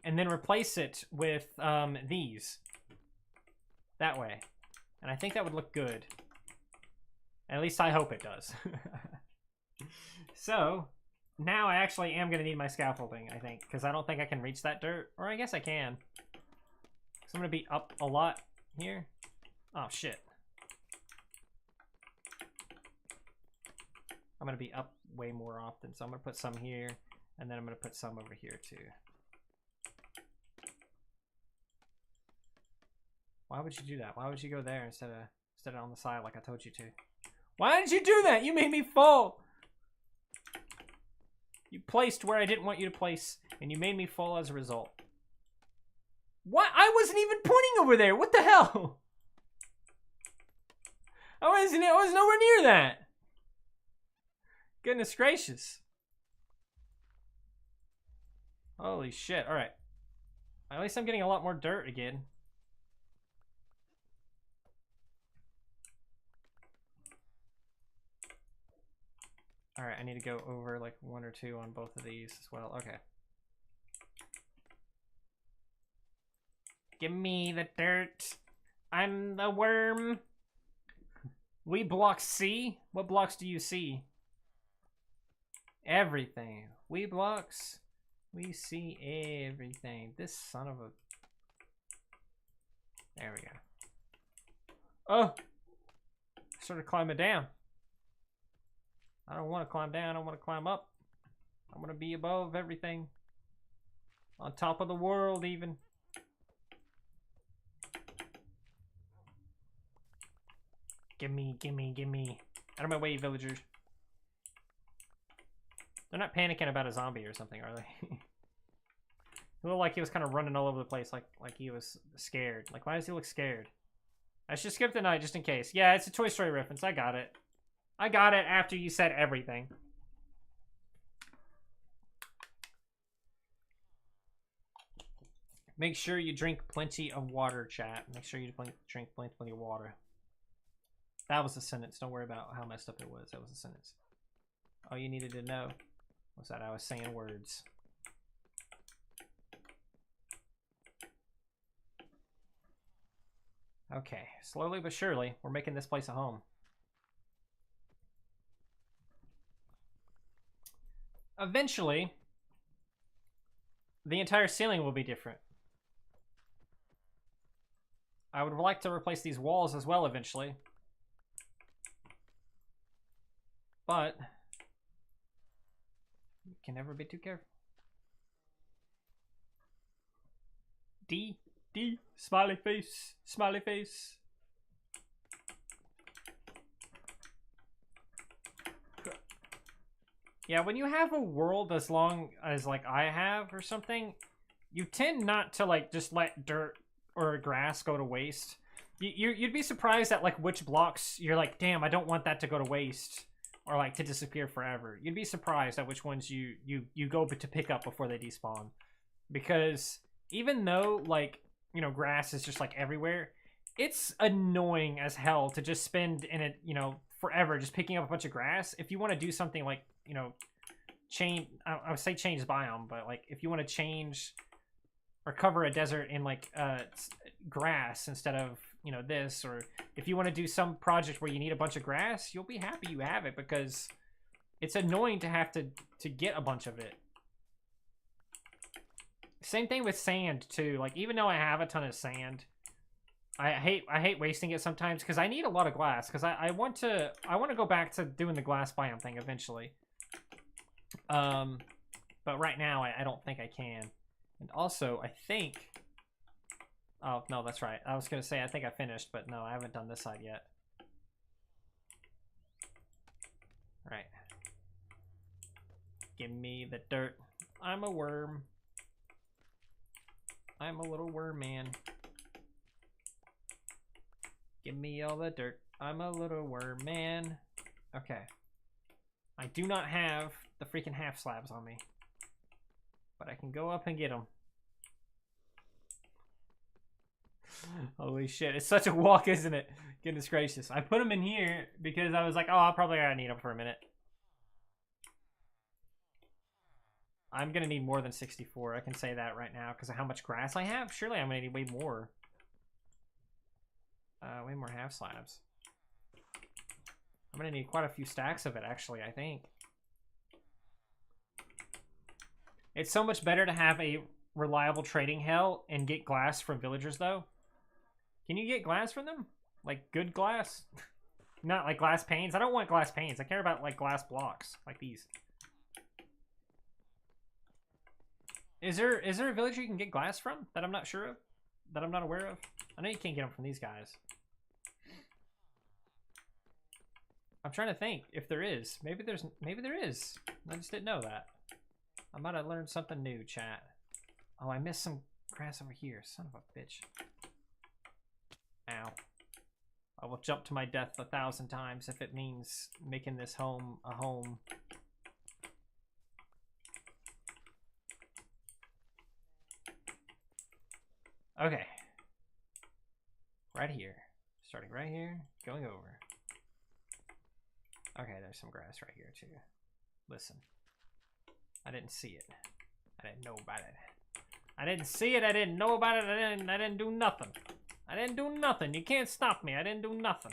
and then replace it with these. That way. And I think that would look good. At least I hope it does. So, now I actually am going to need my scaffolding, I think. Because I don't think I can reach that dirt. Or I guess I can. So I'm going to be up a lot here. Oh, shit. I'm going to be up way more often. So I'm going to put some here. And then I'm going to put some over here, too. Why would you do that? Why would you go there instead of on the side like I told you to? Why did you do that? You made me fall. You placed where I didn't want you to place, and you made me fall as a result. What? I wasn't even pointing over there. What the hell? I was nowhere near that. Goodness gracious. Holy shit. All right. At least I'm getting a lot more dirt again. Alright, I need to go over like 1 or 2 on both of these as well. Okay. Give me the dirt. I'm the worm. We block C? What blocks do you see? Everything. We blocks. We see everything. This son of a... There we go. Oh! I started climbing down. I don't want to climb down, I want to climb up. I want to be above everything. On top of the world, even. Gimme, gimme, gimme. Out of my way, villagers. They're not panicking about a zombie or something, are they? He looked like he was kind of running all over the place, like he was scared. Like, why does he look scared? I should skip the night just in case. Yeah, it's a Toy Story reference, I got it. I got it after you said everything. Make sure you drink plenty of water, chat. Make sure you drink plenty of water. That was a sentence. Don't worry about how messed up it was. That was a sentence. All you needed to know was that I was saying words. Okay, slowly but surely, we're making this place a home. Eventually, the entire ceiling will be different. I would like to replace these walls as well eventually. But you can never be too careful. D, smiley face, smiley face. Yeah, when you have a world as long as like I have or something, you tend not to like just let dirt or grass go to waste. You'd be surprised at like which blocks you're like, damn, I don't want that to go to waste or like to disappear forever. You'd be surprised at which ones you go to pick up before they despawn, because even though like, you know, grass is just like everywhere, it's annoying as hell to just spend in it, you know, forever just picking up a bunch of grass. If you want to do something like, you know, change, I would say change biome, but like if you want to change or cover a desert in like grass instead of, you know, this, or if you want to do some project where you need a bunch of grass, you'll be happy you have it, because it's annoying to have to get a bunch of it. Same thing with sand too. Like even though I have a ton of sand, I hate wasting it sometimes, because I need a lot of glass, because I want to go back to doing the glass biome thing eventually. But right now I don't think I can. And also I think, oh no, that's right, I was gonna say I think I finished, but no, I haven't done this side yet. Right, give me the dirt. I'm a worm. I'm a little worm man. Give me all the dirt. I'm a little worm man. Okay. I do not have the freaking half slabs on me, but I can go up and get them. Holy shit, it's such a walk, isn't it? Goodness gracious. I put them in here because I was like, oh, I'll probably gotta need them for a minute. I'm gonna need more than 64. I can say that right now because of how much grass I have. Surely I'm gonna need way more. Way more half slabs. I'm gonna need quite a few stacks of it, actually, I think. It's so much better to have a reliable trading hell and get glass from villagers, though. Can you get glass from them? Like, good glass? Not like glass panes? I don't want glass panes. I care about, like, glass blocks, like these. Is there a villager you can get glass from that I'm not sure of? That I'm not aware of? I know you can't get them from these guys. I'm trying to think if there is. Maybe there is. I just didn't know that. I might have learned something new, chat. Oh, I missed some grass over here. Son of a bitch. Ow. I will jump to my death 1,000 times if it means making this home a home. Okay. Right here. Starting right here, going over. Okay, there's some grass right here too. Listen. I didn't see it. I didn't know about it. I didn't see it, I didn't know about it, I didn't do nothing. I didn't do nothing. You can't stop me. I didn't do nothing.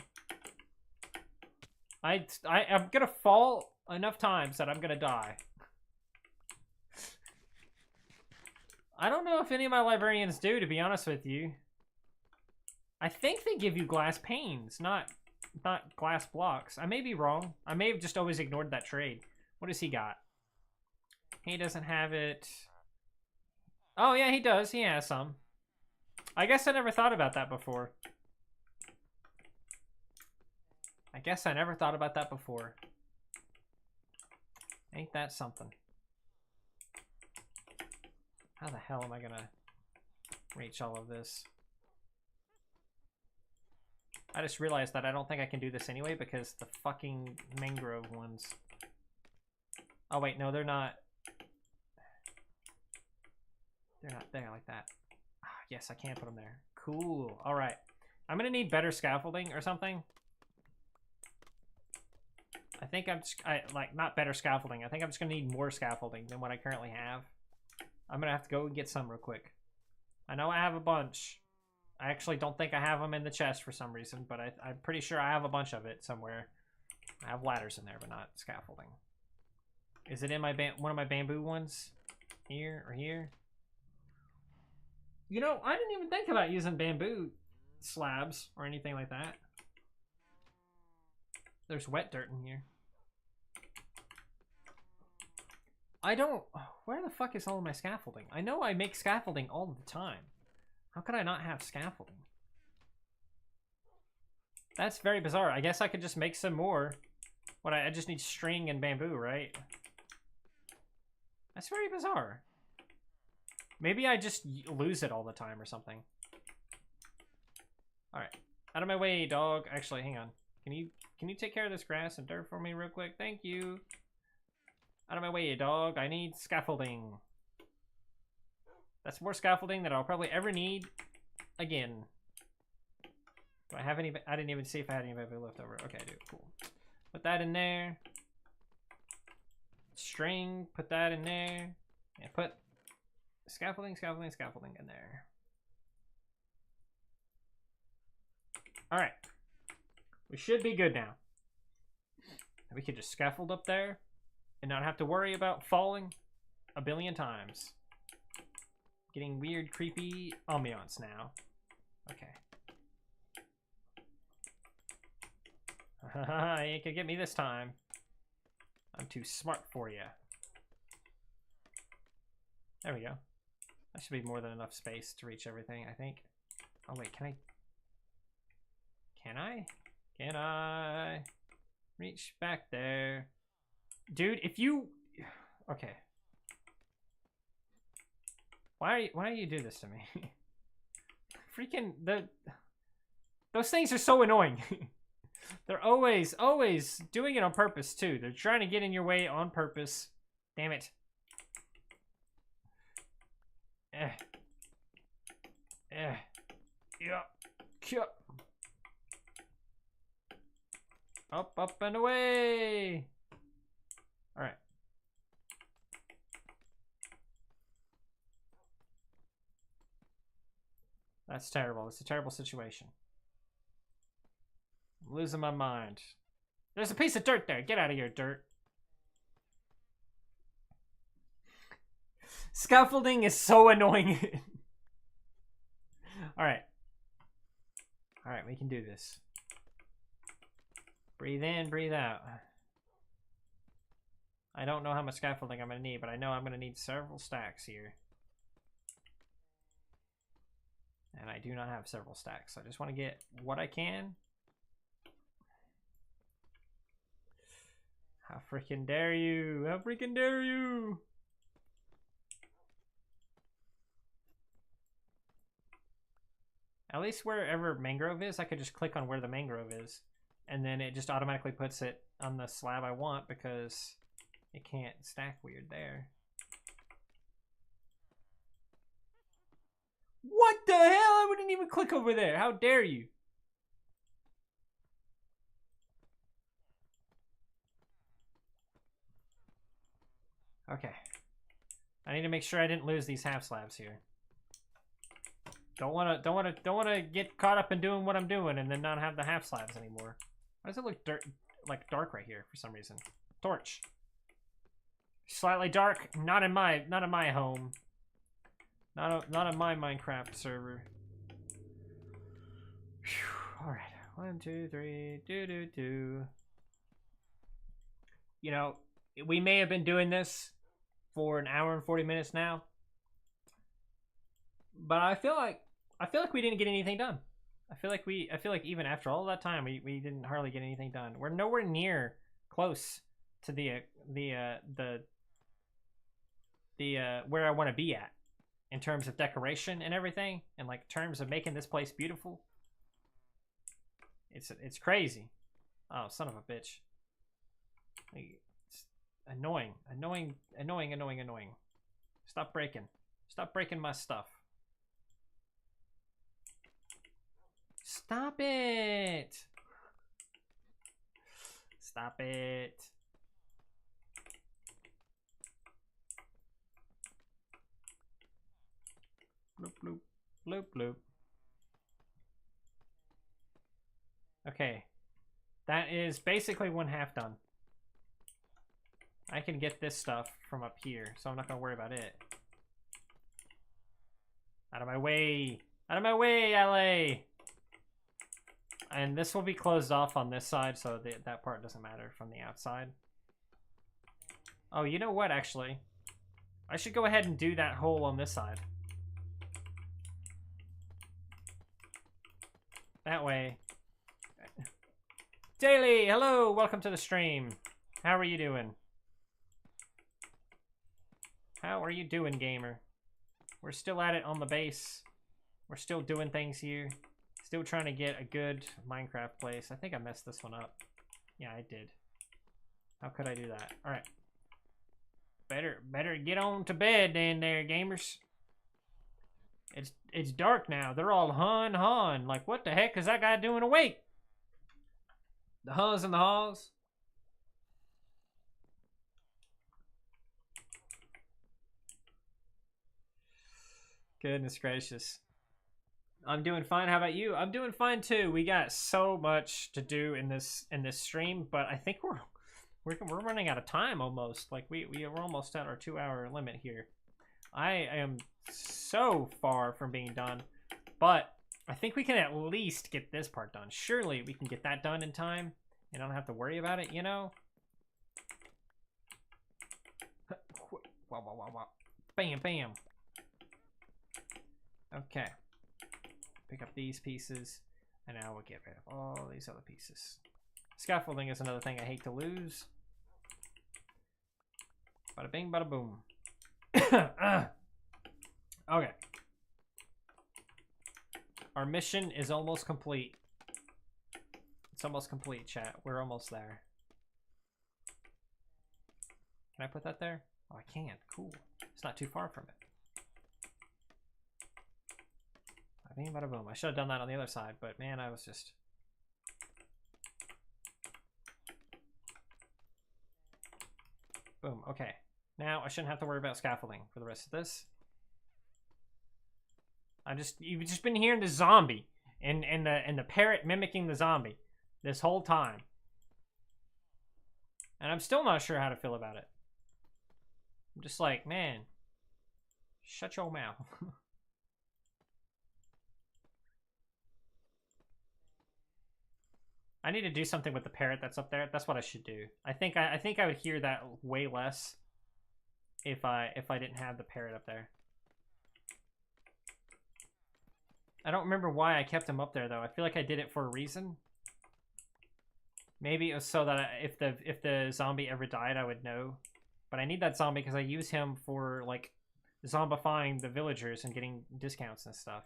I'm gonna fall enough times that I'm gonna die. I don't know if any of my librarians do, to be honest with you. I think they give you glass panes, not glass blocks. I may be wrong. I may have just always ignored that trade. What does he got? He doesn't have it. Oh, yeah, he does. He has some. I guess I never thought about that before. Ain't that something? How the hell am I gonna reach all of this? I just realized that I don't think I can do this anyway because the fucking mangrove ones. Oh wait, no, they're not. They're not there like that. Ah, yes, I can put them there. Cool. All right. I'm gonna need better scaffolding or something. I think like not better scaffolding. I think I'm just gonna need more scaffolding than what I currently have. I'm gonna have to go and get some real quick. I know I have a bunch. I actually don't think I have them in the chest for some reason, but I'm pretty sure I have a bunch of it somewhere. I have ladders in there, but not scaffolding. Is it in my one of my bamboo ones? Here or here? You know, I didn't even think about using bamboo slabs or anything like that. There's wet dirt in here. I don't... Where the fuck is all of my scaffolding? I know I make scaffolding all the time. How could I not have scaffolding? That's very bizarre. I guess I could just make some more. What, I just need string and bamboo, right? That's very bizarre. Maybe I just lose it all the time or something. Alright. Out of my way, dog. Actually, hang on. Can you take care of this grass and dirt for me real quick? Thank you. Out of my way, dog. I need scaffolding. That's more scaffolding than I'll probably ever need again. Do I have any? I didn't even see if I had any left over. Okay, I do. Cool. Put that in there. String. Put that in there. And put scaffolding in there. Alright. We should be good now. We could just scaffold up there and not have to worry about falling a billion times. Getting weird, creepy ambiance now. Okay. Haha, you can get me this time. I'm too smart for you. There we go. That should be more than enough space to reach everything, I think. Oh wait, can I? Can I reach back there? Dude, if you... Okay. Why do you do this to me? Freaking... Those things are so annoying. They're always doing it on purpose, too. They're trying to get in your way on purpose. Damn it. Yeah. Up and away. All right. That's terrible. It's a terrible situation. I'm losing my mind. There's a piece of dirt there. Get out of here, dirt. Scaffolding is so annoying. Alright. Alright, we can do this. Breathe in, breathe out. I don't know how much scaffolding I'm going to need, but I know I'm going to need several stacks here. And I do not have several stacks. I just want to get what I can. How freaking dare you? How freaking dare you? At least wherever mangrove is, I could just click on where the mangrove is. And then it just automatically puts it on the slab I want because it can't stack weird there. What the hell? I wouldn't even click over there. How dare you? Okay. I need to make sure I didn't lose these half slabs here. Don't wanna get caught up in doing what I'm doing and then not have the half slabs anymore. Why does it look dark right here for some reason? Torch. Slightly dark. Not in my home. Not in my Minecraft server. All right. 1, 2, 3. Do. You know, we may have been doing this for an hour and 40 minutes now, but I feel like we didn't get anything done. I feel like even after all that time, we didn't hardly get anything done. We're nowhere near close to the where I want to be at in terms of decoration and everything, and like terms of making this place beautiful. It's crazy. Oh, son of a bitch. It's annoying. Stop breaking my stuff. Stop it! Stop it. Bloop, bloop, bloop, bloop. Okay. That is basically 1/2 done. I can get this stuff from up here, so I'm not gonna worry about it. Out of my way! Out of my way, LA! And this will be closed off on this side, so that part doesn't matter from the outside. Oh, you know what, actually? I should go ahead and do that hole on this side. That way. Daily, hello! Welcome to the stream. How are you doing? How are you doing, gamer? We're still at it on the base. We're still doing things here. Still trying to get a good Minecraft place. I think I messed this one up. Yeah, I did. How could I do that? All right. Better get on to bed then there, gamers. It's dark now. They're all hun. Like, what the heck is that guy doing awake? The huns and the haws. Goodness gracious. I'm doing fine. How about you? I'm doing fine too. We got so much to do in this stream, but I think we're running out of time almost. Like we're almost at our 2-hour limit here. I am so far from being done, but I think we can at least get this part done. Surely we can get that done in time and I don't have to worry about it, you know? Wow. Bam. Okay. Pick up these pieces, and now we'll get rid of all these other pieces. Scaffolding is another thing I hate to lose. Bada bing, bada boom. Okay. Our mission is almost complete. It's almost complete, chat. We're almost there. Can I put that there? Oh, I can. Cool. It's not too far from it. Bada bing, bada boom. I should have done that on the other side, but man, I was just... Boom. Okay. Now I shouldn't have to worry about scaffolding for the rest of this. You've just been hearing the zombie and the parrot mimicking the zombie this whole time. And I'm still not sure how to feel about it. I'm just like, man, shut your mouth. I need to do something with the parrot that's up there. That's what I should do. I think I would hear that way less if I didn't have the parrot up there. I don't remember why I kept him up there though. I feel like I did it for a reason. Maybe it was so that if the zombie ever died, I would know. But I need that zombie because I use him for like zombifying the villagers and getting discounts and stuff.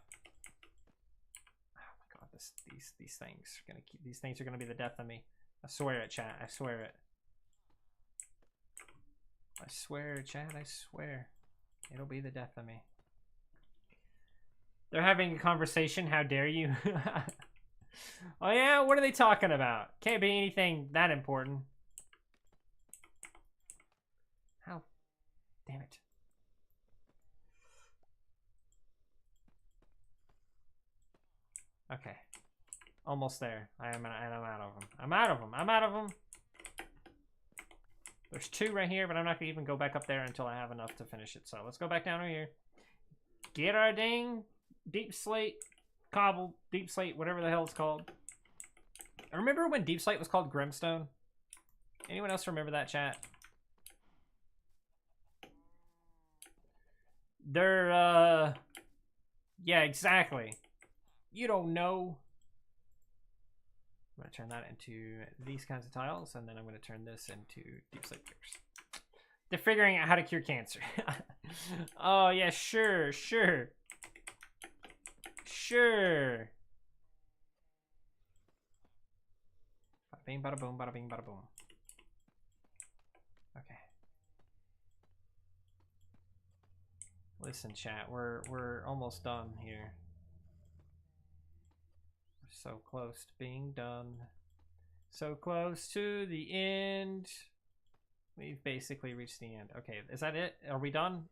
These things are gonna be the death of me. I swear it, chat. I swear it. I swear, chat. I swear. It'll be the death of me. They're having a conversation. How dare you? Oh yeah, what are they talking about? Can't be anything that important. How? Damn it. Okay. Almost there. I'm out of them. I'm out of them. There's 2 right here, but I'm not going to even go back up there until I have enough to finish it. So let's go back down over here. Get our dang deep slate, cobble, deep slate, whatever the hell it's called. I remember when deep slate was called Grimstone. Anyone else remember that, chat? They're, yeah, exactly. You don't know. I'm going to turn that into these kinds of tiles, and then I'm going to turn this into deep slate bricks. They're figuring out how to cure cancer. Oh, yeah, sure. Bada bing, bada boom, bada bing, bada boom. Okay. Listen, chat, we're almost done here. So close to being done. So close to the end. We've basically reached the end. Okay, is that it? Are we done?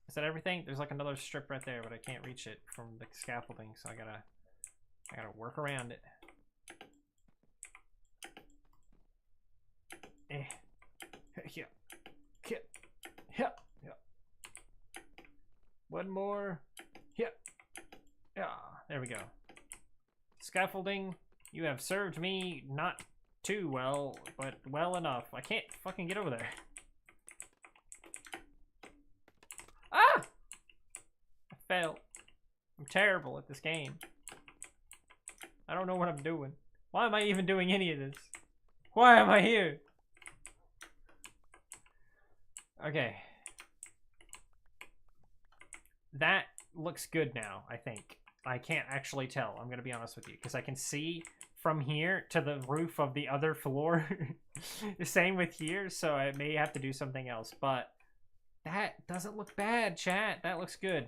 Is that everything? There's like another strip right there, but I can't reach it from the scaffolding, so I gotta work around it. Yeah. One more. Yeah. There we go. Scaffolding, you have served me not too well, but well enough. I can't fucking get over there. Ah! I failed. I'm terrible at this game. I don't know what I'm doing. Why am I even doing any of this? Why am I here? Okay. That looks good now, I think. I can't actually tell. I'm going to be honest with you. Because I can see from here to the roof of the other floor. The same with here. So I may have to do something else. But that doesn't look bad, chat. That looks good.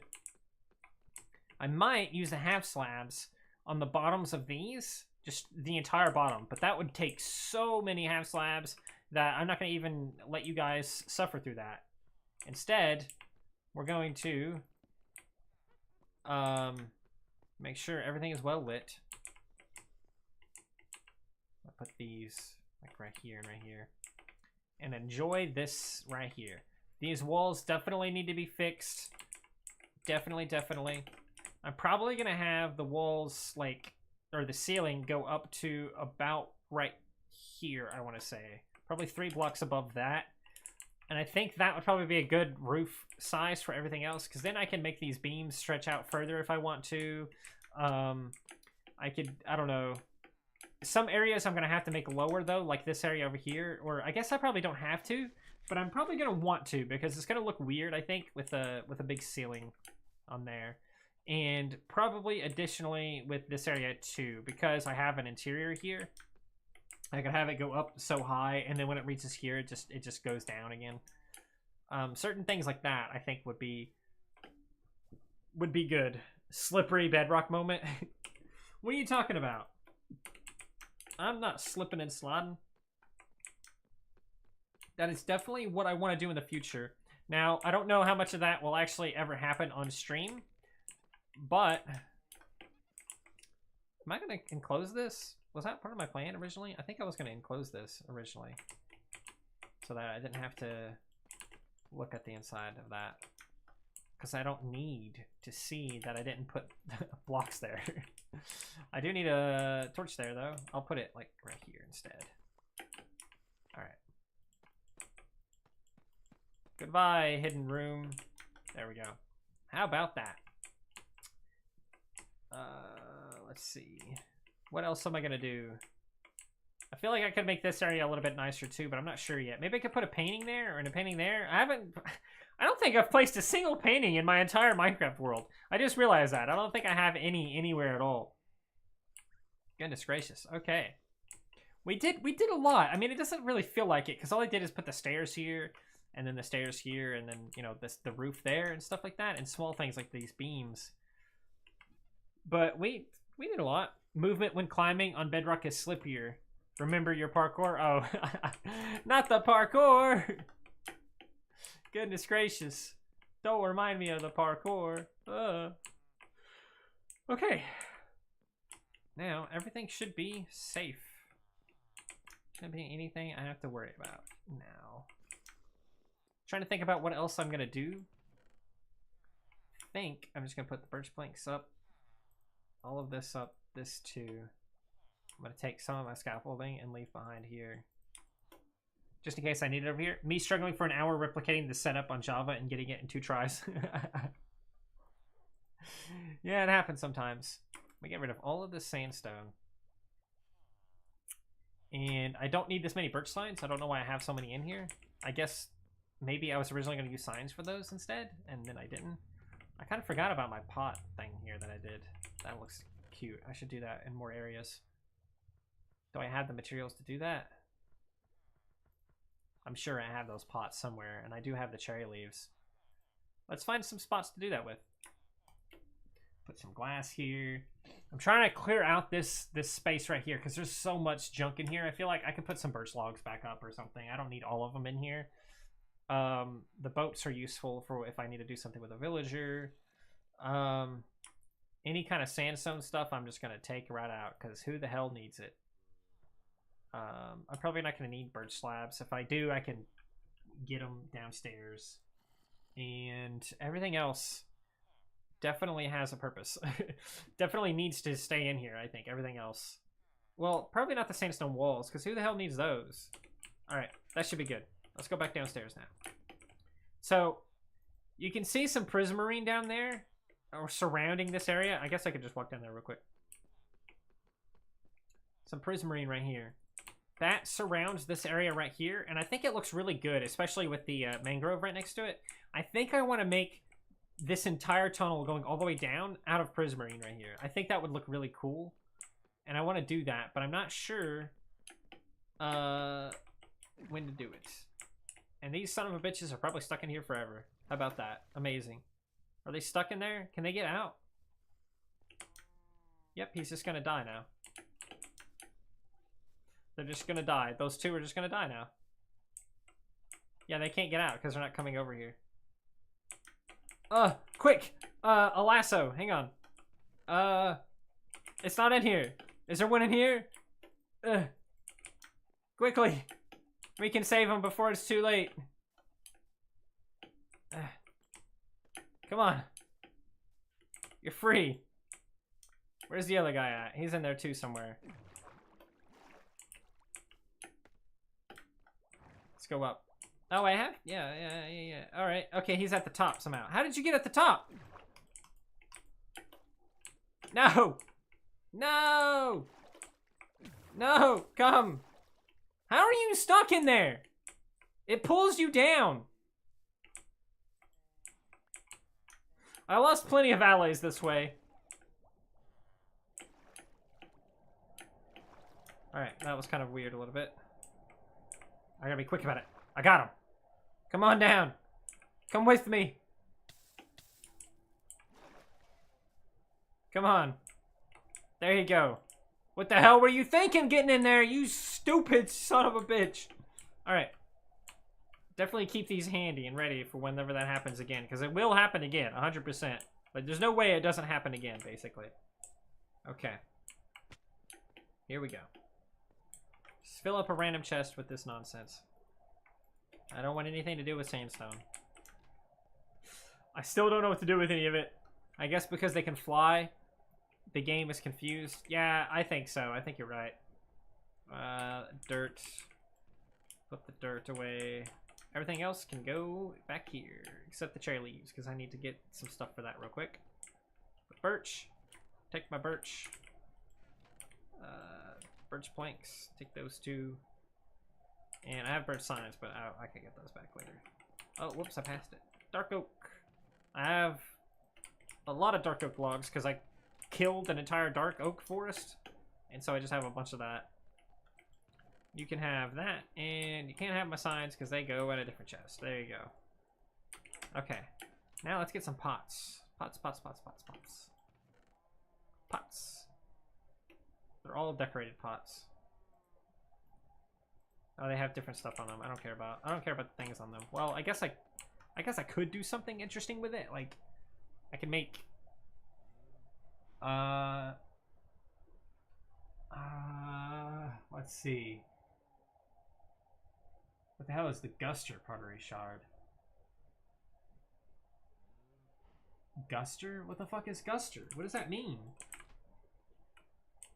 I might use the half slabs on the bottoms of these. Just the entire bottom. But that would take so many half slabs that I'm not going to even let you guys suffer through that. Instead, we're going to make sure everything is well lit. I'll put these like right here and right here. And enjoy this right here. These walls definitely need to be fixed. Definitely, definitely. I'm probably going to have the walls, like, or the ceiling go up to about right here, I want to say. Probably 3 blocks above that. And I think that would probably be a good roof size for everything else, because then I can make these beams stretch out further if I want to. I could, I don't know. Some areas I'm going to have to make lower, though, like this area over here. Or I guess I probably don't have to, but I'm probably going to want to, because it's going to look weird, I think, with a big ceiling on there. And probably additionally with this area, too, because I have an interior here. I could have it go up so high, and then when it reaches here, it just goes down again. Certain things like that, I think, would be good. Slippery bedrock moment. What are you talking about? I'm not slipping and sliding. That is definitely what I want to do in the future. Now, I don't know how much of that will actually ever happen on stream, but am I going to enclose this? Was that part of my plan originally? I think I was going to enclose this originally so that I didn't have to look at the inside of that, because I don't need to see that I didn't put blocks there. I do need a torch there, though. I'll put it like right here instead. All right. Goodbye, hidden room. There we go. How about that? Let's see. What else am I gonna do? I feel like I could make this area a little bit nicer too, but I'm not sure yet. Maybe I could put a painting there or a painting there. I don't think I've placed a single painting in my entire Minecraft world. I just realized that. I don't think I have anywhere at all. Goodness gracious. Okay. We did a lot. I mean, it doesn't really feel like it, because all I did is put the stairs here, and then the stairs here, and then, you know, the roof there and stuff like that, and small things like these beams. But we did a lot. Movement when climbing on bedrock is slippier. Remember your parkour? Oh, not the parkour! Goodness gracious. Don't remind me of the parkour. Okay. Now, everything should be safe. Shouldn't be anything I have to worry about now. Trying to think about what else I'm going to do. I think I'm just going to put the birch planks up. All of this up. This too. I'm going to take some of my scaffolding and leave behind here, just in case I need it over here. Me struggling for an hour replicating the setup on Java and getting it in 2 tries. Yeah, it happens sometimes. We get rid of all of this sandstone. And I don't need this many birch signs. I don't know why I have so many in here. I guess maybe I was originally going to use signs for those instead, and then I didn't. I kind of forgot about my pot thing here that I did. That looks cute. I should do that in more areas. Do I have the materials to do that? I'm sure I have those pots somewhere, and I do have the cherry leaves. Let's find some spots to do that with. Put some glass here. I'm trying to clear out this space right here, because there's so much junk in here. I feel like I could put some birch logs back up or something. I don't need all of them in here. The boats are useful for if I need to do something with a villager. Any kind of sandstone stuff I'm just going to take right out, because who the hell needs it? I'm probably not going to need birch slabs. If I do, I can get them downstairs. And everything else definitely has a purpose. Definitely needs to stay in here, I think. Everything else. Well, probably not the sandstone walls, because who the hell needs those? Alright, that should be good. Let's go back downstairs now. So, you can see some prismarine down there, or surrounding this area. I guess I could just walk down there real quick. Some prismarine right here. That surrounds this area right here, and I think it looks really good, especially with the mangrove right next to it. I think I want to make this entire tunnel going all the way down out of Prismarine right here. I think that would look really cool. And I want to do that, but I'm not sure when to do it. And these son of a bitches are probably stuck in here forever. How about that? Amazing. Are they stuck in there? Can they get out? Yep, he's just gonna die now. They're just gonna die. Those two are just gonna die now. Yeah, they can't get out because they're not coming over here. Quick! A lasso. Hang on. It's not in here. Is there one in here? Quickly! We can save him before it's too late. Come on. You're free. Where's the other guy at? He's in there too somewhere. Let's go up. Oh, I have? Yeah. All right. Okay, he's at the top somehow. How did you get at the top? No! No! No! Come! How are you stuck in there? It pulls you down. I lost plenty of allies this way. Alright, that was kind of weird a little bit. I gotta be quick about it. I got him. Come on down. Come with me. Come on. There you go. What the hell were you thinking getting in there, you stupid son of a bitch? Alright. Definitely keep these handy and ready for whenever that happens again, because it will happen again, 100%. But there's no way it doesn't happen again, basically. Okay. Here we go. Just fill up a random chest with this nonsense. I don't want anything to do with sandstone. I still don't know what to do with any of it. I guess because they can fly, the game is confused. Yeah, I think so. I think you're right. Dirt. Put the dirt away. Everything else can go back here, except the cherry leaves, because I need to get some stuff for that real quick. Birch. Take my birch. Birch planks. Take those two. And I have birch signs, but I can get those back later. Oh, whoops, I passed it. Dark oak. I have a lot of dark oak logs, because I killed an entire dark oak forest. And so I just have a bunch of that. You can have that, and you can't have my signs because they go in a different chest. There you go. Okay. Now let's get some pots. Pots. Pots. They're all decorated pots. Oh, they have different stuff on them. I don't care about the things on them. Well, I guess I could do something interesting with it. Like, I could make let's see. What the hell is the Guster pottery shard? Guster? What the fuck is Guster? What does that mean?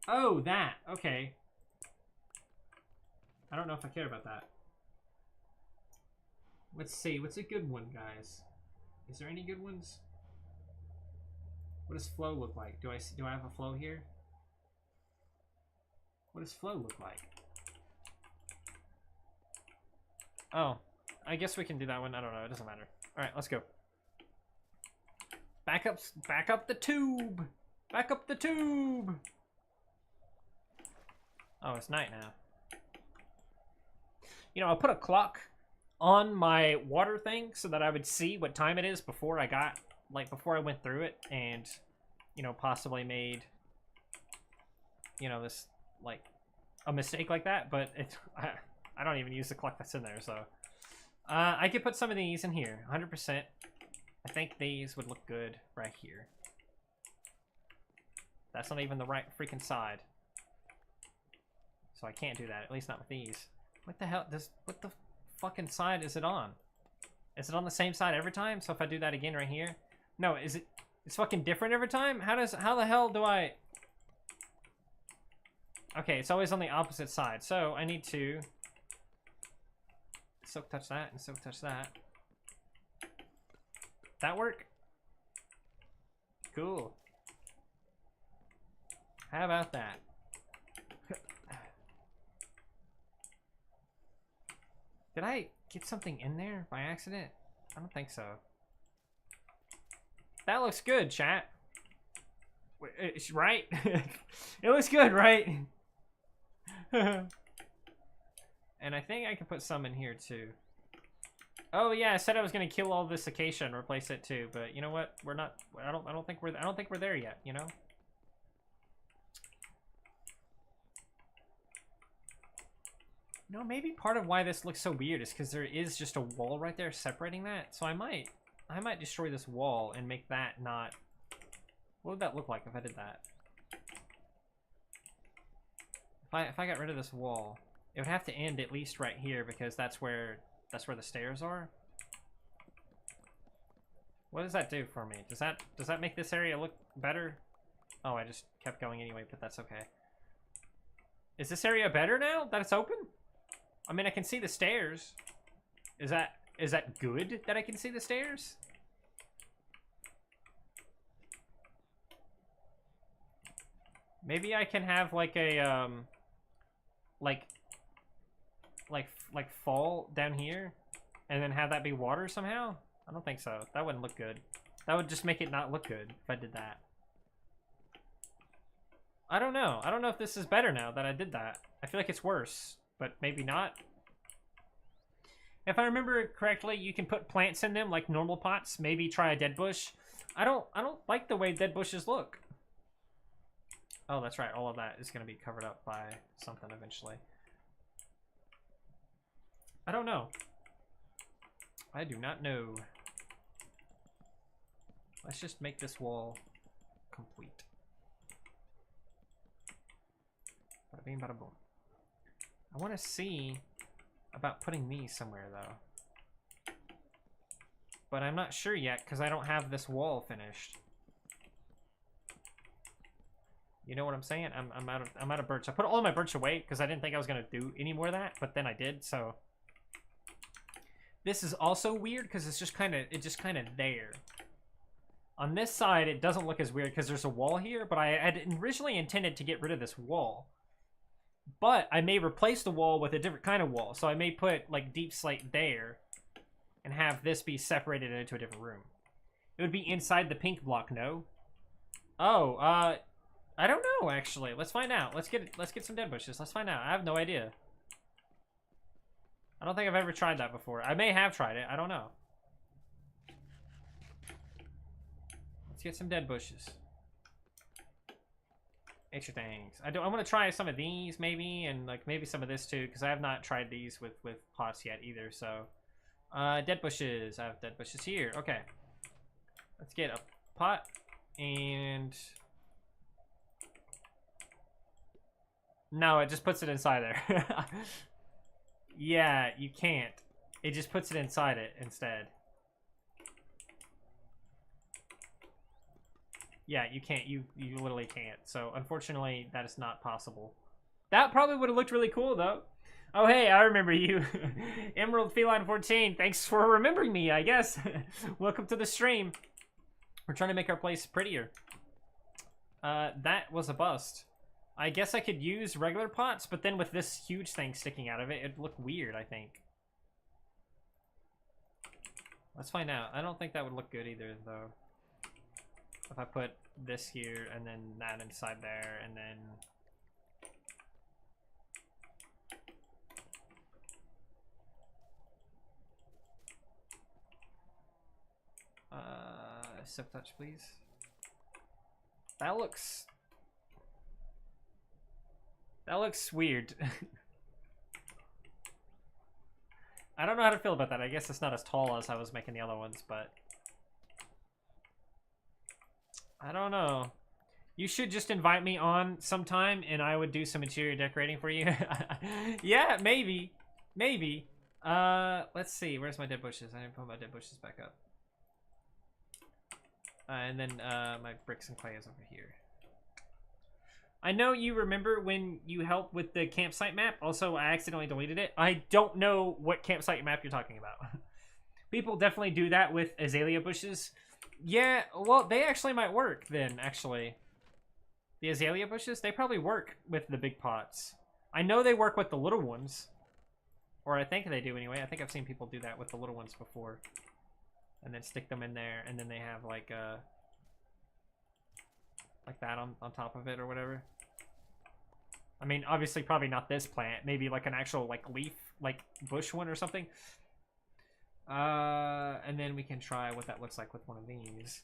Oh, that. Okay. I don't know if I care about that. Let's see. What's a good one, guys? Is there any good ones? What does flow look like? Do I have a flow here? What does flow look like? Oh, I guess we can do that one. I don't know. It doesn't matter. All right, let's go. Back up the tube. Back up the tube. Oh, it's night now. You know, I put a clock on my water thing so that I would see what time it is before I went through it and, you know, possibly made, you know, this, like, a mistake like that, but I don't even use the clock that's in there, so. I could put some of these in here, 100%. I think these would look good right here. That's not even the right freaking side. So I can't do that, at least not with these. What the hell, what the fucking side is it on? Is it on the same side every time? So if I do that again right here? No, it's fucking different every time? How the hell do I... Okay, it's always on the opposite side. So I need to silk touch that and silk touch that. That work? Cool. How about that? Did I get something in there by accident? I don't think so. That looks good, chat. Right? It looks good, right? And I think I can put some in here too. Oh yeah, I said I was gonna kill all this acacia and replace it too, but you know what? We're not. I don't think we're there yet. You know. No, maybe part of why this looks so weird is because there is just a wall right there separating that. So I might destroy this wall and make that not. What would that look like if I did that? If I got rid of this wall, it would have to end at least right here because that's where the stairs are. What does that do for me? Does that make this area look better? Oh, I just kept going anyway, but that's okay. Is this area better now that it's open? I mean, I can see the stairs. Is that good that I can see the stairs? Maybe I can have like a like fall down here and then have that be water somehow? I don't think so. That wouldn't look good. That would just make it not look good if I did that. I don't know. I don't know if this is better now that I did that. I feel like it's worse, but maybe not. If I remember correctly, you can put plants in them like normal pots. Maybe try a dead bush. I don't like the way dead bushes look. Oh, that's right. All of that is going to be covered up by something eventually. I don't know. I do not know. Let's just make this wall complete. Bada bing, bada boom. I want to see about putting these somewhere though. But I'm not sure yet because I don't have this wall finished. You know what I'm saying? I'm out of birch. I put all my birch away because I didn't think I was gonna do any more of that, but then I did. So this is also weird because it's just kind of there. On this side, it doesn't look as weird because there's a wall here, but I had originally intended to get rid of this wall. But I may replace the wall with a different kind of wall. So I may put like deep slate there and have this be separated into a different room. It would be inside the pink block, no? Oh, I don't know actually. Let's find out. Let's get some dead bushes. Let's find out. I have no idea. I don't think I've ever tried that before. I may have tried it. I don't know. Let's get some dead bushes. Extra things. I want to try some of these maybe, and like maybe some of this too, because I have not tried these with pots yet either. So, dead bushes. I have dead bushes here. Okay. Let's get a pot and. No, it just puts it inside there. Yeah, you can't. It just puts it inside it instead. Yeah, you can't. You literally can't. So, unfortunately, that is not possible. That probably would have looked really cool, though. Oh, hey, I remember you. Emerald Feline 14. Thanks for remembering me, I guess. Welcome to the stream. We're trying to make our place prettier. That was a bust. I guess I could use regular pots, but then with this huge thing sticking out of it, it'd look weird, I think. Let's find out. I don't think that would look good either, though. If I put this here, and then that inside there, and then... Silk touch, please. That looks weird. I don't know how to feel about that. I guess it's not as tall as I was making the other ones, but... I don't know. You should just invite me on sometime, and I would do some interior decorating for you. Yeah, maybe. Maybe. Let's see. Where's my dead bushes? I didn't put my dead bushes back up. And then my bricks and clay is over here. I know you remember when you helped with the campsite map. Also, I accidentally deleted it. I don't know what campsite map you're talking about. People definitely do that with azalea bushes. Yeah, well, they actually might work then, actually. The azalea bushes, they probably work with the big pots. I know they work with the little ones. Or I think they do anyway. I think I've seen people do that with the little ones before. And then stick them in there, and then they have like like that on top of it or whatever. I mean, obviously probably not this plant. Maybe like an actual like leaf, like bush one or something. And then we can try what that looks like with one of these.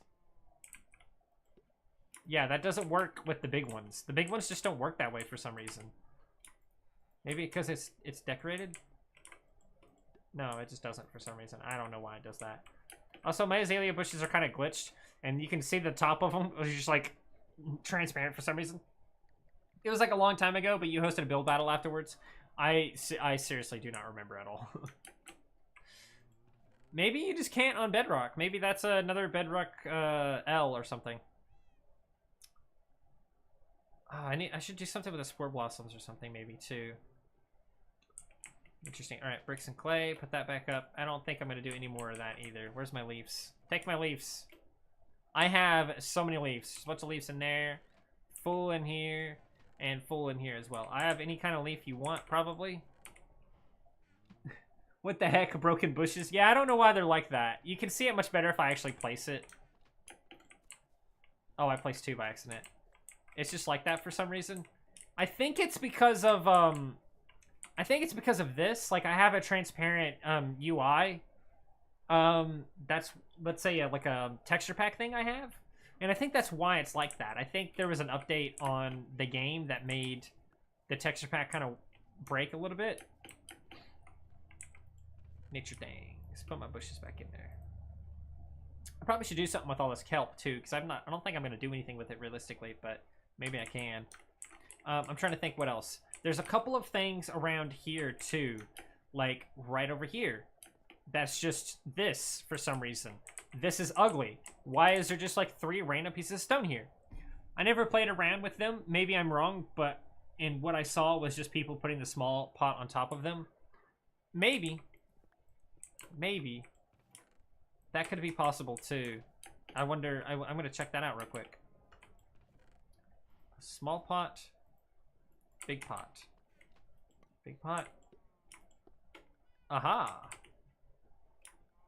Yeah, that doesn't work with the big ones. The big ones just don't work that way for some reason. Maybe because it's decorated? No, it just doesn't for some reason. I don't know why it does that. Also, my azalea bushes are kind of glitched, and you can see the top of them is just like transparent for some reason. It was like a long time ago, but you hosted a build battle afterwards. I seriously do not remember at all. Maybe you just can't on Bedrock. Maybe that's another Bedrock L or something. Oh, I should do something with the spore blossoms or something maybe too. Interesting. All right, bricks and clay. Put that back up. I don't think I'm gonna do any more of that either. Where's my leaves? Take my leaves. I have so many leaves. A bunch of leaves in there. Full in here. And full in here as well. I have any kind of leaf you want, probably. What the heck? Broken bushes? Yeah, I don't know why they're like that. You can see it much better if I actually place it. Oh, I placed 2 by accident. It's just like that for some reason. I think it's because of, I think it's because of this. Like, I have a transparent, UI. That's, let's say, like a texture pack thing I have. And I think that's why it's like that. I think there was an update on the game that made the texture pack kind of break a little bit. Nature things. Put my bushes back in there. I probably should do something with all this kelp too, because I don't think I'm gonna do anything with it realistically, but maybe I can. I'm trying to think what else. There's a couple of things around here too, like right over here. That's just this for some reason. This is ugly. Why is there just like 3 random pieces of stone here? I never played around with them. Maybe I'm wrong, but in what I saw was just people putting the small pot on top of them. Maybe. Maybe. That could be possible too. I wonder, I'm going to check that out real quick. Small pot. Big pot. Big pot. Aha.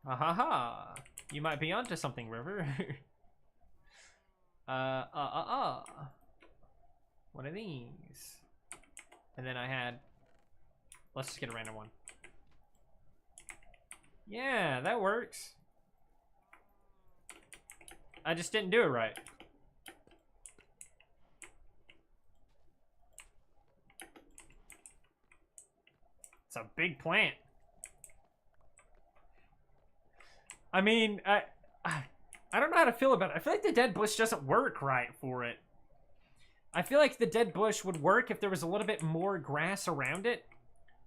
Aha. You might be onto something, River. One of these. And then I had... Let's just get a random one. Yeah, that works. I just didn't do it right. It's a big plant. I mean, I don't know how to feel about it. I feel like the dead bush doesn't work right for it. I feel like the dead bush would work if there was a little bit more grass around it.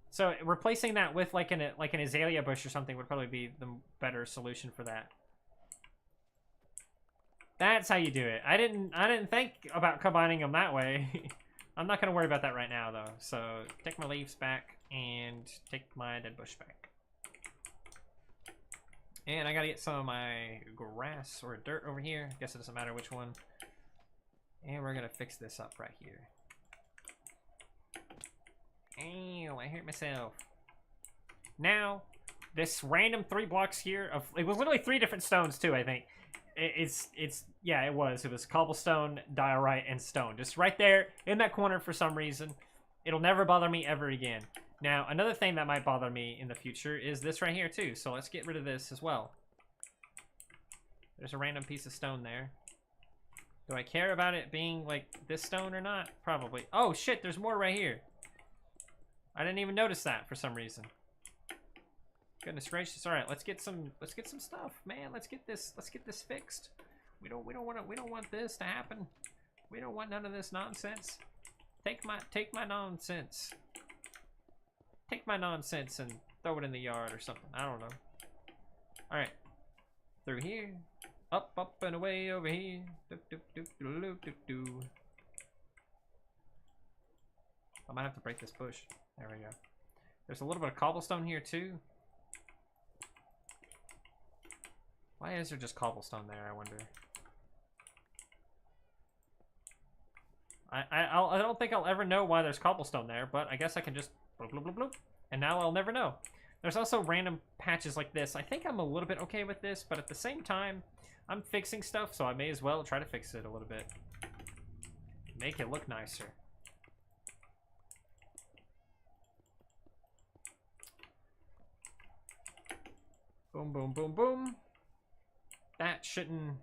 So replacing that with like an azalea bush or something would probably be the better solution for that. That's how you do it. I didn't think about combining them that way. I'm not gonna worry about that right now though. So take my leaves back and take my dead bush back. And I gotta get some of my grass or dirt over here. I guess it doesn't matter which one. And we're gonna fix this up right here. Ew, I hurt myself. Now, this random 3 blocks here of, it was literally 3 different stones too, I think. Yeah, it was cobblestone, diorite, and stone. Just right there in that corner for some reason. It'll never bother me ever again. Now, another thing that might bother me in the future is this right here too. So let's get rid of this as well. There's a random piece of stone there. Do I care about it being like this stone or not? Probably. Oh shit, there's more right here. I didn't even notice that for some reason. Goodness gracious. All right, let's get some stuff, man. Let's get this fixed. We don't want this to happen. We don't want none of this nonsense. Take my nonsense. Take my nonsense and throw it in the yard or something. I don't know. All right. Through here. Up and away over here. I might have to break this bush. There we go. There's a little bit of cobblestone here too. Why is there just cobblestone there, I wonder? I don't think I'll ever know why there's cobblestone there, but I guess I can just bloop, bloop, bloop, bloop. And now I'll never know. There's also random patches like this. I think I'm a little bit okay with this, but at the same time, I'm fixing stuff, so I may as well try to fix it a little bit. Make it look nicer. Boom, boom, boom, boom. That shouldn't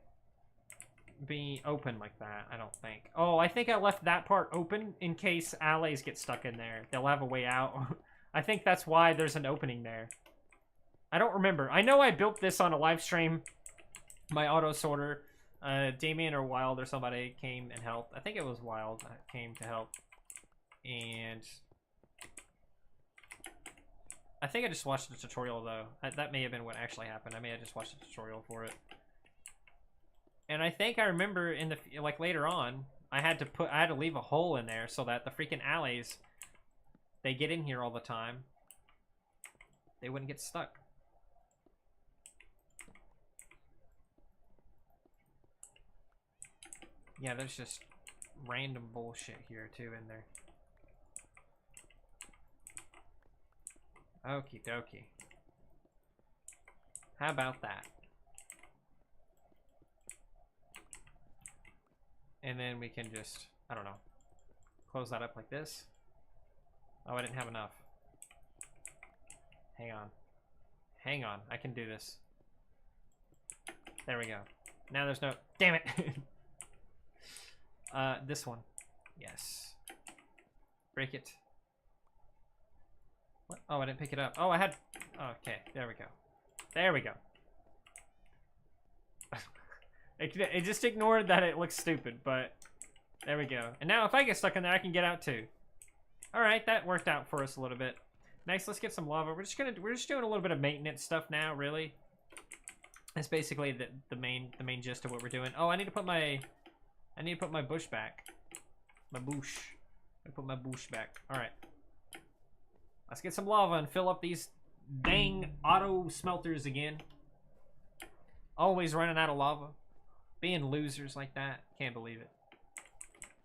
be open like that, I don't think. Oh, I think I left that part open in case allies get stuck in there. They'll have a way out. I think that's why there's an opening there. I don't remember. I know I built this on a live stream. My auto sorter. Damien or Wild or somebody came and helped. I think it was Wild that came to help. And I think I just watched the tutorial though. That may have been what actually happened. I may have just watched the tutorial for it. And I think I remember in the like later on, I had to leave a hole in there so that the freaking allies, they get in here all the time. They wouldn't get stuck. Yeah, there's just random bullshit here too in there. Okie dokie. How about that? And then we can just, I don't know, close that up like this. Oh, I didn't have enough. Hang on. Hang on, I can do this. There we go. Now there's no, damn it! This one. Yes. Break it. What? Oh, I didn't pick it up. Oh, I had, okay, there we go. There we go. It just ignored that it looks stupid, but there we go. And now if I get stuck in there, I can get out too. All right, that worked out for us a little bit. Next, let's get some lava. We're just doing a little bit of maintenance stuff now, really. That's basically the main gist of what we're doing. Oh, I need to put my bush back. My bush. I put my bush back. All right. Let's get some lava and fill up these dang auto smelters again. Always running out of lava. Being losers like that. Can't believe it.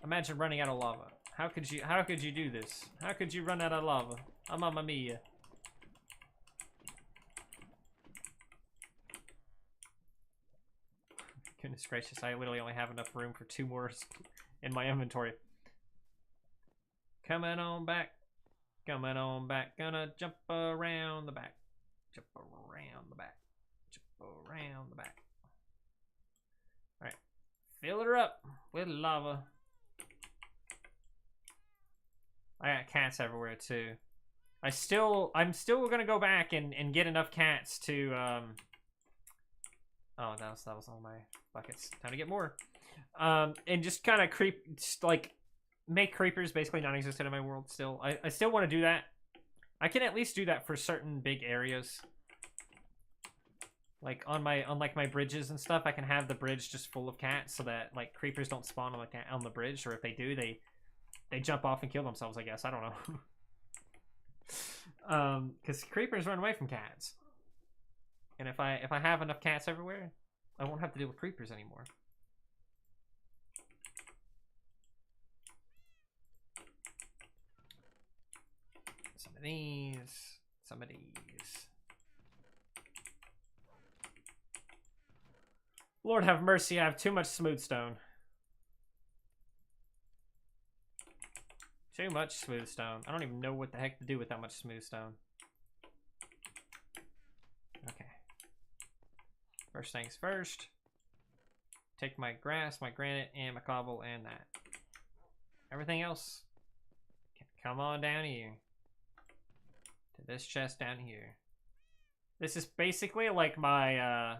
Imagine running out of lava. How could you do this? How could you run out of lava? Mamma mia. Goodness gracious, I literally only have enough room for 2 more in my inventory. Coming on back. Coming on back. Gonna jump around the back. Jump around the back. Jump around the back. Alright. Fill her up with lava. I got cats everywhere too. I'm still gonna go back and get enough cats to oh, that was all my buckets. Time to get more. And just kind of make creepers basically non-existent in my world still. I still want to do that. I can at least do that for certain big areas. Like on my bridges and stuff, I can have the bridge just full of cats so that like creepers don't spawn on the bridge, or if they do, they jump off and kill themselves, I guess. I don't know. Because creepers run away from cats. And if I have enough cats everywhere, I won't have to deal with creepers anymore. Some of these. Some of these. Lord have mercy, I have too much smooth stone. Too much smooth stone. I don't even know what the heck to do with that much smooth stone. Okay. First things first. Take my grass, my granite, and my cobble, and that. Everything else can come on down here. To this chest down here. This is basically like my,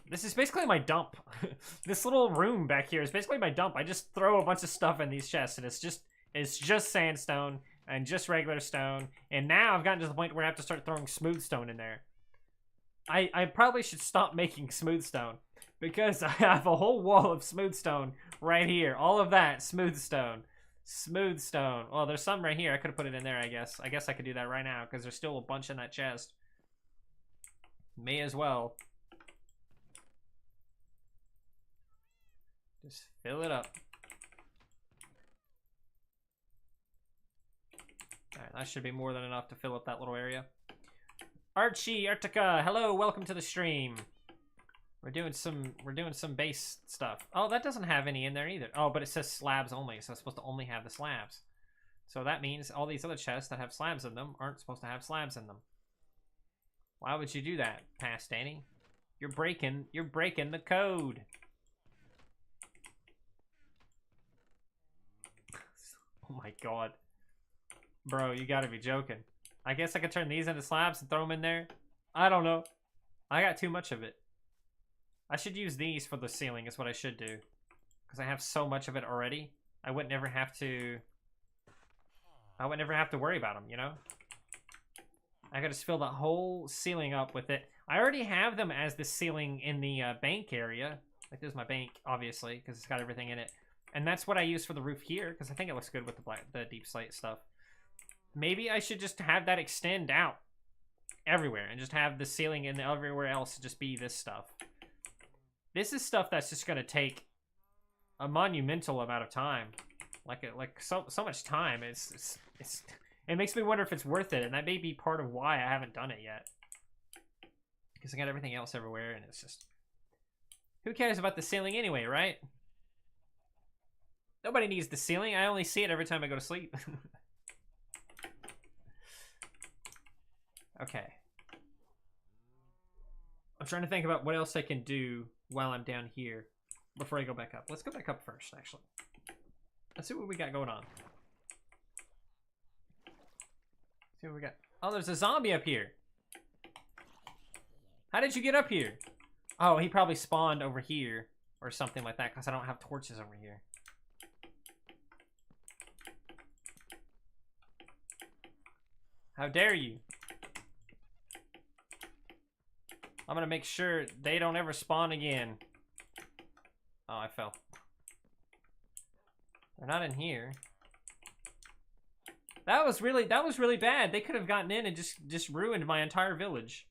this is basically my dump. This little room back here is basically my dump. I just throw a bunch of stuff in these chests, and it's just sandstone and just regular stone. And now I've gotten to the point where I have to start throwing smooth stone in there. I probably should stop making smooth stone because I have a whole wall of smooth stone right here. All of that smooth stone. Smooth stone. Well, there's some right here. I could have put it in there, I guess. I guess I could do that right now because there's still a bunch in that chest. May as well. Just fill it up. Alright, that should be more than enough to fill up that little area. Archie, Artica, hello, welcome to the stream. We're doing some base stuff. Oh, that doesn't have any in there either. Oh, but it says slabs only, so it's supposed to only have the slabs. So that means all these other chests that have slabs in them aren't supposed to have slabs in them. Why would you do that, Past Danny? You're breaking the code. Oh my god. Bro, you gotta be joking. I guess I could turn these into slabs and throw them in there. I don't know. I got too much of it. I should use these for the ceiling is what I should do. Because I have so much of it already. I would never have to worry about them, you know? I could just fill the whole ceiling up with it. I already have them as the ceiling in the bank area. Like, there's my bank, obviously, because it's got everything in it. And that's what I use for the roof here, because I think it looks good with the deep slate stuff. Maybe I should just have that extend out everywhere and just have the ceiling and everywhere else just be this stuff. This is stuff that's just going to take a monumental amount of time. Like so much time. It makes me wonder if it's worth it, and that may be part of why I haven't done it yet. Because I got everything else everywhere, and it's just... Who cares about the ceiling anyway, right? Nobody needs the ceiling. I only see it every time I go to sleep. Okay. I'm trying to think about what else I can do while I'm down here before I go back up. Let's go back up first, actually. Let's see what we got going on. See what we got. Oh, there's a zombie up here. How did you get up here? Oh, he probably spawned over here or something like that because I don't have torches over here. How dare you? I'm gonna make sure they don't ever spawn again. Oh, I fell. They're not in here. That was really bad. They could have gotten in and just ruined my entire village.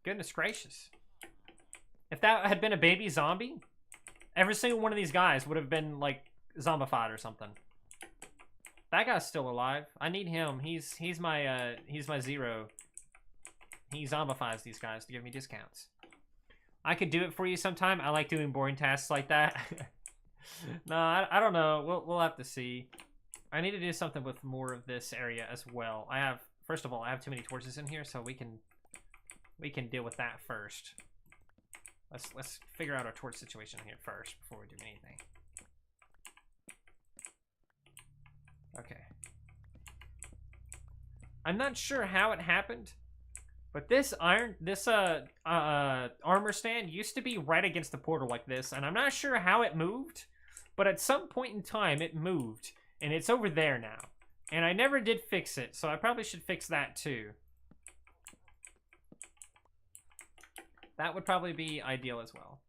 Goodness gracious. If that had been a baby zombie, every single one of these guys would have been like zombified or something. That guy's still alive. I need him. He's my zero. He zombifies these guys to give me discounts. I could do it for you sometime. I like doing boring tasks like that. No, I don't know. We'll have to see. I need to do something with more of this area as well. First of all, I have too many torches in here, so we can deal with that first. Let's figure out our torch situation here first before we do anything. Okay. I'm not sure how it happened, but this armor stand used to be right against the portal like this, and I'm not sure how it moved, but at some point in time it moved, and it's over there now. And I never did fix it, so I probably should fix that too. That would probably be ideal as well.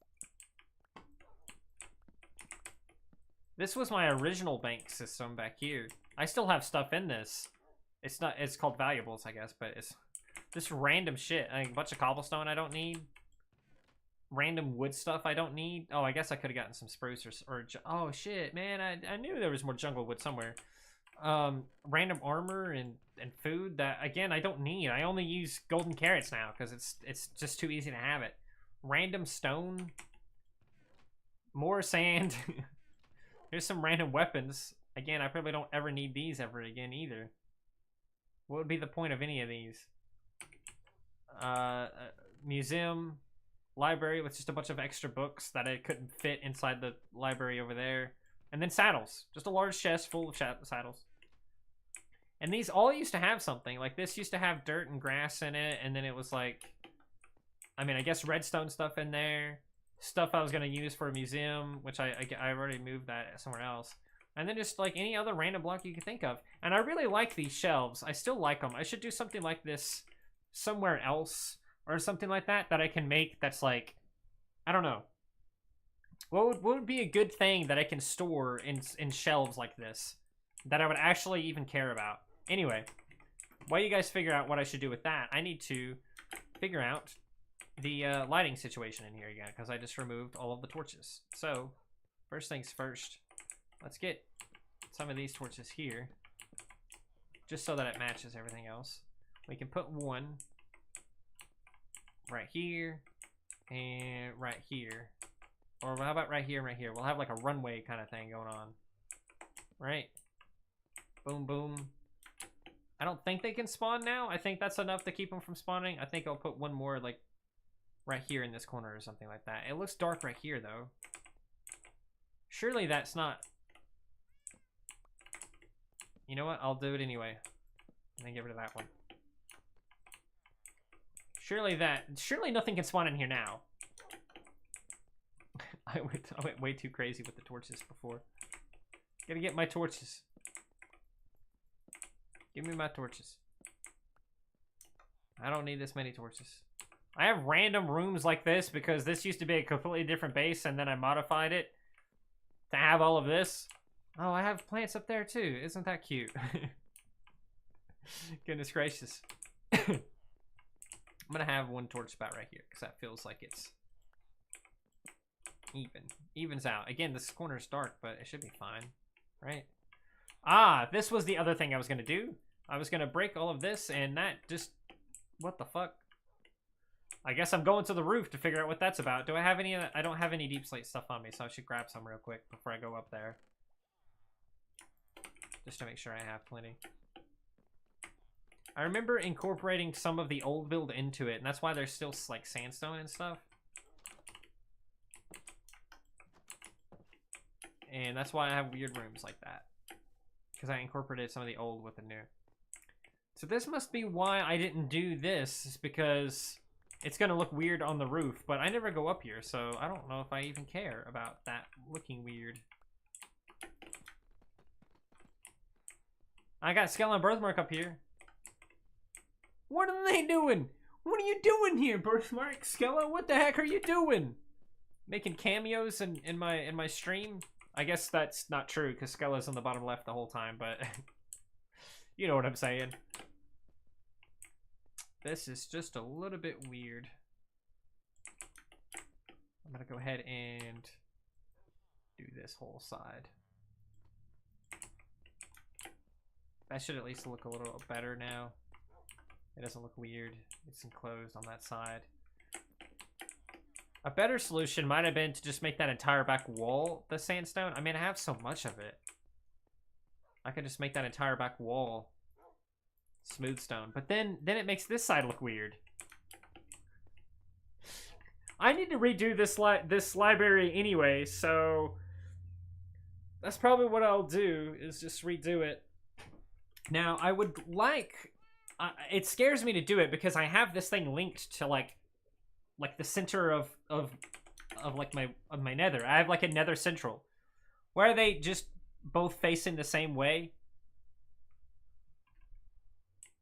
This was my original bank system back here. I still have stuff in this. It's called valuables, I guess, but it's just random shit. Like a bunch of cobblestone I don't need. Random wood stuff I don't need. Oh, I guess I could have gotten some spruce or oh shit, man, I knew there was more jungle wood somewhere. Random armor and food that, again, I don't need. I only use golden carrots now because it's just too easy to have it. Random stone. More sand. Here's some random weapons. Again, I probably don't ever need these ever again either. What would be the point of any of these? Museum, library with just a bunch of extra books that I couldn't fit inside the library over there. And then saddles. Just a large chest full of saddles. And these all used to have something. Like this used to have dirt and grass in it. And then it was like, I mean, I guess redstone stuff in there. Stuff I was going to use for a museum, which I already moved that somewhere else. And then just like any other random block you could think of. And I really like these shelves. I still like them. I should do something like this somewhere else or something like that I can make that's like, I don't know. What would be a good thing that I can store in shelves like this that I would actually even care about? Anyway, while you guys figure out what I should do with that, I need to figure out the lighting situation in here again because I just removed all of the torches. So, first things first, let's get some of these torches here just so that it matches everything else. We can put one right here, and right here. Or how about right here and right here? We'll have like a runway kind of thing going on. Right? Boom, boom. I don't think they can spawn now. I think that's enough to keep them from spawning. I think I'll put one more like right here in this corner or something like that. It looks dark right here though. Surely that's not... You know what? I'll do it anyway. And then get rid of that one. Surely nothing can spawn in here now. I went way too crazy with the torches before. Gotta get my torches. Give me my torches. I don't need this many torches. I have random rooms like this because this used to be a completely different base and then I modified it to have all of this. Oh, I have plants up there too. Isn't that cute? Goodness gracious. I'm gonna have one torch spot right here because that feels like it's evens out. Again, this corner is dark, but it should be fine, right? Ah, this was the other thing I was gonna do. I was gonna break all of this, and that just... What the fuck? I guess I'm going to the roof to figure out what that's about. Do I have any... I don't have any deep slate stuff on me, so I should grab some real quick before I go up there. Just to make sure I have plenty. I remember incorporating some of the old build into it, and that's why there's still, like, sandstone and stuff. And that's why I have weird rooms like that. Because I incorporated some of the old with the new. So this must be why I didn't do this, is because it's going to look weird on the roof. But I never go up here, so I don't know if I even care about that looking weird. I got Skeleton Birthmark up here. What are they doing? What are you doing here, Birthmark? Skella, what the heck are you doing? Making cameos in my stream? I guess that's not true, because Skella's on the bottom left the whole time, but... you know what I'm saying. This is just a little bit weird. I'm gonna go ahead and do this whole side. That should at least look a little better now. It doesn't look weird. It's enclosed on that side. A better solution might have been to just make that entire back wall the sandstone. I mean, I have so much of it. I could just make that entire back wall smooth stone. But then it makes this side look weird. I need to redo this library anyway, so that's probably what I'll do, is just redo it. Now, I would like... it scares me to do it because I have this thing linked to, like the center of my nether. I have like a nether central. Why are they just both facing the same way?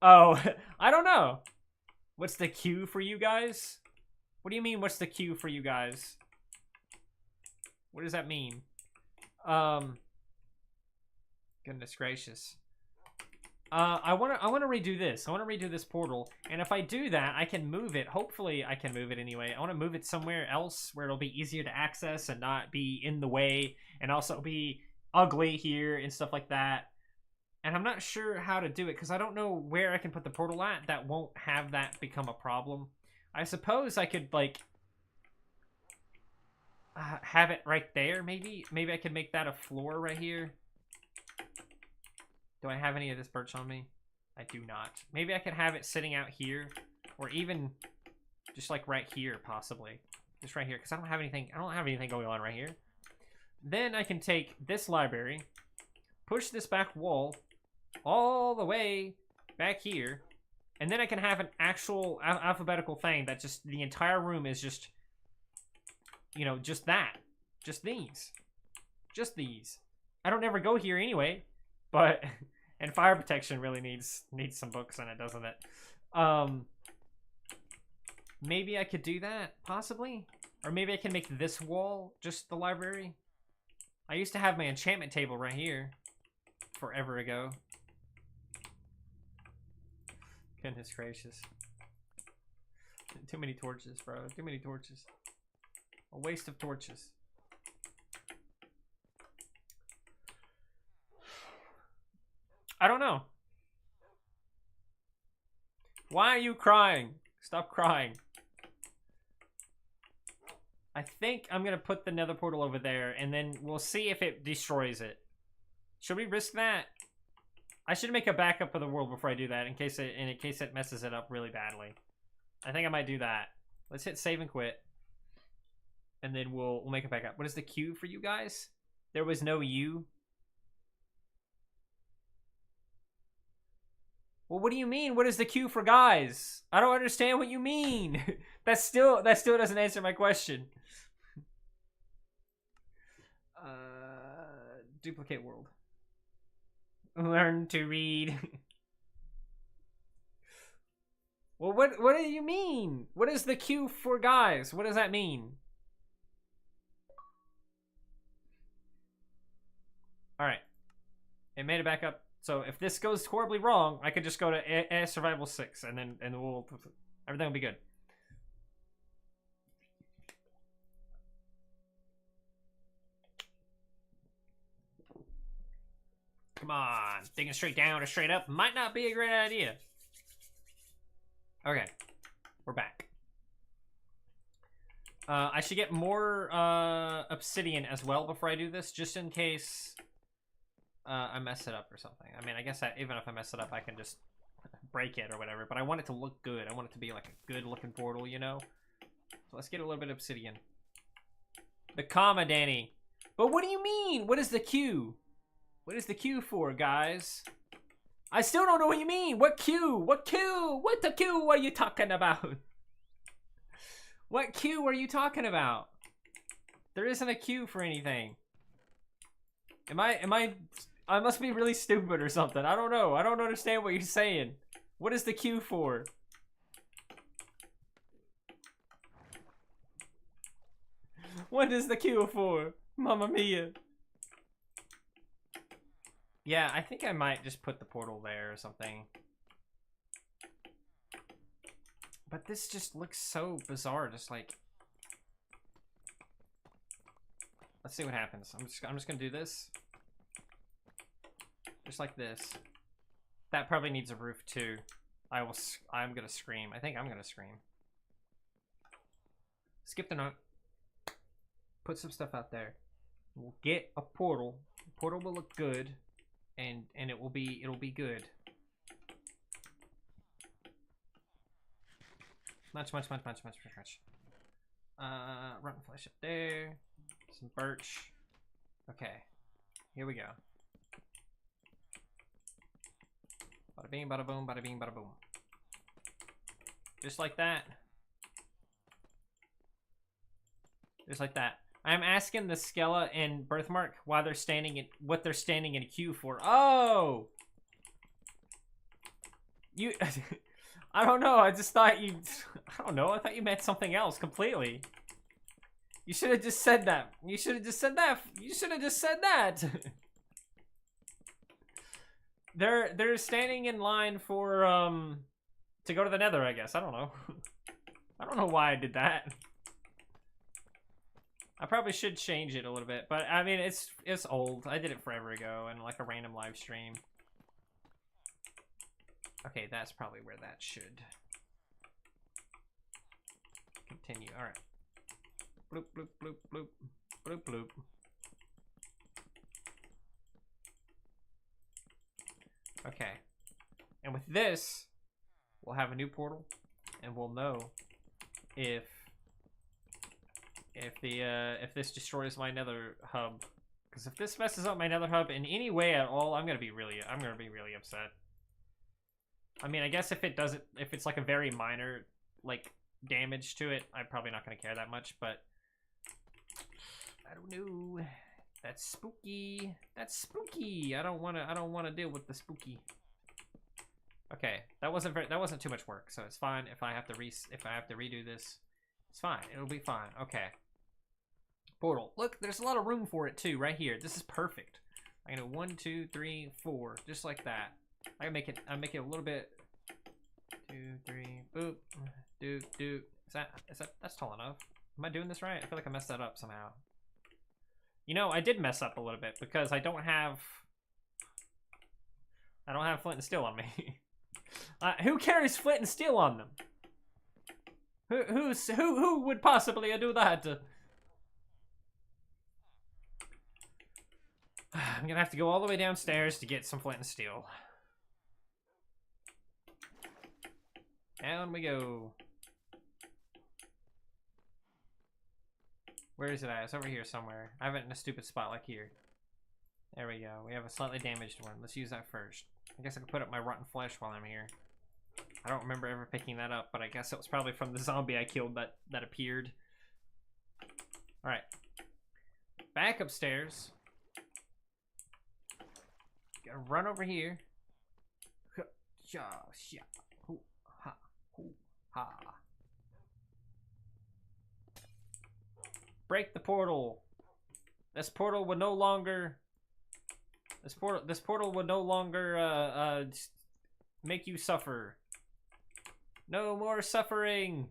Oh, I don't know. What's the queue for you guys? What do you mean, what's the queue for you guys? What does that mean? Goodness gracious. I wanna redo this. I wanna redo this portal, and if I do that, I can move it. Hopefully, I can move it anyway. I wanna move it somewhere else where it'll be easier to access and not be in the way, and also be ugly here and stuff like that. And I'm not sure how to do it because I don't know where I can put the portal at that won't have that become a problem. I suppose I could like have it right there. Maybe I could make that a floor right here. Do I have any of this birch on me? I do not. Maybe I could have it sitting out here, or even just like right here, possibly. Just right here, because I don't have anything going on right here. Then I can take this library, push this back wall all the way back here, and then I can have an actual alphabetical thing that just the entire room is just, you know, just that. Just these. Just these. I don't ever go here anyway. But, and fire protection really needs some books in it, doesn't it? Maybe I could do that, possibly? Or maybe I can make this wall just the library? I used to have my enchantment table right here. Forever ago. Goodness gracious. Too many torches, bro. Too many torches. A waste of torches. I don't know. Why are you crying? Stop crying. I think I'm gonna put the nether portal over there, and then we'll see if it destroys it. Should we risk that? I should make a backup of the world before I do that, in case it messes it up really badly. I think I might do that. Let's hit save and quit, and then we'll make a backup. What is the Q for you guys? There was no U. Well, what do you mean? What is the Q for guys? I don't understand what you mean. that still doesn't answer my question. Duplicate world. Learn to read. Well, what do you mean? What is the Q for guys? What does that mean? All right. It made it back up. So if this goes horribly wrong, I could just go to survival 6 and then everything will be good. Come on, thinking straight down or straight up might not be a great idea. Okay, we're back. I should get more obsidian as well before I do this, just in case I mess it up or something. I mean, I guess even if I mess it up, I can just break it or whatever, but I want it to look good. I want it to be like a good looking portal, you know? So let's get a little bit of obsidian. The comma, Danny. But what do you mean? What is the Q? What is the Q for, guys? I still don't know what you mean. What Q? What Q? What the Q are you talking about? What Q are you talking about? There isn't a Q for anything. I must be really stupid or something. I don't know. I don't understand what you're saying. What is the Q for? What is the Q for? Mamma mia. Yeah, I think I might just put the portal there or something. But this just looks so bizarre, just like... Let's see what happens. I'm just gonna do this. Just like this. That probably needs a roof too. I'm gonna scream. I think I'm gonna scream. Skip the note. Put some stuff out there. We'll get a portal. The portal will look good. And it'll be good. Much. Rotten flesh up there. Some birch. Okay. Here we go. Bada bing, bada boom, bada bing, bada boom. Just like that. Just like that. I'm asking the Skella and Birthmark why they're standing in what they're standing in a queue for. Oh, you. I don't know. I just thought you. I don't know. I thought you meant something else completely. You should have just said that. You should have just said that. You should have just said that. They're standing in line for to go to the Nether, I guess. I don't know. I don't know why I did that. I probably should change it a little bit, but I mean it's old. I did it forever ago in like a random live stream. Okay, that's probably where that should continue. All right. Bloop bloop bloop bloop bloop bloop. Okay. And with this, we'll have a new portal, and we'll know if this destroys my Nether hub. Because if this messes up my Nether hub in any way at all, I'm gonna be really upset. I mean, I guess if it's like a very minor like damage to it, I'm probably not gonna care that much. But I don't know. That's spooky. That's spooky. I don't wanna deal with the spooky. Okay, that wasn't too much work, so it's fine if I have to redo this. It's fine. It'll be fine. Okay. Portal. Look, there's a lot of room for it too, right here. This is perfect. I'm gonna 1, 2, 3, 4, just like that. I make it a little bit. 2, 3, boop, doop. That's tall enough? Am I doing this right? I feel like I messed that up somehow. You know, I did mess up a little bit because I don't have flint and steel on me. Who carries flint and steel on them? Who would possibly do that? I'm gonna have to go all the way downstairs to get some flint and steel. Down we go. Where is it at? It's over here somewhere. I have it in a stupid spot like here. There we go. We have a slightly damaged one. Let's use that first. I guess I can put up my rotten flesh while I'm here. I don't remember ever picking that up, but I guess it was probably from the zombie I killed that appeared. Alright. Back upstairs. Gotta run over here. Break the portal. This portal will no longer make you suffer. No more suffering.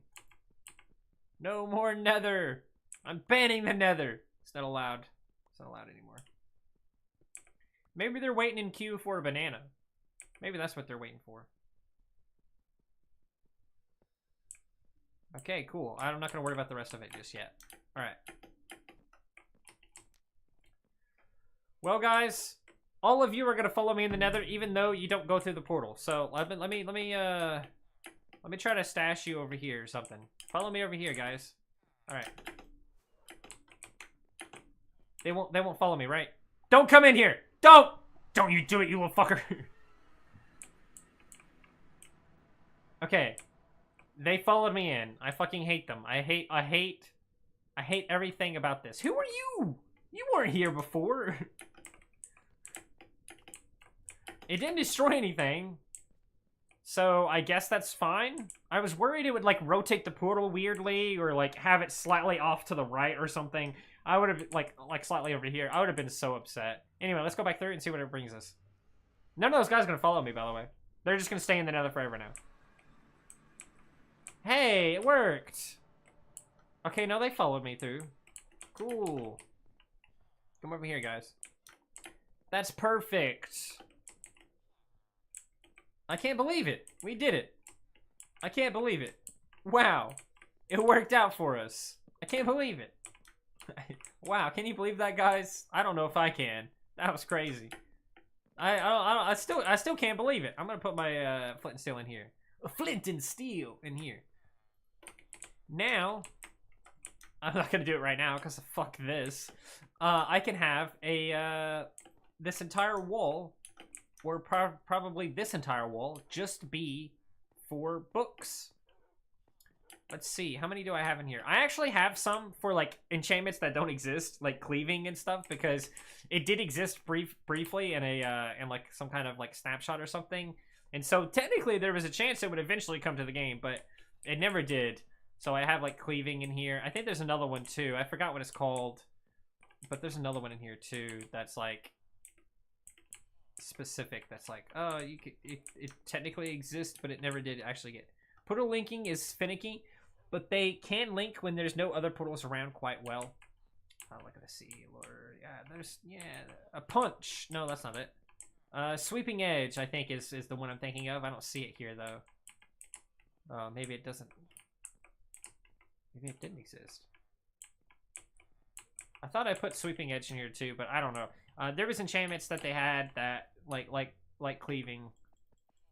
No more nether. I'm banning the nether. It's not allowed. It's not allowed anymore. Maybe they're waiting in queue for a banana. Maybe that's what they're waiting for. Okay, cool. I'm not going to worry about the rest of it just yet. Alright. Well, guys, all of you are going to follow me in the nether, even though you don't go through the portal. So, let me try to stash you over here or something. Follow me over here, guys. Alright. They won't follow me, right? Don't come in here! Don't you do it, you little fucker! Okay. They followed me in. I fucking hate them. I hate everything about this. Who are you? You weren't here before. It didn't destroy anything. So I guess that's fine. I was worried it would like rotate the portal weirdly or like have it slightly off to the right or something. I would have like slightly over here. I would have been so upset. Anyway, let's go back through and see what it brings us. None of those guys are gonna follow me, by the way. They're just gonna stay in the nether forever now. Hey, it worked. Okay, no, they followed me through. Cool. Come over here, guys. That's perfect. I can't believe it. We did it. I can't believe it. Wow. It worked out for us. I can't believe it. Wow, can you believe that, guys? I don't know if I can. That was crazy. I still can't believe it. I'm gonna put my flint and steel in here. Flint and steel in here. Now, I'm not gonna do it right now because fuck this. I can have a this entire wall, or probably this entire wall, just be for books. Let's see, how many do I have in here? I actually have some for like enchantments that don't exist, like cleaving and stuff, because it did exist briefly in a in like some kind of like snapshot or something. And so technically there was a chance it would eventually come to the game, but it never did. So I have like cleaving in here. I think there's another one too. I forgot what it's called, but there's another one in here too that's like specific. That's like, oh, you could, it technically exists, but it never did actually get. Portal linking is finicky, but they can link when there's no other portals around quite well. Oh, look at the sea, Lord. Yeah, a punch. No, that's not it. Sweeping edge, I think, is the one I'm thinking of. I don't see it here though. Maybe it doesn't. Maybe it didn't exist. I thought I put sweeping edge in here too, but I don't know. There was enchantments that they had that like cleaving.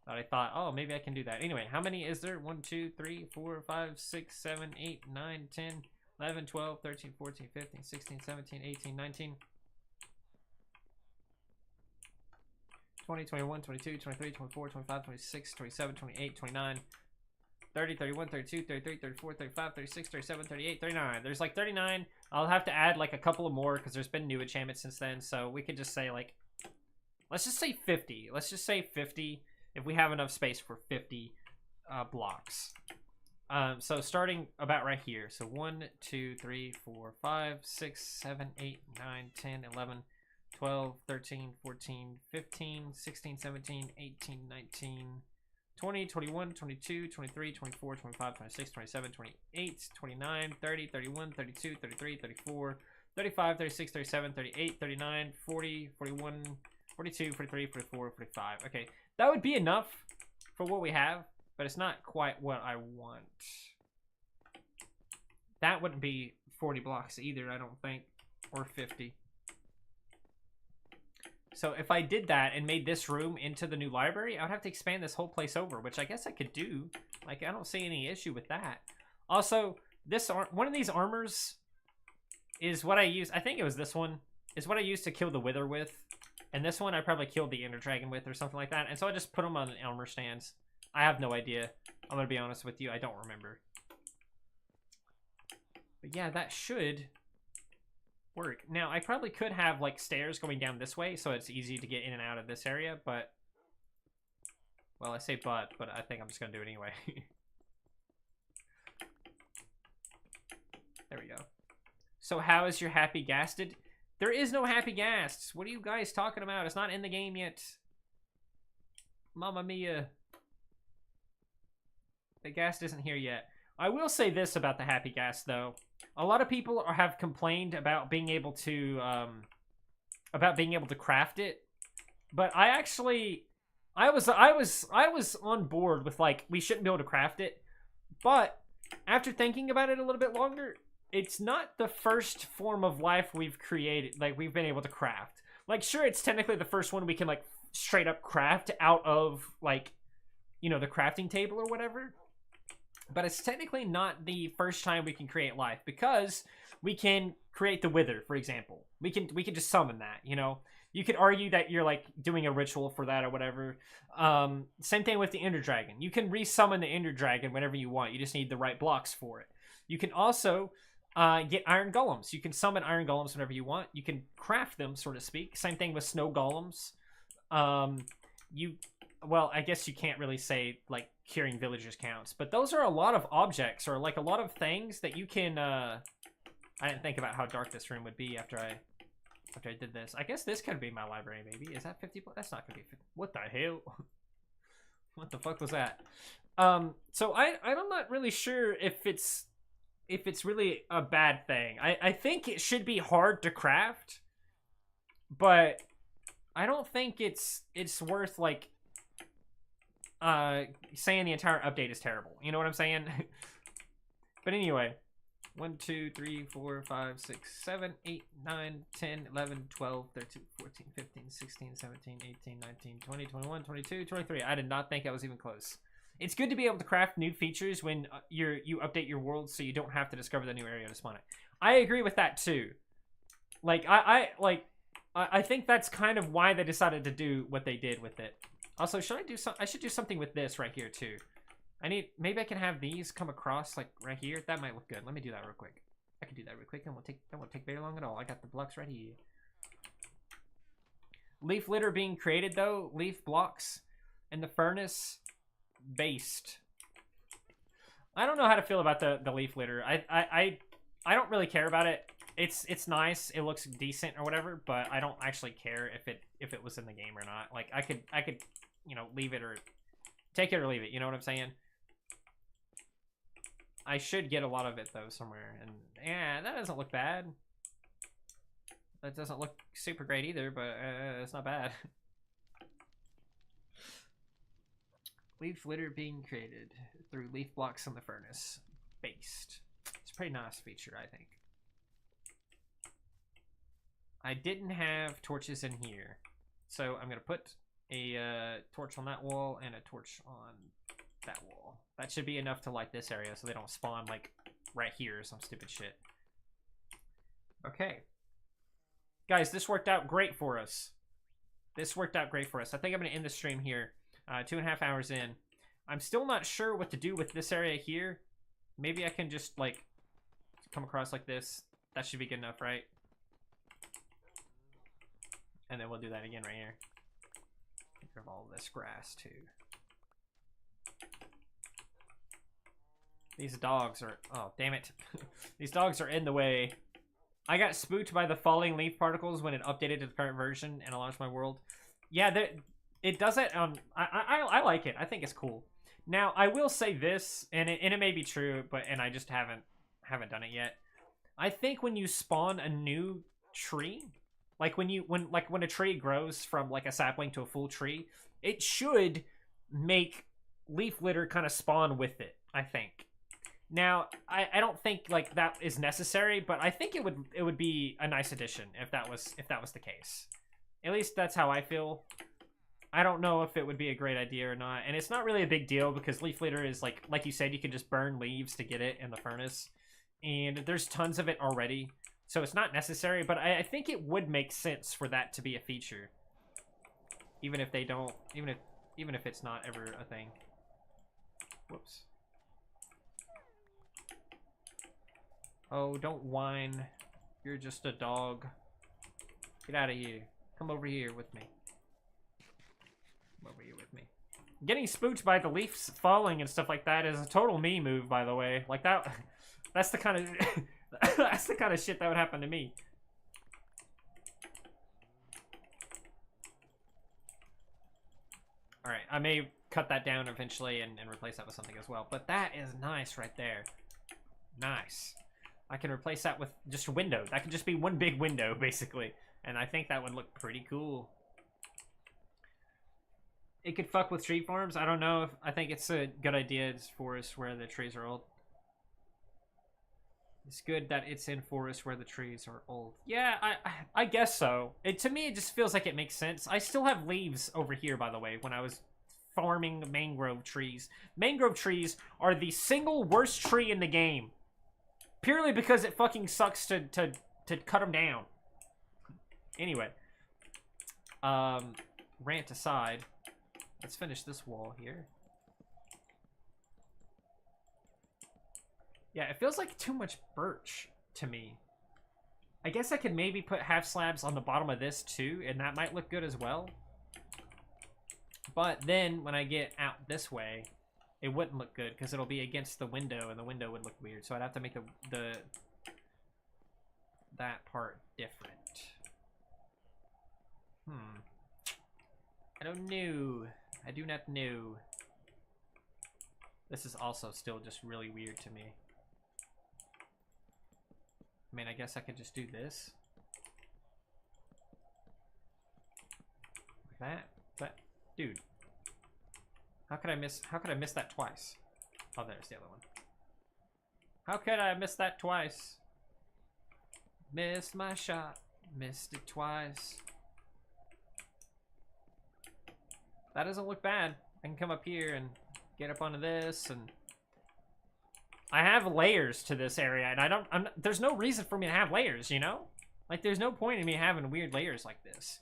That I thought, oh, maybe I can do that. Anyway, how many is there? 1, 2, 3, 4, 5, 6, 7, 8, 9, 10, 11, 12, 13, 14, 15, 16, 17, 18, 19. 20, 21, 22, 23, 24, 25, 26, 27, 28, 29, 30, 31, 32, 33, 34, 35, 36, 37, 38, 39. There's like 39. I'll have to add like a couple of more because there's been new enchantments since then. So we could just say like, let's just say 50. Let's just say 50 if we have enough space for 50 blocks. So starting about right here. So 1, 2, 3, 4, 5, 6, 7, 8, 9, 10, 11, 12, 13, 14, 15, 16, 17, 18, 19, 20, 21, 22, 23, 24, 25, 26, 27, 28, 29, 30, 31, 32, 33, 34, 35, 36, 37, 38, 39, 40, 41, 42, 43, 44, 45. Okay, that would be enough for what we have, but it's not quite what I want. That wouldn't be 40 blocks either, I don't think, or 50. So if I did that and made this room into the new library, I would have to expand this whole place over, which I guess I could do. Like, I don't see any issue with that. Also, this one of these armors is what I use. I think it was this one. Is what I used to kill the Wither with. And this one I probably killed the Ender Dragon with or something like that. And so I just put them on armor stands. I have no idea. I'm going to be honest with you. I don't remember. But yeah, that should work. Now, I probably could have like stairs going down this way so it's easy to get in and out of this area. But, well, I say but I think I'm just going to do it anyway. There we go. So how is your Happy Gasted? There is no Happy Ghasts. What are you guys talking about? It's not in the game yet. Mamma mia. The Ghast isn't here yet. I will say this about the Happy Ghast, though. A lot of people have complained about being able to craft it, but I actually, I was on board with like we shouldn't be able to craft it, but after thinking about it a little bit longer, it's not the first form of life we've created, like we've been able to craft. Like, sure, it's technically the first one we can like straight up craft out of like, you know, the crafting table or whatever. But it's technically not the first time we can create life, because we can create the Wither, for example. We can just summon that, you know. You could argue that you're like doing a ritual for that or whatever. Same thing with the Ender Dragon. You can resummon the Ender Dragon whenever you want. You just need the right blocks for it. You can also get Iron Golems. You can summon Iron Golems whenever you want. You can craft them, so to speak. Same thing with Snow Golems. Well, I guess you can't really say like curing villagers counts, but those are a lot of objects or like a lot of things that you can. I didn't think about how dark this room would be after I did this. I guess this could be my library, maybe. Is that 50? That's not gonna be 50. What the hell? What the fuck was that? So I'm not really sure if it's really a bad thing. I think it should be hard to craft, but I don't think it's worth like saying the entire update is terrible. You know what I'm saying? But anyway, 1, 2, 3, 4, 5, 6, 7, 8, 9, 10, 11, 12, 13, 14, 15, 16, 17, 18, 19, 20, 21, 22, 23. I did not think I was even close. It's good to be able to craft new features when you update your world, so you don't have to discover the new area to spawn it. I agree with that too. Like I think that's kind of why they decided to do what they did with it. Also, I should do something with this right here too. Maybe I can have these come across like right here. That might look good. Let me do that real quick. I can do that real quick, and that won't take very long at all. I got the blocks right here. Leaf litter being created though. Leaf blocks in the furnace based. I don't know how to feel about the leaf litter. I don't really care about it. It's nice. It looks decent or whatever, but I don't actually care if it was in the game or not. Like I could you know, leave it or take it or leave it. You know what I'm saying? I should get a lot of it though somewhere, and yeah, that doesn't look bad. That doesn't look super great either, but it's not bad. Leaf litter being created through leaf blocks in the furnace based. It's a pretty nice feature, I think. I didn't have torches in here, so I'm gonna put a torch on that wall and a torch on that wall. That should be enough to light this area so they don't spawn like right here or some stupid shit. Okay. Guys, this worked out great for us. This worked out great for us. I think I'm gonna end the stream here. 2.5 hours in. I'm still not sure what to do with this area here. Maybe I can just like come across like this. That should be good enough, right? And then we'll do that again right here. Get rid of all this grass too. These dogs are, oh damn it. These dogs are in the way. I got spooked by the falling leaf particles when it updated to the current version and I launched my world. Yeah, it does it on, I like it. I think it's cool. Now, I will say this, and it may be true, and I just haven't done it yet. I think when you spawn a new tree, like when a tree grows from like a sapling to a full tree, it should make leaf litter kind of spawn with it, I think. Now, I don't think like that is necessary, but I think it would be a nice addition if that was the case. At least that's how I feel. I don't know if it would be a great idea or not. And it's not really a big deal because leaf litter is like you said, you can just burn leaves to get it in the furnace. And there's tons of it already. So it's not necessary, but I think it would make sense for that to be a feature. Even if they don't, even if it's not ever a thing. Whoops. Oh, don't whine. You're just a dog. Get out of here. Come over here with me. Come over here with me. Getting spooked by the leaves falling and stuff like that is a total me move, by the way. Like that, that's the kind of that's the kind of shit that would happen to me. All right, I may cut that down eventually and replace that with something as well. But that is nice right there. Nice. I can replace that with just a window. That could just be one big window, basically. And I think that would look pretty cool. It could fuck with tree farms. I don't know. I think it's a good idea. It's forests where the trees are old. It's good that it's in forests where the trees are old. Yeah, I guess so. To me, it just feels like it makes sense. I still have leaves over here, by the way, when I was farming mangrove trees. Mangrove trees are the single worst tree in the game. Purely because it fucking sucks to cut them down. Anyway. Rant aside. Let's finish this wall here. Yeah, it feels like too much birch to me. I guess I could maybe put half slabs on the bottom of this too, and that might look good as well. But then when I get out this way, it wouldn't look good because it'll be against the window, and the window would look weird. So I'd have to make that part different. I don't know. I do not know. This is also still just really weird to me. I mean, I guess I could just do this. Like that. Dude. How could I miss that twice? Oh, there's the other one. How could I miss that twice? Missed my shot. Missed it twice. That doesn't look bad. I can come up here and get up onto this, and I have layers to this area, and there's no reason for me to have layers, you know? Like, there's no point in me having weird layers like this.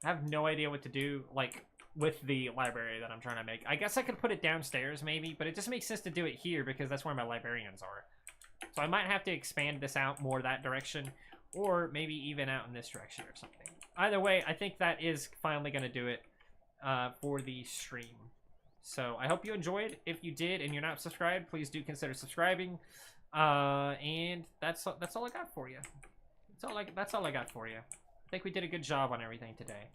I have no idea what to do, like, with the library that I'm trying to make. I guess I could put it downstairs, maybe, but it just makes sense to do it here because that's where my librarians are. So I might have to expand this out more that direction, or maybe even out in this direction or something. Either way, I think that is finally going to do it for the stream. So I hope you enjoyed. If you did and you're not subscribed, please do consider subscribing. And that's all I got for you. That's all I got for you. I think we did a good job on everything today.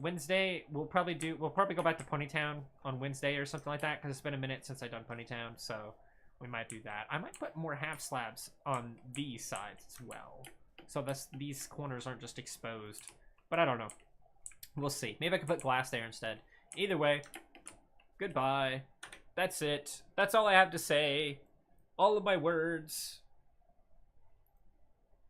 Wednesday we'll probably go back to Ponytown on Wednesday or something like that because it's been a minute since I've done Ponytown, so we might do that. I might put more half slabs on these sides as well, so these corners aren't just exposed. But I don't know. We'll see. Maybe I can put glass there instead. Either way, goodbye. That's it. That's all I have to say. All of my words.